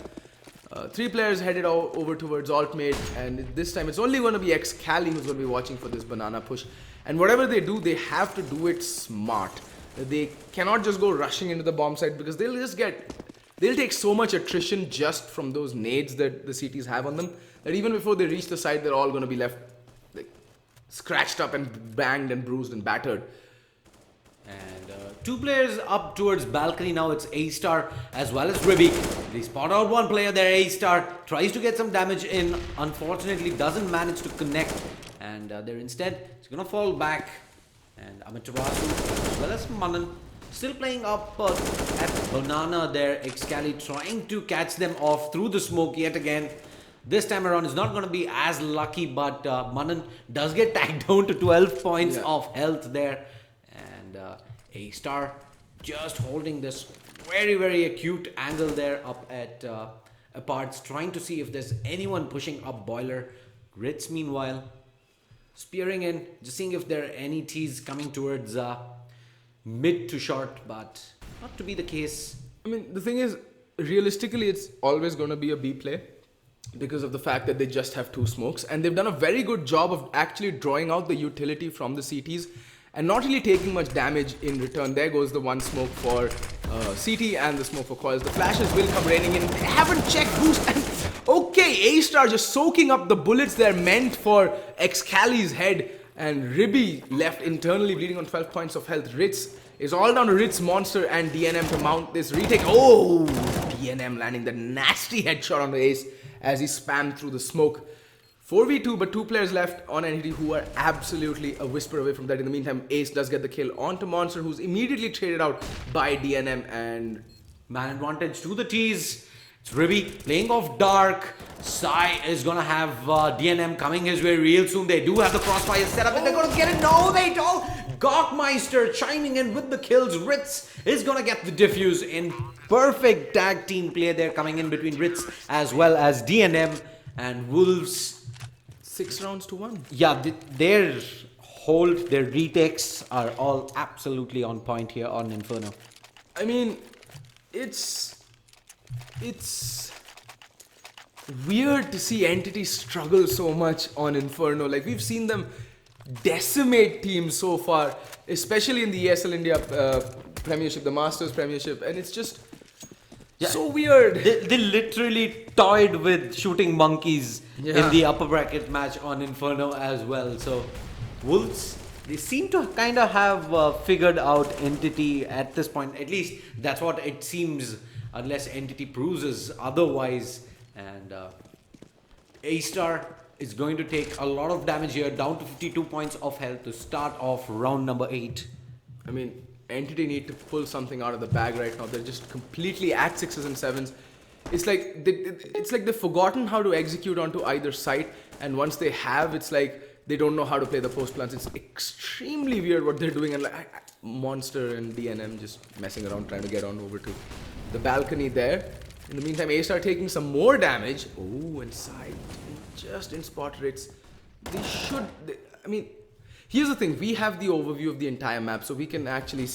3 players headed over towards alt mid, and this time it's only going to be Xcali who's going to be watching for this banana push. And whatever they do, they have to do it smart. They cannot just go rushing into the bomb site, because they'll take so much attrition just from those nades that the CTs have on them, that even before they reach the site, they're all going to be left like, scratched up and banged and bruised and battered. And 2 players up towards balcony now. It's A-Star as well as Ribby. They spot out 1 player there. A-Star tries to get some damage in. Unfortunately, doesn't manage to connect. And they're instead, it's going to fall back. And Amaterasu as well as Manan still playing up at Banana there. Xcali trying to catch them off through the smoke yet again. This time around is not going to be as lucky, but Manan does get tagged down to 12 points of health there. And A-Star just holding this very, very acute angle there up at Aparts, trying to see if there's anyone pushing up Boiler. Ritz meanwhile spearing in, just seeing if there are any T's coming towards mid to short, but not to be the case. I mean, the thing is, realistically, it's always going to be a B play because of the fact that they just have 2 smokes, and they've done a very good job of actually drawing out the utility from the CTs and not really taking much damage in return. There goes the 1 smoke for CT and the smoke for coils. The flashes will come raining in. They haven't checked boost, and okay, A-Star just soaking up the bullets they're meant for Xcali's head, and Ribby left internally bleeding on 12 points of health. Ritz is all down to Ritz, Monster, and DNM to mount this retake. Oh, DNM landing the nasty headshot on the Ace as he spammed through the smoke. 4v2, but 2 players left on Entity who are absolutely a whisper away from that. In the meantime, Ace does get the kill onto Monster, who's immediately traded out by DNM, and man advantage to the T's. It's Ribby playing off Dark. Sai is gonna have DNM coming his way real soon. They do have the crossfire set up and they're gonna get it. No, they don't. Gawkmeister chiming in with the kills. Ritz is gonna get the diffuse in perfect tag team play there, coming in between Ritz as well as DNM and Wolves. 6 rounds to 1. Yeah, their hold, their retakes are all absolutely on point here on Inferno. I mean, it's weird to see Entity struggle so much on Inferno. Like, we've seen them decimate teams so far, especially in the ESL India Premiership, the Masters Premiership, and it's just so weird. They literally toyed with shooting monkeys in the upper bracket match on Inferno as well. So Wolves, they seem to kind of have figured out Entity at this point. At least that's what it seems, unless Entity proves otherwise. And A-Star is going to take a lot of damage here, down to 52 points of health to start off round number 8. I mean, Entity need to pull something out of the bag right now. They're just completely at 6s and 7s. It's like they've forgotten how to execute onto either side, and once they have, it's like they don't know how to play the post plants. It's extremely weird what they're doing, and Monster and DNM just messing around trying to get on over to the balcony there. In the meantime, A-Star taking some more damage. Oh, and side just in spot rates. I mean, here's the thing. We have the overview of the entire map, so we can actually,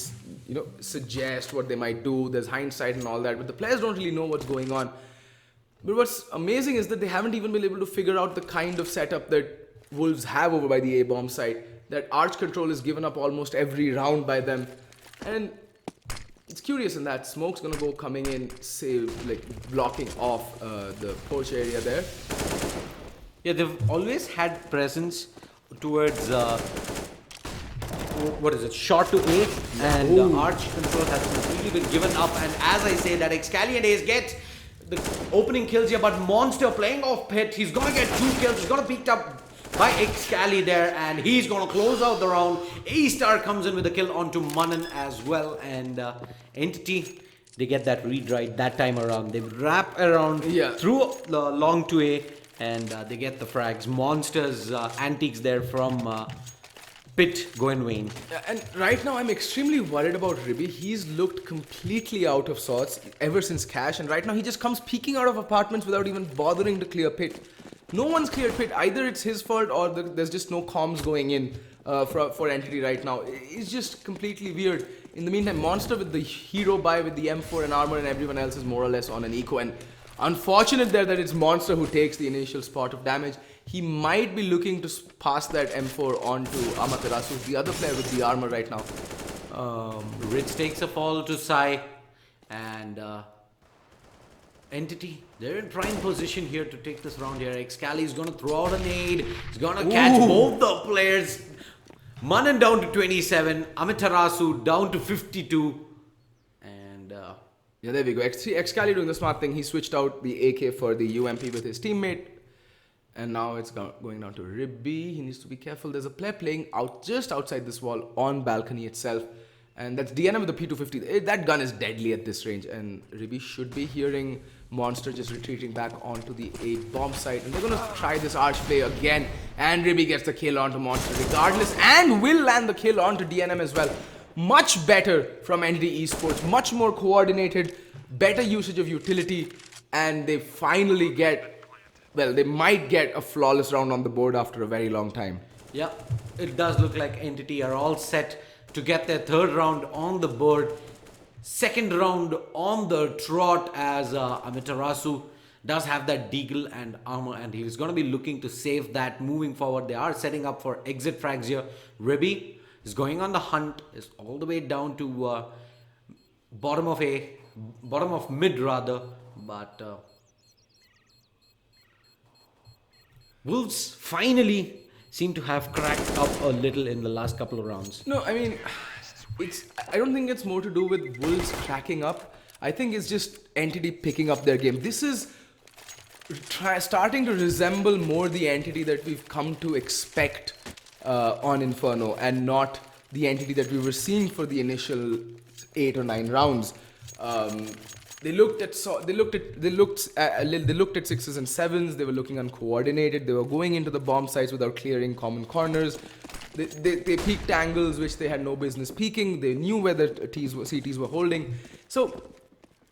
suggest what they might do. There's hindsight and all that, but the players don't really know what's going on. But what's amazing is that they haven't even been able to figure out the kind of setup that Wolves have over by the A-bomb side. That arch control is given up almost every round by them. And it's curious in that Smoke's gonna go coming in, say, like blocking off the porch area there. Yeah, they've always had presence towards shot to A, and arch control has completely been given up. And as I say, that Excali and Ace get the opening kills here, but Monster playing off Pit, he's gonna get 2 kills. He's gonna picked up by Excali there, and he's gonna close out the round. A-Star comes in with a kill onto Manan as well, and Entity, they get that read right that time around. They wrap around through the long 2A, and they get the frags. Monster's antiques there from Pit go in vain. And right now I'm extremely worried about Ribby. He's looked completely out of sorts ever since Cash, and right now he just comes peeking out of apartments without even bothering to clear Pit. No one's cleared Pit. Either it's his fault or there's just no comms going in for Entity right now. It's just completely weird. In the meantime, Monster with the hero buy with the M4 and armor, and everyone else is more or less on an eco. And unfortunate there that it's Monster who takes the initial spot of damage. He might be looking to pass that M4 on to Amaterasu, the other player with the armor right now. Ritz takes a fall to Sai, and Entity, they're in prime position here to take this round here. Excali is going to throw out a nade. He's going to catch both the players. Manan down to 27. Amaterasu down to 52. And yeah, there we go. Excali doing the smart thing. He switched out the AK for the UMP with his teammate. And now it's going down to Ribby. He needs to be careful. There's a player playing out just outside this wall on balcony itself. And that's DNM with the P250. That gun is deadly at this range. And Ribby should be hearing Monster just retreating back onto the A-bomb site. And they're going to try this arch play again. And Ribby gets the kill onto Monster regardless. And will land the kill onto DNM as well. Much better from Entity Esports. Much more coordinated. Better usage of utility. And they finally get... Well, they might get a flawless round on the board after a very long time. Yeah, it does look like Entity are all set to get their 3rd round on the board. 2nd round on the trot, as Amaterasu does have that deagle and armor, and he's going to be looking to save that moving forward. They are setting up for exit frags here. Ribby is going on the hunt, is all the way down to bottom of mid rather, but Wolves finally seem to have cracked up a little in the last couple of rounds. No, I mean, I don't think it's more to do with Wolves cracking up. I think it's just Entity picking up their game. This is starting to resemble more the entity that we've come to expect on Inferno, and not the entity that we were seeing for the initial 8 or 9 rounds. They looked at sixes and sevens. They were looking uncoordinated. They were going into the bomb sites without clearing common corners. They peaked angles which they had no business peaking. They knew where the CTs were holding. So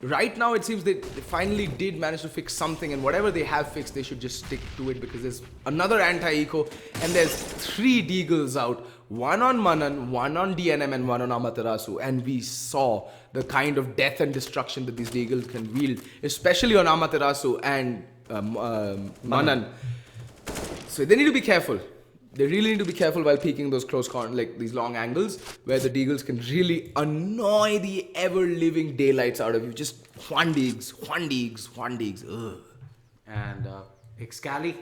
right now it seems they finally did manage to fix something, and whatever they have fixed, they should just stick to it, because there's another anti-eco and there's 3 deagles out. One on Manan, one on DNM, and one on Amaterasu. And we saw the kind of death and destruction that these deagles can wield, especially on Amaterasu and Manan. So they need to be careful. They really need to be careful while peeking those these long angles, where the deagles can really annoy the ever-living daylights out of you. Just one deags. Ugh. And Excali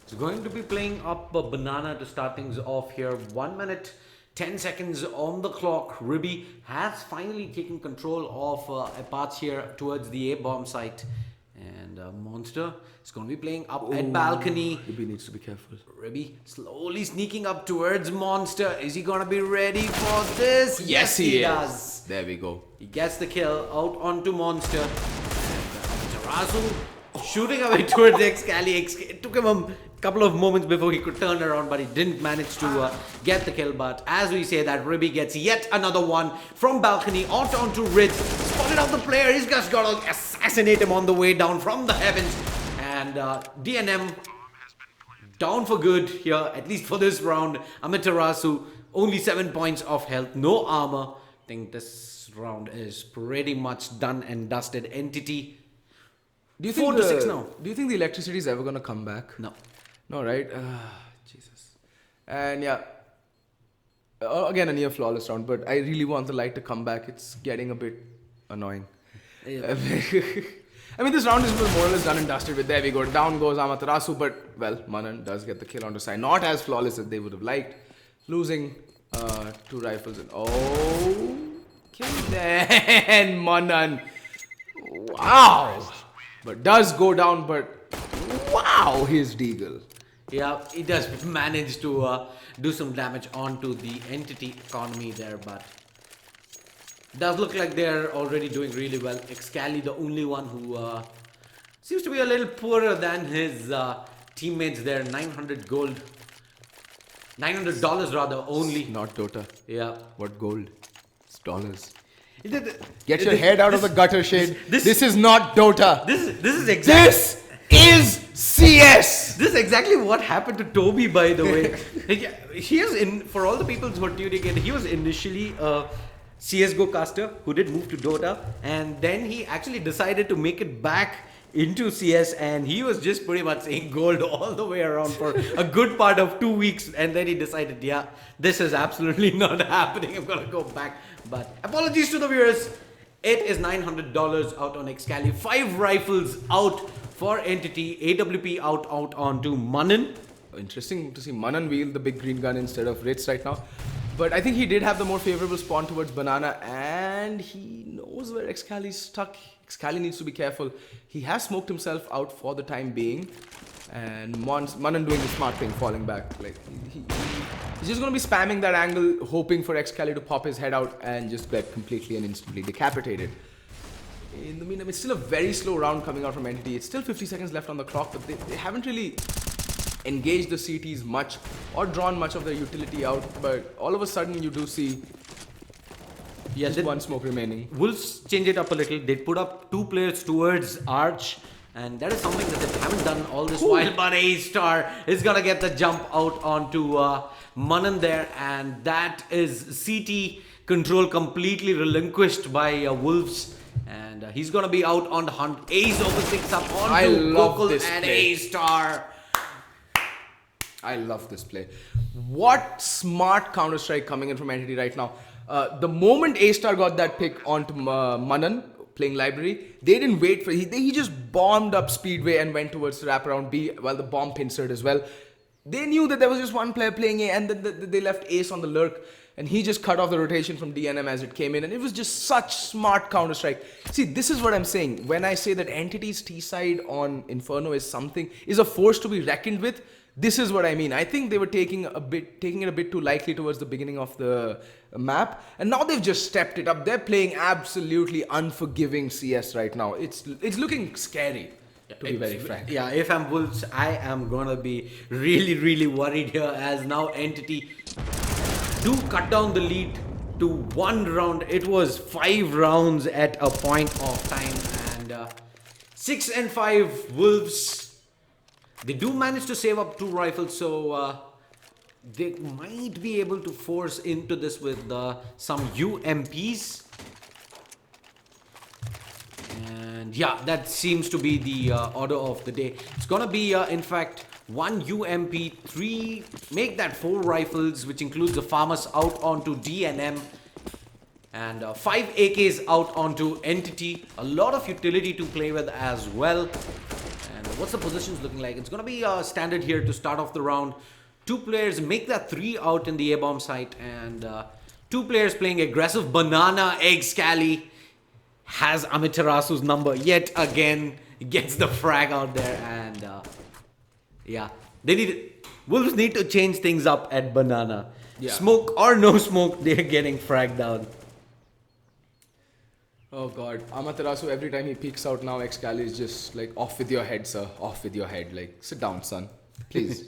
is going to be playing up a banana to start things off here. 1 minute, 10 seconds on the clock. Ribby has finally taken control of a path here towards the A-bomb site. And Monster is going to be playing up at balcony. Ribby needs to be careful. Ribby slowly sneaking up towards Monster. Is he going to be ready for this? Yes, he does. There we go. He gets the kill out onto Monster. And Tarazu shooting away towards Excali. It took him a couple of moments before he could turn around, but he didn't manage to get the kill. But as we say that, Ribby gets yet another one from balcony out onto Ridge. Spotted out the player. He's just got to assassinate him on the way down from the heavens. And DNM down for good here, at least for this round. Amaterasu only 7 points of health, no armor. I think this round is pretty much done and dusted. Entity. Do you think 4 to 6 now. Do you think the electricity is ever going to come back? No. No, right? Jesus. And yeah. Again, a near flawless round, but I really want the light to come back. It's getting a bit annoying. Yeah. I mean, this round is more or less done and dusted with. There we go. Down goes Amaterasu, but, well, Manan does get the kill onto side. Not as flawless as they would have liked. Losing 2 rifles. And okay, then Manan. Wow. But does go down, but wow, his deagle. Yeah, he does manage to do some damage onto the entity economy there, but does look like they're already doing really well. Excali, the only one who seems to be a little poorer than his teammates there. 900 gold. $900 rather, only. Not Dota. Yeah. What gold? It's dollars. Get your head out of the gutter shade. This is not Dota. This is exactly. This is CS. This is exactly what happened to Toby, by the way. He is for all the people who are tuning in, he was initially a CSGO caster who did move to Dota, and then he actually decided to make it back into CS, and he was just pretty much saying gold all the way around for a good part of 2 weeks, and then he decided, yeah, this is absolutely not happening. I'm gonna go back. But apologies to the viewers. It is $900 out on Excali. 5 rifles out for Entity. AWP out onto Manan. Interesting to see Manan wield the big green gun instead of Ritz right now. But I think he did have the more favorable spawn towards Banana, and he knows where Excali's stuck. Excali needs to be careful. He has smoked himself out for the time being, and Manan doing the smart thing, falling back. Like he's just going to be spamming that angle, hoping for Excali to pop his head out and just get completely and instantly decapitated. In the meantime, it's still a very slow round coming out from Entity. It's still 50 seconds left on the clock, but they haven't really engaged the CTs much or drawn much of their utility out. But all of a sudden, you do see just one smoke remaining. Wolves change it up a little. They put up 2 players towards Arch, and that is something that they haven't done all this while. But A-Star is gonna get the jump out onto Manan there, and that is CT control completely relinquished by Wolves. And he's gonna be out on the hunt. Ace over 6 up onto Gokul and A-Star. I love this play. What smart Counter-Strike coming in from Entity right now. The moment A-Star got that pick onto Manan, playing library, they didn't wait for he just bombed up Speedway and went towards the wraparound B while the bomb pincered as well. They knew that there was just one player playing A, and then they left Ace on the lurk. and he just cut off the rotation from DNM as it came in, and it was just such smart counter-strike. See, this is what I'm saying. When I say that Entity's T-side on Inferno is a force to be reckoned with, this is what I mean. I think they were taking it a bit too lightly towards the beginning of the map, and now they've just stepped it up. They're playing absolutely unforgiving CS right now. It's looking scary, to be very frank. Yeah, if I'm Wolves, I am gonna be really, really worried here, as now Entity do cut down the lead to 1 round. It was 5 rounds at a point of time, and 6 and 5 Wolves. They do manage to save up 2 rifles, so they might be able to force into this with some UMPs. And yeah, that seems to be the order of the day. It's gonna be, in fact, 1 UMP, 3, make that 4 rifles, which includes the farmers out onto DNM, and 5 AKs out onto Entity. A lot of utility to play with as well. And what's the positions looking like? It's gonna be standard here to start off the round. 2 players make that 3 out in the A-bomb site, and 2 players playing aggressive. Banana Egg Scally has Amaterasu's number yet again, gets the frag out there, and yeah, Wolves need to change things up at Banana. Yeah. Smoke or no smoke, they're getting fragged down. Oh god, Amaterasu, every time he peeks out now, Excali is just like, off with your head, sir, off with your head. Like, sit down, son, please.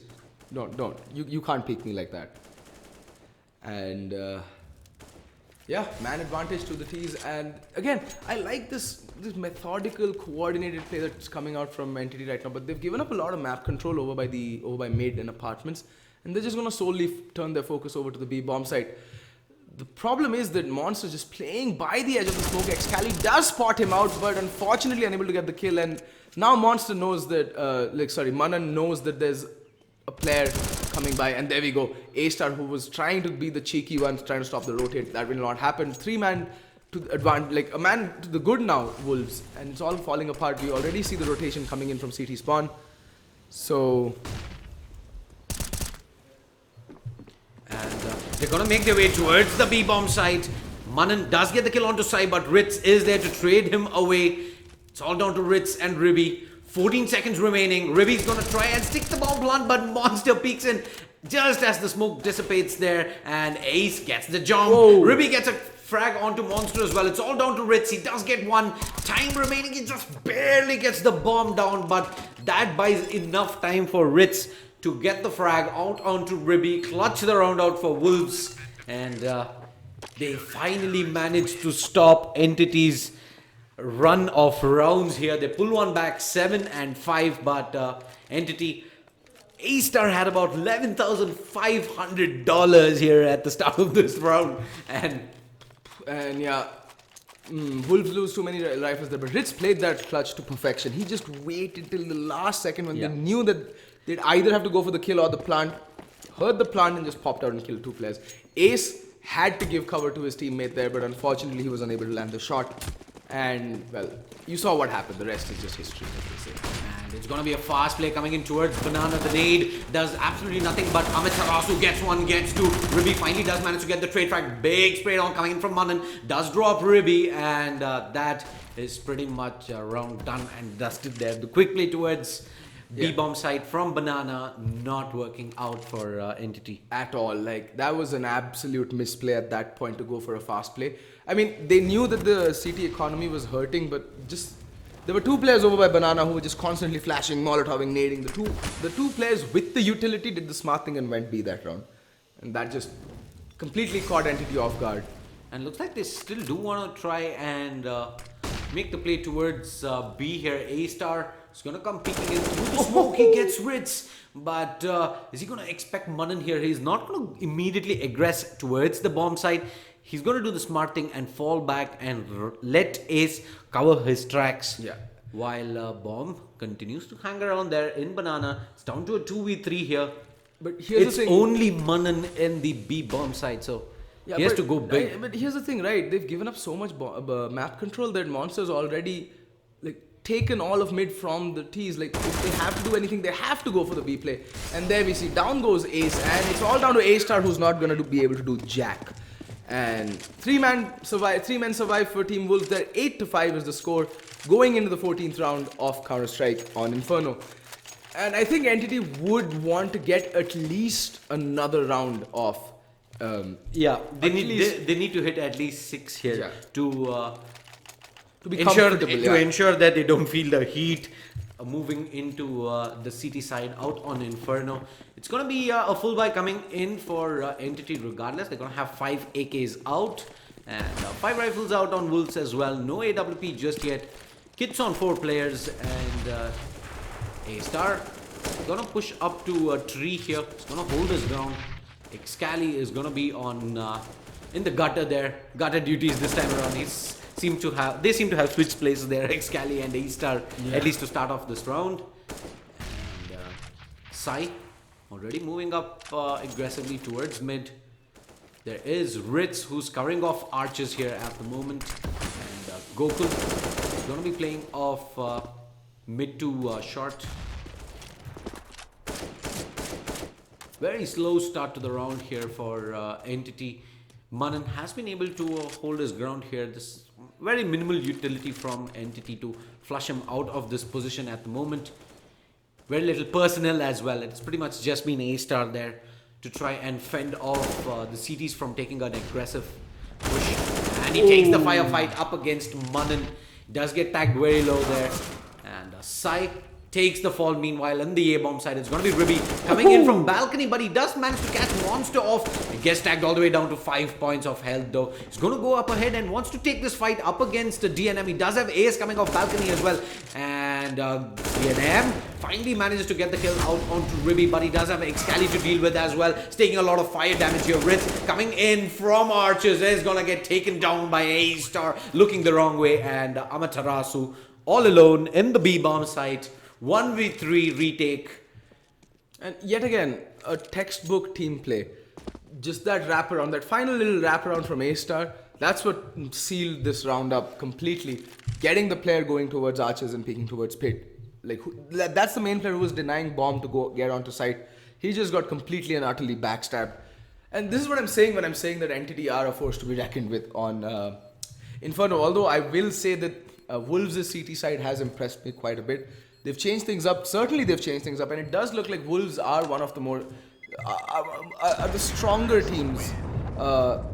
don't. You can't peek me like that. And yeah, man advantage to the T's. And again, I like this methodical, coordinated play that's coming out from Entity right now. But they've given up a lot of map control over by mid and apartments, and they're just gonna solely turn their focus over to the B bomb site. The problem is that Monster just playing by the edge of the smoke. Excali does spot him out, but unfortunately unable to get the kill. And now Monster knows that, Manan knows that there's a player coming by, and there we go. A-Star, who was trying to be the cheeky one, trying to stop the rotate. That will not happen. 3-man to the advantage, like a man to the good now, Wolves, and it's all falling apart. We already see the rotation coming in from CT spawn. So. And they're gonna make their way towards the B-bomb site. Manan does get the kill onto Sai, but Ritz is there to trade him away. It's all down to Ritz and Ribby. 14 seconds remaining. Ribby's gonna try and stick the bomb blunt, but Monster peeks in just as the smoke dissipates there, and Ace gets the jump. Whoa. Ribby gets a frag onto Monster as well. It's all down to Ritz. He does get 1. Time remaining. He just barely gets the bomb down, but that buys enough time for Ritz to get the frag out onto Ribby, clutch the round out for Wolves, and they finally managed to stop Entity's run of rounds here. They pull one back, 7 and 5, but Entity, A-Star had about $11,500 here at the start of this round, and yeah, Wolves lose too many rifles there, but Ritz played that clutch to perfection. He just waited till the last second when they knew that they'd either have to go for the kill or the plant, heard the plant and just popped out and killed 2 players. Ace had to give cover to his teammate there, but unfortunately he was unable to land the shot. And well, you saw what happened. The rest is just history, as they say. And it's gonna be a fast play coming in towards Banana. The nade does absolutely nothing, but Amaterasu gets 1, gets 2. Ribby finally does manage to get the trade frag. Big spray down coming in from Manan. Does draw up Ribby, and that is pretty much a round done and dusted there. The quick play towards B-bomb site from Banana, not working out for Entity at all. Like, that was an absolute misplay at that point to go for a fast play. I mean, they knew that the CT economy was hurting, but just there were 2 players over by Banana who were just constantly flashing, molotoving, nading. The two players with the utility did the smart thing and went B that round, and that just completely caught Entity off guard. And looks like they still do want to try and make the play towards B here. A-Star is going to come peeking in through the smoke. He gets Ritz, but is he going to expect Manan here? He's not going to immediately aggress towards the bomb site. He's going to do the smart thing and fall back and let Ace cover his tracks. Yeah. While Bomb continues to hang around there in Banana. It's down to a 2v3 here. But here's it's the thing. only Manan in the B bomb side, so he has to go big. But here's the thing, right? They've given up so much map control that Monster's already, like, taken all of mid from the T's. Like, if they have to do anything, they have to go for the B play. And there we see down goes Ace, and it's all down to A-Star, who's not going to be able to do jack. And three men survive for Team Wolves. There 8-5 is the score going into the 14th round of Counter-Strike on Inferno. And I think Entity would want to get at least another round of they need to hit at least 6 here to be ensure that they don't feel the heat moving into the city side out on Inferno. It's going to be a full buy coming in for Entity regardless. They're going to have 5 AKs out and 5 rifles out on Wolves as well. No AWP just yet. Kits on 4 players, and A-Star going to push up to a tree here. It's going to hold his ground. Excali is going to be on in the gutter there. Gutter duties this time around. They seem to have switched places there, Excali and A-Star, at least to start off this round. And Sai already moving up aggressively towards mid. There is Ritz, who's covering off arches here at the moment. And Gokul is going to be playing off mid to short. Very slow start to the round here for Entity. Manan has been able to hold his ground here. This very minimal utility from Entity to flush him out of this position at the moment. Very little personnel as well. It's pretty much just been A-Star there to try and fend off the CTs from taking an aggressive push. And he takes the firefight up against Manan. Does get tagged very low there. And Sai takes the fall. Meanwhile, on the A-bomb side, it's going to be Ribby coming in from balcony, but he does manage to catch Monster off. He gets tagged all the way down to 5 points of health though. He's going to go up ahead and wants to take this fight up against DNM. He does have Ace coming off balcony as well. And DNM finally manages to get the kill out onto Ribby, but he does have Excali to deal with as well. He's taking a lot of fire damage here. Ritz coming in from arches is going to get taken down by A-Star, looking the wrong way. And Amaterasu all alone in the B-bomb site. 1v3 retake. And yet again, a textbook team play. Just that wraparound, that final little wraparound from A-Star, that's what sealed this round up completely. Getting the player going towards arches and peeking towards pit. Like, that's the main player who was denying bomb to go get onto site. He just got completely and utterly backstabbed. And this is what I'm saying when I'm saying that Entity are a force to be reckoned with on Inferno. Although I will say that Wolves' CT side has impressed me quite a bit. They've changed things up. Certainly they've changed things up. And it does look like Wolves are one of the more, the stronger teams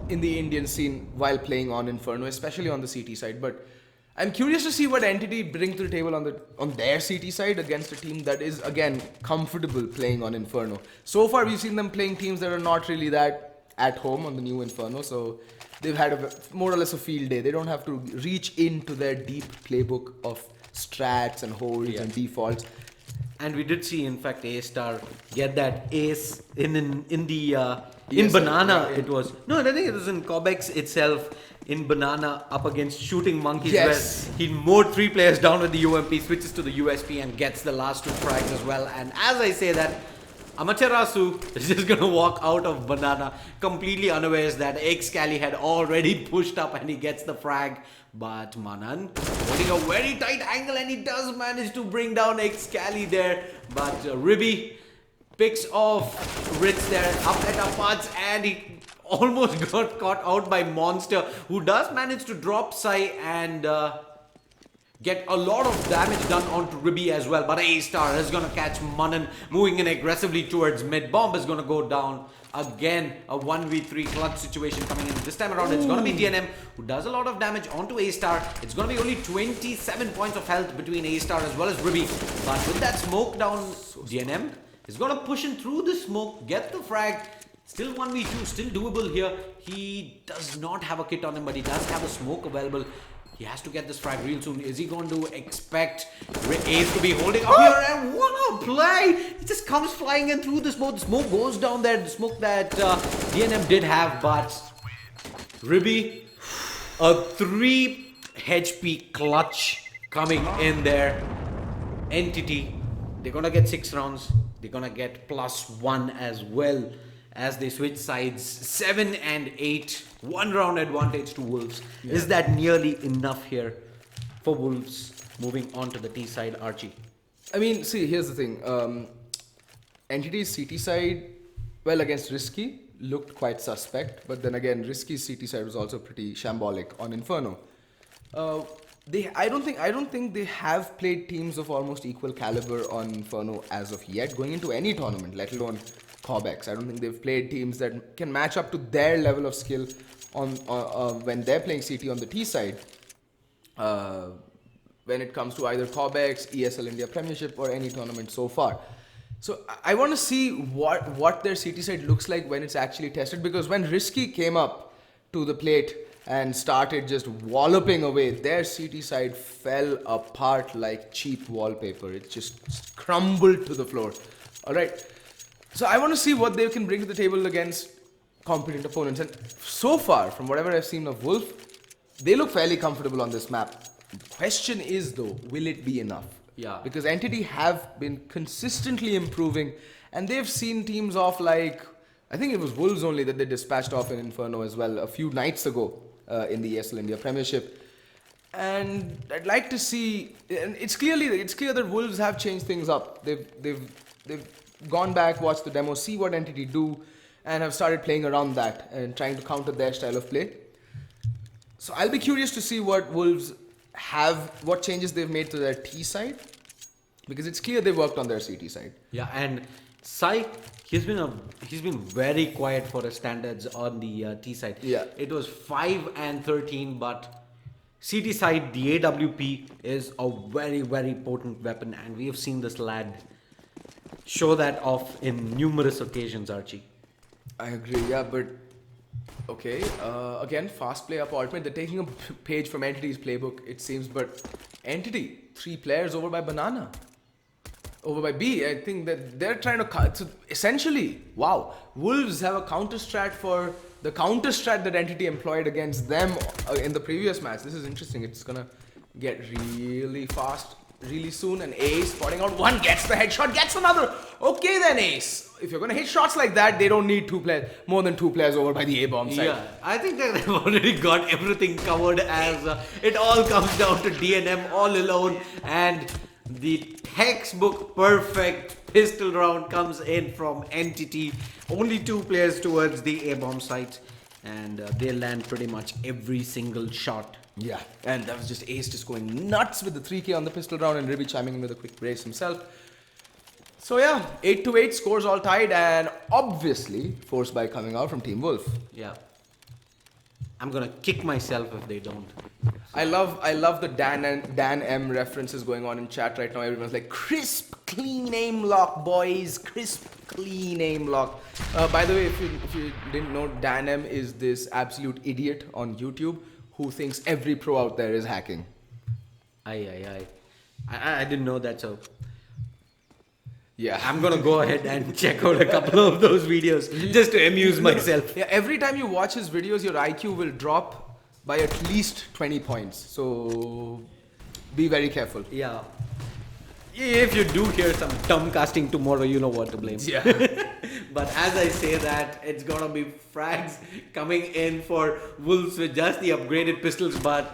in the Indian scene while playing on Inferno, especially on the CT side. But I'm curious to see what Entity bring to the table on their CT side against a team that is, again, comfortable playing on Inferno. So far, we've seen them playing teams that are not really that at home on the new Inferno. So they've had more or less a field day. They don't have to reach into their deep playbook of strats and holds and defaults. And we did see, in fact, A-Star get that ace in Banana. It was no, I think it was in Cobx itself. In Banana up against Shooting Monkeys, where he mowed 3 players down with the UMP, switches to the USP and gets the last 2 frags as well. And as I say that, Amaterasu is just going to walk out of Banana completely unawares that Excali had already pushed up and he gets the frag. But Manan holding a very tight angle and he does manage to bring down Excali there. But Ribby picks off Ritz there up at our parts and he almost got caught out by Monster, who does manage to drop Sai and get a lot of damage done onto Ribby as well. But A-Star is going to catch Manan moving in aggressively towards mid. Bomb is going to go down. Again, a 1v3 clutch situation coming in. This time around, it's going to be DNM, who does a lot of damage onto A-Star. It's going to be only 27 points of health between A-Star as well as Ribby. But with that smoke down, DNM is going to push in through the smoke, get the frag. Still 1v2, still doable here. He does not have a kit on him, but he does have a smoke available. He has to get this frag real soon. Is he going to expect Ace to be holding up here? And what a play! He just comes flying in through the smoke. The smoke goes down there. The smoke that DNM did have, but Ribby, a 3 HP clutch coming in there. Entity, they're going to get 6 rounds. They're going to get +1 as well as they switch sides. 7 and 8. 1 round advantage to Wolves. Is that nearly enough here? for Wolves moving on to the T side, Archie? I mean, see, here's the thing. Entity's CT side, well, against Risky, looked quite suspect. But then again, Risky's CT side was also pretty shambolic on Inferno. I don't think they have played teams of almost equal caliber on Inferno as of yet, going into any tournament, let alone Cobx. I don't think they've played teams that can match up to their level of skill on when they're playing CT on the T side. When it comes to either Cobx, ESL India Premiership, or any tournament so far. So I want to see what their CT side looks like when it's actually tested, because when Risky came up to the plate and started just walloping away, their CT side fell apart like cheap wallpaper. It just crumbled to the floor. All right. So I want to see what they can bring to the table against competent opponents. And so far, from whatever I've seen of Wolf, they look fairly comfortable on this map. The question is, though, will it be enough? Yeah. Because Entity have been consistently improving, and they've seen teams off like, I think it was Wolves only that they dispatched off in Inferno as well a few nights ago in the ESL India Premiership. And I'd like to see, and it's clear that Wolves have changed things up. They've gone back, watched the demo, see what Entity do, and have started playing around that and trying to counter their style of play. So I'll be curious to see what Wolves what changes they've made to their T side, because it's clear they worked on their CT side. Yeah, and Sai, he's been very quiet for his standards on the T side. Yeah, it was 5 and 13, but CT side, the AWP is a very, very potent weapon, and we have seen this lad show that off in numerous occasions, Archie. I agree, yeah, but okay, again, fast play up ultimate. They're taking a page from Entity's playbook, it seems, but Entity, 3 players over by Banana. Over by B, I think that they're trying to cut. So essentially, wow, Wolves have a counter strat for the counter strat that Entity employed against them in the previous match. This is interesting. It's gonna get really fast really soon. And Ace spotting out one, gets the headshot, gets another. Okay then, Ace. If you're gonna hit shots like that, they don't need more than 2 players over by the A-bomb side. Yeah, I think that they've already got everything covered, as it all comes down to DNM all alone, and the textbook perfect pistol round comes in from Entity. Only 2 players towards the A-bomb site, and they land pretty much every single shot. Yeah, and that was just Ace just going nuts with the 3K on the pistol round, and Ribby chiming in with a quick brace himself. So yeah, 8-8, scores all tied, and obviously forced by coming out from Team Wolf. Yeah, I'm gonna kick myself if they don't. I love the Dan M references going on in chat right now. Everyone's like, crisp, clean aim lock, boys. Crisp, clean aim lock. By the way, if you didn't know, Dan M is this absolute idiot on YouTube who thinks every pro out there is hacking. I didn't know that, so yeah, I'm gonna go ahead and check out a couple of those videos just to amuse myself. Yeah, every time you watch his videos, your IQ will drop by at least 20 points. So be very careful. Yeah. If you do hear some dumb casting tomorrow, you know what to blame. Yeah. But as I say that, it's gonna be frags coming in for Wolves with just the upgraded pistols, but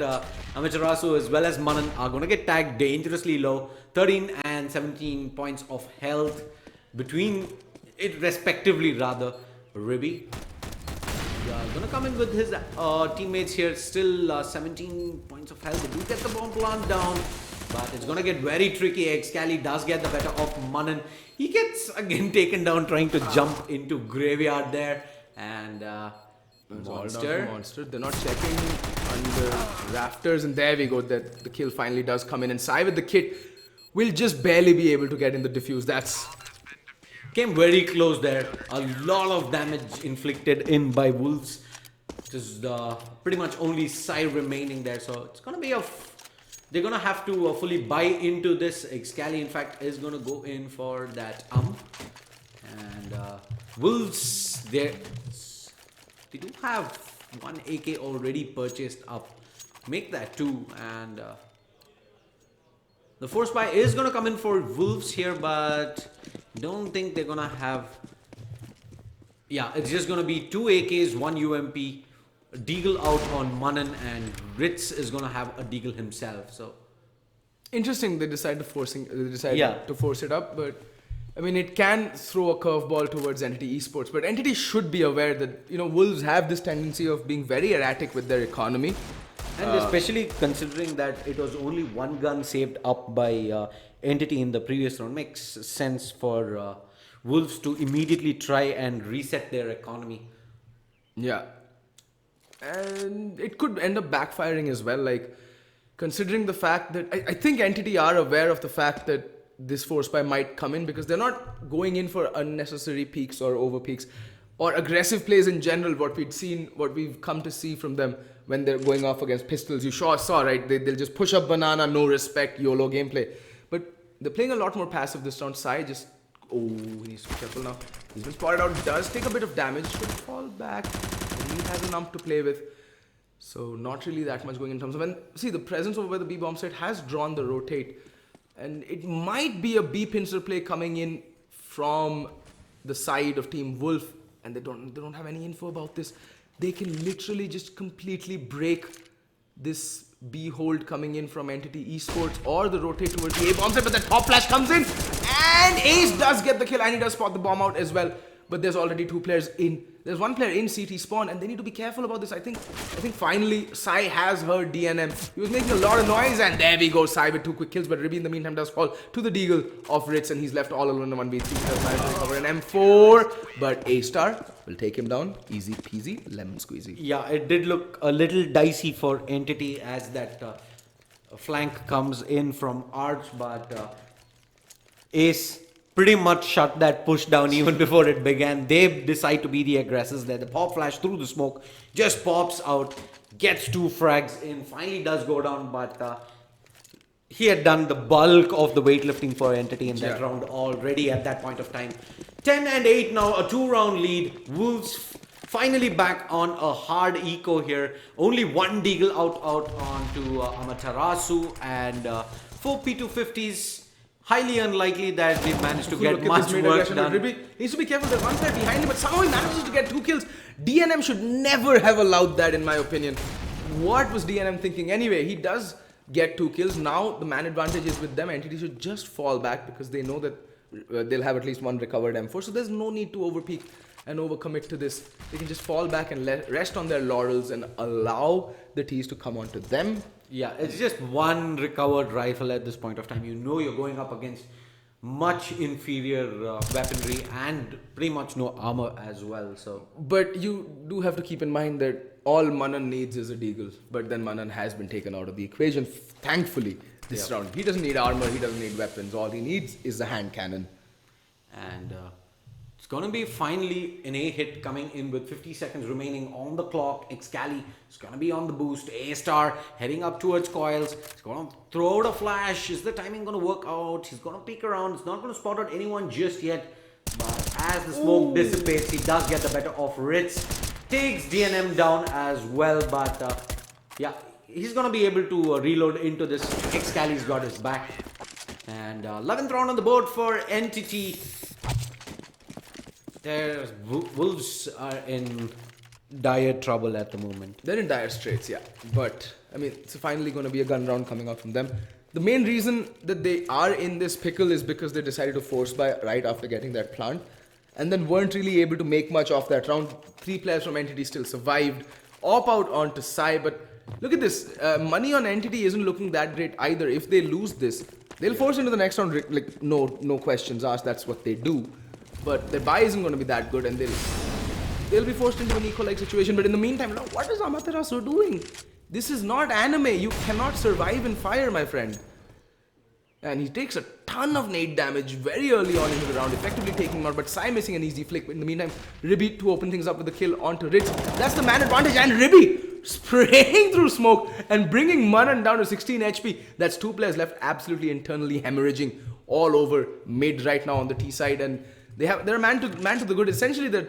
Amaterasu as well as Manan are gonna get tagged dangerously low. 13 and 17 points of health between it respectively, rather. Ribby gonna come in with his teammates here, still 17 points of health. They do get the bomb plant down, but it's gonna get very tricky. Excali does get the better of Manan. He gets again taken down trying to jump into graveyard there, and Monster. They're not checking under rafters, and there we go. That the kill finally does come in, and Sai with the kit will just barely be able to get in the defuse. That's came very close there. A lot of damage inflicted in by Wolves. Just pretty much only Sai remaining there, so it's gonna be they're gonna have to fully buy into this. Excali, in fact, is gonna go in for that and Wolves they do have 1 AK already purchased up. Make that 2, and the force buy is gonna come in for Wolves here, but don't think they're gonna have. Yeah, it's just gonna be 2 AKs, 1 UMP deagle out on Manan, and Ritz is going to have a deagle himself. So Interesting. They decided Yeah. to force it up, but I mean, it can throw a curveball towards Entity Esports. But Entity should be aware that Wolves have this tendency of being very erratic with their economy. And especially considering that it was only one gun saved up by Entity in the previous round, makes sense for Wolves to immediately try and reset their economy. Yeah. And it could end up backfiring as well. Like, considering the fact that I think Entity are aware of the fact that this force buy might come in, because they're not going in for unnecessary peaks or over peaks or aggressive plays in general. What we've come to see from them when they're going off against pistols, you saw, right? They'll just push up banana, no respect, YOLO gameplay. But they're playing a lot more passive this round. Sai just, he needs to be careful now. He's been spotted out, does take a bit of damage, should fall back. And he has an ump to play with. So not really that much going in terms of, and see, the presence over by the B bomb site has drawn the rotate, and it might be a B pincer play coming in from the side of Team Wolf, and they don't have any info about this. They can literally just completely break this B hold coming in from Entity Esports, or the rotate towards the A bomb site, but the top flash comes in, and Ace does get the kill, and he does spot the bomb out as well. But there's already two players in. There's one player in CT spawn, and they need to be careful about this. I think finally Sai has heard DNM. He was making a lot of noise, and there we go. Sai with 2 quick kills, but Ribby in the meantime does fall to the deagle of Ritz, and he's left all alone in the 1v3. Sai to recover an M4, but A-Star will take him down. Easy peasy, lemon squeezy. Yeah, it did look a little dicey for Entity as that flank comes in from Arch, but Ace pretty much shut that push down even before it began. They decide to be the aggressors there. The pop flash through the smoke just pops out, gets 2 frags in, finally does go down, but he had done the bulk of the weightlifting for Entity in that round already at that point of time. 10 and 8 now, a 2-round lead. Wolves finally back on a hard eco here. Only 1 deagle out onto Amaterasu, and 4 P250s. Highly unlikely that they managed to get much work done. Ribby needs to be careful. There's one player behind him, but somehow he manages to get 2 kills. DNM should never have allowed that, in my opinion. What was DNM thinking? Anyway, he does get 2 kills. Now the man advantage is with them. Entity should just fall back because they know that they'll have at least 1 recovered M4. So there's no need to overpeak and overcommit to this. They can just fall back and rest on their laurels and allow the T's to come onto them. Yeah, it's just 1 recovered rifle at this point of time. You know you're going up against much inferior weaponry and pretty much no armor as well. So, but you do have to keep in mind that all Manan needs is a deagle. But then Manan has been taken out of the equation, thankfully, this round. He doesn't need armor, he doesn't need weapons. All he needs is a hand cannon. And it's going to be finally an A hit coming in with 50 seconds remaining on the clock. Excali is going to be on the boost. A-Star heading up towards coils. He's going to throw out a flash. Is the timing going to work out? He's going to peek around. He's not going to spot out anyone just yet. But as the smoke dissipates, he does get the better of Ritz. Takes DNM down as well. But yeah, he's going to be able to reload into this. Excali's got his back. And 11th round on the board for Entity. Their Wolves are in dire trouble at the moment. They're in dire straits, yeah. But, I mean, it's finally going to be a gun round coming out from them. The main reason that they are in this pickle is because they decided to force buy right after getting that plant, and then weren't really able to make much of that round. 3 players from Entity still survived. Op out onto Sai, but look at this. Money on Entity isn't looking that great either. If they lose this, they'll force into the next round, like, no questions asked. That's what they do. But their buy isn't going to be that good, and they'll be forced into an eco-like situation. But in the meantime, what is Amaterasu doing? This is not anime. You cannot survive in fire, my friend. And he takes a ton of nade damage very early on into the round, effectively taking him out. But Sai missing an easy flick. In the meantime, Ribby to open things up with the kill onto Ritz. That's the man advantage, and Ribby spraying through smoke and bringing Manan down to 16 HP. That's 2 players left, absolutely internally hemorrhaging all over mid right now on the T side, and they're a man to the good. Essentially, they're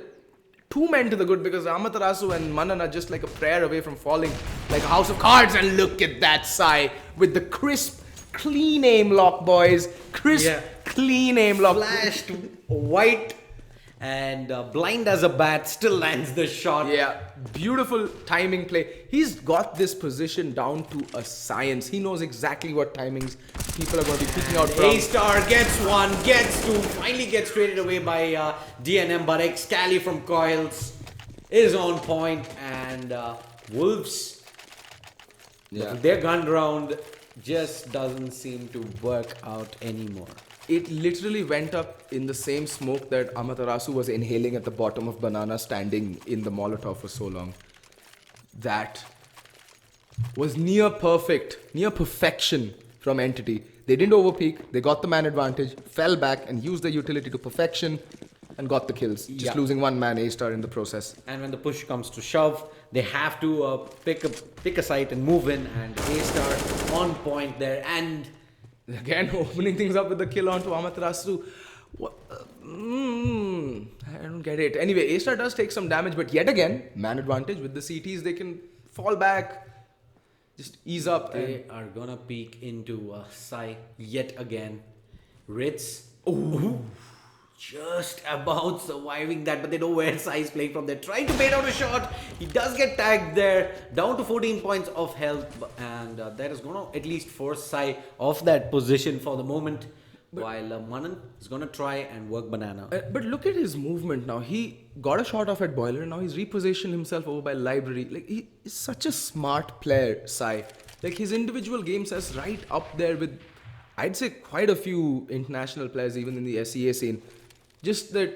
2 men to the good, because Amaterasu and Manan are just like a prayer away from falling like a house of cards. And look at that Sai with the crisp, clean aim lock, boys. Crisp, clean aim lock. Flashed white and blind as a bat, still lands the shot. Yeah, beautiful timing play. He's got this position down to a science. He knows exactly what timings people are going to be picking out from. A-Star gets one, gets two, finally gets traded away by DNM, but Excali from Coils is on point, and Wolves, their gun round just doesn't seem to work out anymore. It literally went up in the same smoke that Amaterasu was inhaling at the bottom of Banana standing in the Molotov for so long. That was near perfection from Entity. They didn't overpeak, they got the man advantage, fell back and used the utility to perfection and got the kills. Just losing one man, A-Star, in the process. And when the push comes to shove, they have to pick a site and move in, and A-Star on point there, and again, opening things up with the kill onto Amaterasu. I don't get it. Anyway, A-Star does take some damage, but yet again, man advantage. With the CTs, they can fall back, just ease up. They are gonna peek into Sai yet again. Ritz, just about surviving that, but they know where Sai is playing from. They're trying to bait out a shot. He does get tagged there, down to 14 points of health, and that is gonna at least force Sai off that position for the moment, while Manan is gonna try and work Banana. But look at his movement now. He got a shot off at Boiler, and now he's repositioned himself over by Library. Like, he is such a smart player, Sai. Like, his individual game says right up there with, I'd say, quite a few international players, even in the SEA scene. Just that,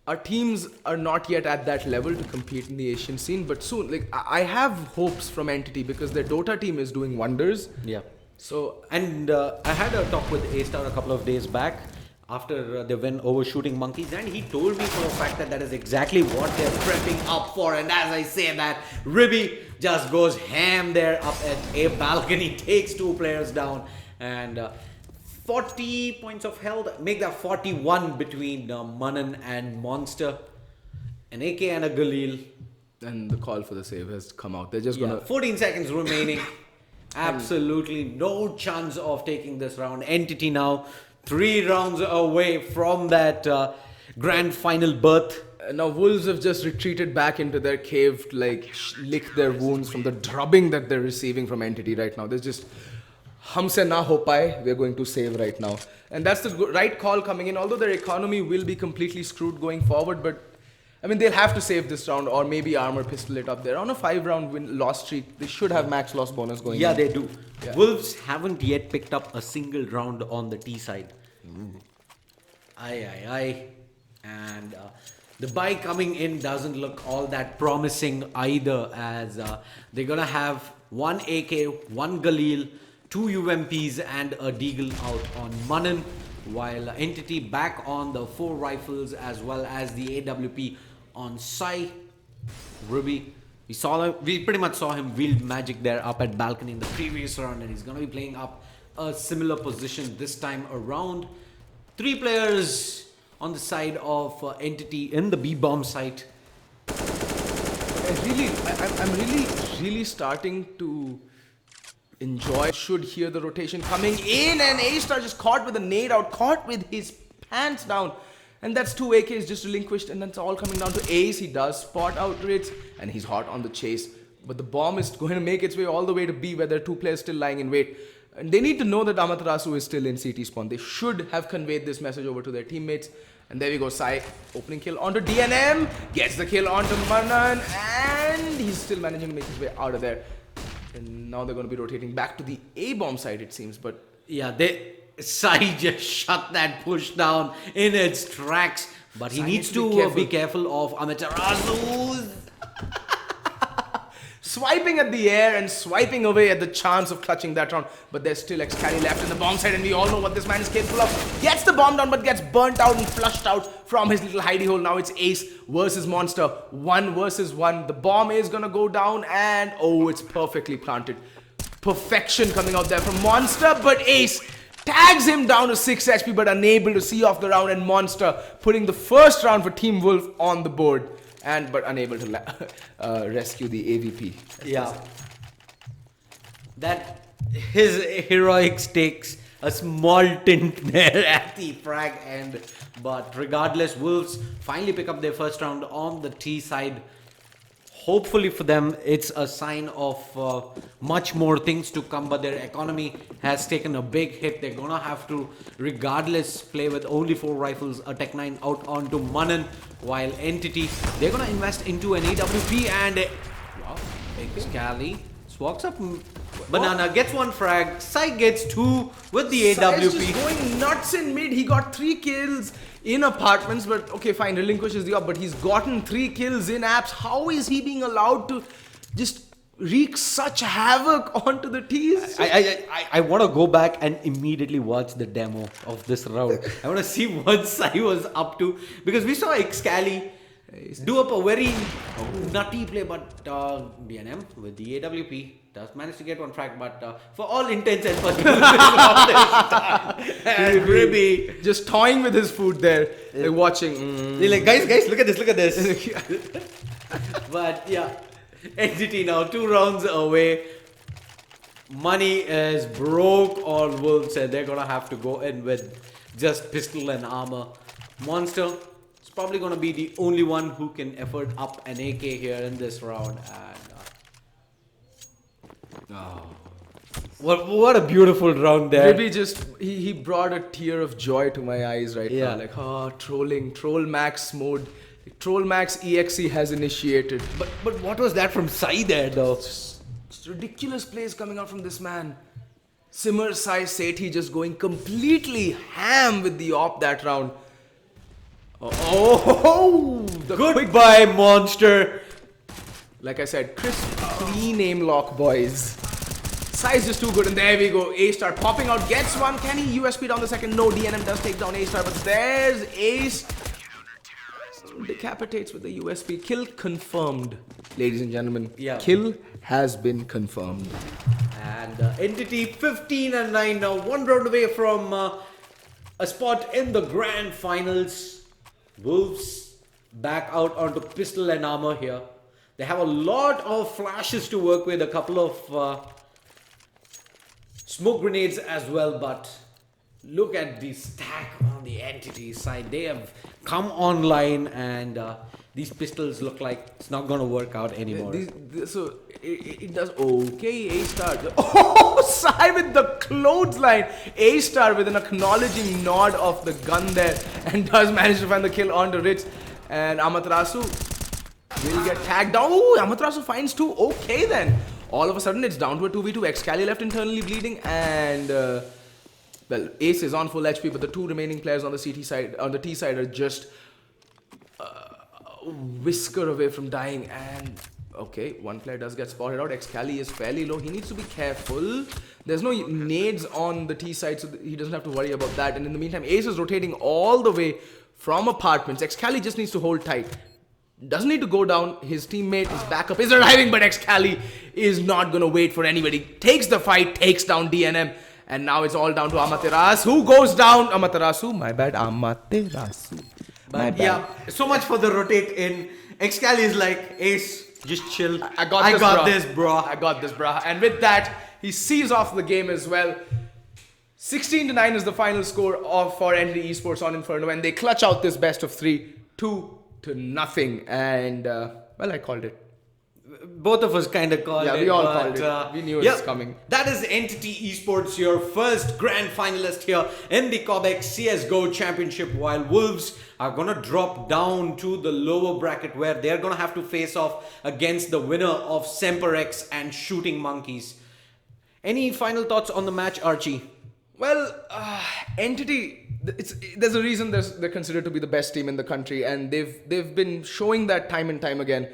our teams are not yet at that level to compete in the Asian scene, but soon, like, I have hopes from Entity because their Dota team is doing wonders. Yeah. So, and I had a talk with A-Star a couple of days back after they went over shooting monkeys, and he told me for a fact that is exactly what they're prepping up for. And as I say that, Ribby just goes ham there up at a balcony, takes two players down, and 40 points of health, make that 41 between Manan and Monster, an AK and a Galil. And the call for the save has come out. They're just gonna 14 seconds remaining. Absolutely no chance of taking this round. Entity now 3 rounds away from that grand final berth. Now Wolves have just retreated back into their cave to lick their wounds from the drubbing that they're receiving from Entity right now. There's just Humse na ho paye, we're going to save right now. And that's the right call coming in, although their economy will be completely screwed going forward, but I mean, they'll have to save this round, or maybe Armor pistol it up. They're on a 5-round loss streak. They should have max loss bonus going. Yeah, in. they do. Yeah. Wolves haven't yet picked up a single round on the T side. Aye. And the buy coming in doesn't look all that promising either, as they're gonna have 1 AK, 1 Galil, 2 UMPs and a Deagle out on Manan, while Entity back on the 4 rifles as well as the AWP on Sai. Ruby, we pretty much saw him wield magic there up at balcony in the previous round, and he's gonna be playing up a similar position this time around. 3 players on the side of Entity in the B-bomb site. I'm really starting to enjoy. Should hear the rotation coming in, and A-Star just caught with a nade out, caught with his pants down. And that's 2 AKs just relinquished, and that's all coming down to Ace. He does spot out Ritz, and he's hot on the chase. But the bomb is going to make its way all the way to B, where there are 2 players still lying in wait. And they need to know that Amaterasu is still in CT spawn. They should have conveyed this message over to their teammates. And there we go, Sai, opening kill onto DNM, gets the kill onto Manan, and he's still managing to make his way out of there. And now they're going to be rotating back to the A-bomb side, it seems, but yeah, Sai just shut that push down in its tracks, but he needs to be careful of Amaterasu. Swiping at the air and swiping away at the chance of clutching that round. But there's still Excali left in the bomb side, and we all know what this man is capable of. Gets the bomb down, but gets burnt out and flushed out from his little hidey hole. Now it's Ace versus Monster. 1 versus 1. The bomb is gonna go down, and oh, it's perfectly planted. Perfection coming out there from Monster, but Ace tags him down to 6 HP, but unable to see off the round, and Monster putting the first round for Team Wolf on the board. But unable to rescue the AVP. Yeah. That his heroics takes a small tint there at the frag end. But regardless, Wolves finally pick up their first round on the T side. Hopefully for them, it's a sign of much more things to come, but their economy has taken a big hit. They're going to have to, regardless, play with only 4 rifles, a Tech 9 out onto Manan, while Entity, they're going to invest into an AWP and... Wow, Scally walks up, Banana gets 1 frag, Sai gets 2 with the AWP. Sai's just going nuts in mid. He got 3 kills in apartments, but okay, fine, relinquishes the op, but he's gotten 3 kills in apps. How is he being allowed to just wreak such havoc onto the T's? I want to go back and immediately watch the demo of this round. I want to see what Sai was up to, because we saw Excali do up a very nutty play, but DNM with the AWP does manage to get 1 frag, but for all intents and purposes, and Ribby just toying with his food there, like watching. They're like, guys, look at this. But yeah, Entity now 2 rounds away. Money is broke on Wolves, and they're gonna have to go in with just pistol and armor. Monster is probably gonna be the only one who can afford up an AK here in this round, and what a beautiful round there. Ribby just he brought a tear of joy to my eyes right now. Like, trolling, Troll Max mode, Troll Max EXE has initiated. But what was that from Sai there though? Just ridiculous plays coming out from this man. Simmer, Sai, Sethi just going completely ham with the op that round. Goodbye, Monster. Like I said, crisp, clean aim lock, boys. Sai's just too good, and there we go. A-Star popping out, gets 1. Can he USP down the second? No, DNM does take down A-Star, but there's Ace. Decapitates with the USP. Kill confirmed, ladies and gentlemen. Yeah. Kill has been confirmed. And Entity 15-9 now, 1 round away from a spot in the grand finals. Wolves back out onto pistol and armor here. They have a lot of flashes to work with, a couple of smoke grenades as well, but look at the stack on the Entity side. They have come online, and these pistols look like it's not going to work out anymore. So it does okay. A-Star. Oh, Sai with the clothesline. A-Star with an acknowledging nod of the gun there, and does manage to find the kill onto Rich. And Amaterasu will get tagged down. Oh, Amaterasu finds 2. Okay then. All of a sudden it's down to a 2v2. Excali left internally bleeding, and well, Ace is on full HP, but the 2 remaining players on the CT side, on the T side, are just a whisker away from dying. And okay, 1 player does get spotted out. Excali is fairly low. He needs to be careful. There's no nades on the T side, so he doesn't have to worry about that. And in the meantime, Ace is rotating all the way from apartments. Excali just needs to hold tight. Doesn't need to go down. His teammate, his backup is arriving, but Excali is not going to wait for anybody. Takes the fight, takes down DNM. And now it's all down to Amaterasu. Who goes down? Amaterasu. My bad. Amaterasu. But yeah, so much for the rotate in. Excali is like, Ace, just chill. I got this, bro. And with that, he sees off the game as well. 16-9 is the final score for Entity Esports on Inferno, and they clutch out this best of 3, 2-0. And well, I called it. Both of us kind of called it. Yeah, we all called it. We knew it was coming. That is Entity Esports, your first grand finalist here in the Cobx CSGO Championship, while Wolves are going to drop down to the lower bracket where they're going to have to face off against the winner of Semperex and Shooting Monkeys. Any final thoughts on the match, Archie? Well, Entity, there's a reason they're considered to be the best team in the country, and they've been showing that time and time again.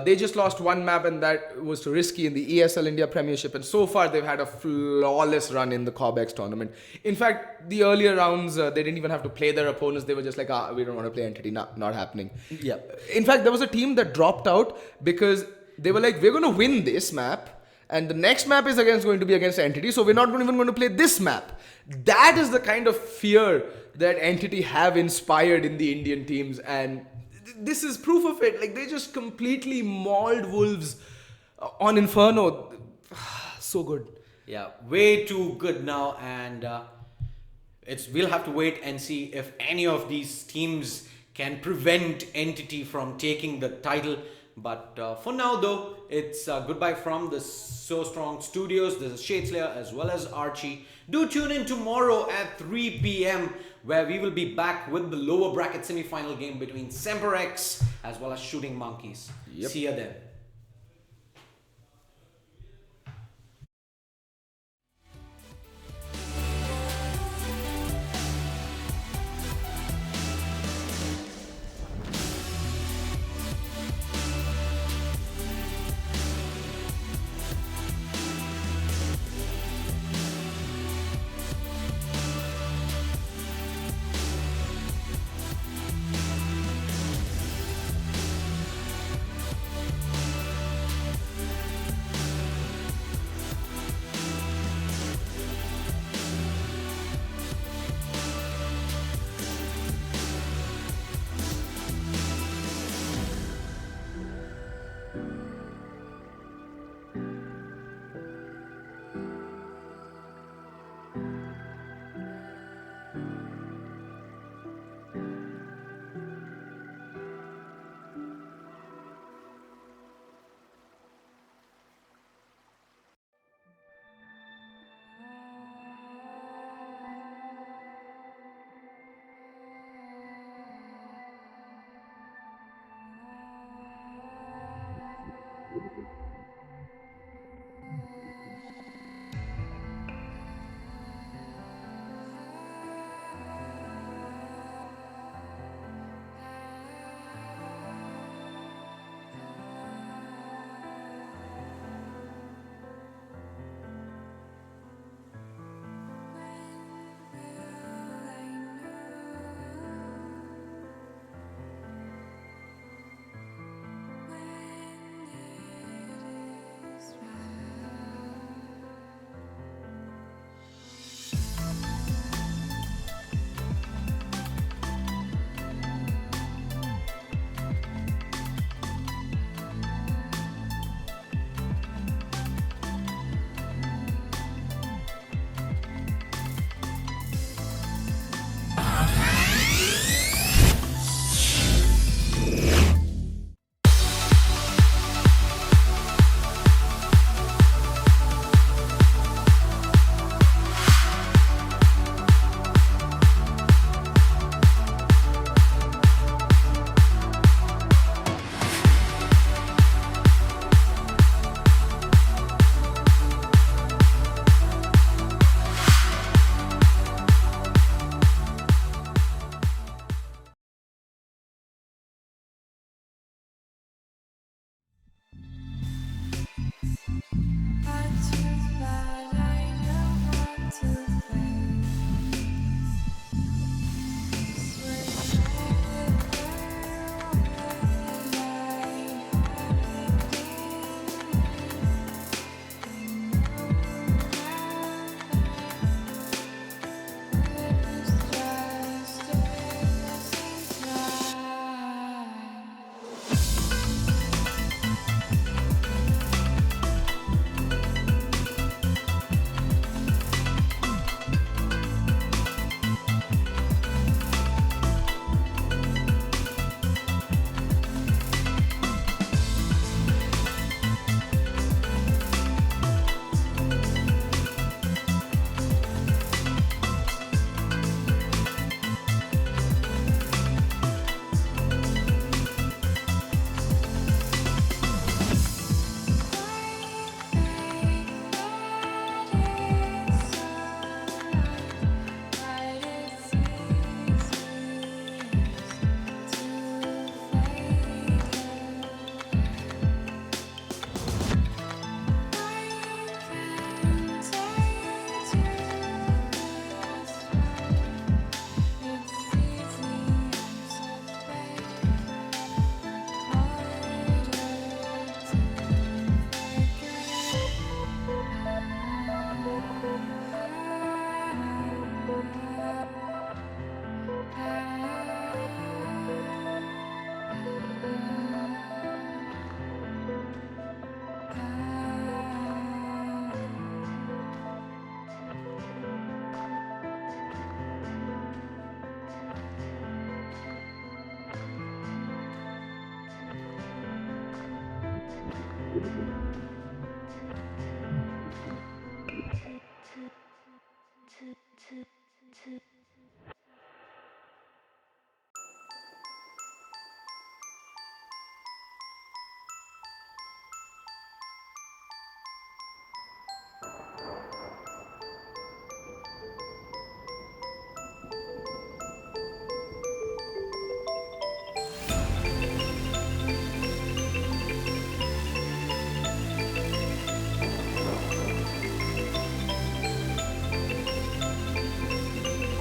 They just lost 1 map, and that was to Risky in the ESL India Premiership, and so far they've had a flawless run in the Cobx tournament. In fact, the earlier rounds, they didn't even have to play their opponents. They were just like, we don't want to play Entity, not happening. Yeah. In fact, there was a team that dropped out because they were like, we're going to win this map, and the next map is going to be against Entity, so we're not even going to play this map. That is the kind of fear that Entity have inspired in the Indian teams, and this is proof of it. Like, they just completely mauled Wolves on Inferno. So good. Yeah, way too good now. And we'll have to wait and see if any of these teams can prevent Entity from taking the title. But for now, though, it's goodbye from the So Strong Studios. This is Shadeslayer as well as Archie. Do tune in tomorrow at 3 p.m. where we will be back with the lower bracket semi-final game between Semperex as well as Shooting Monkeys. Yep. See ya then.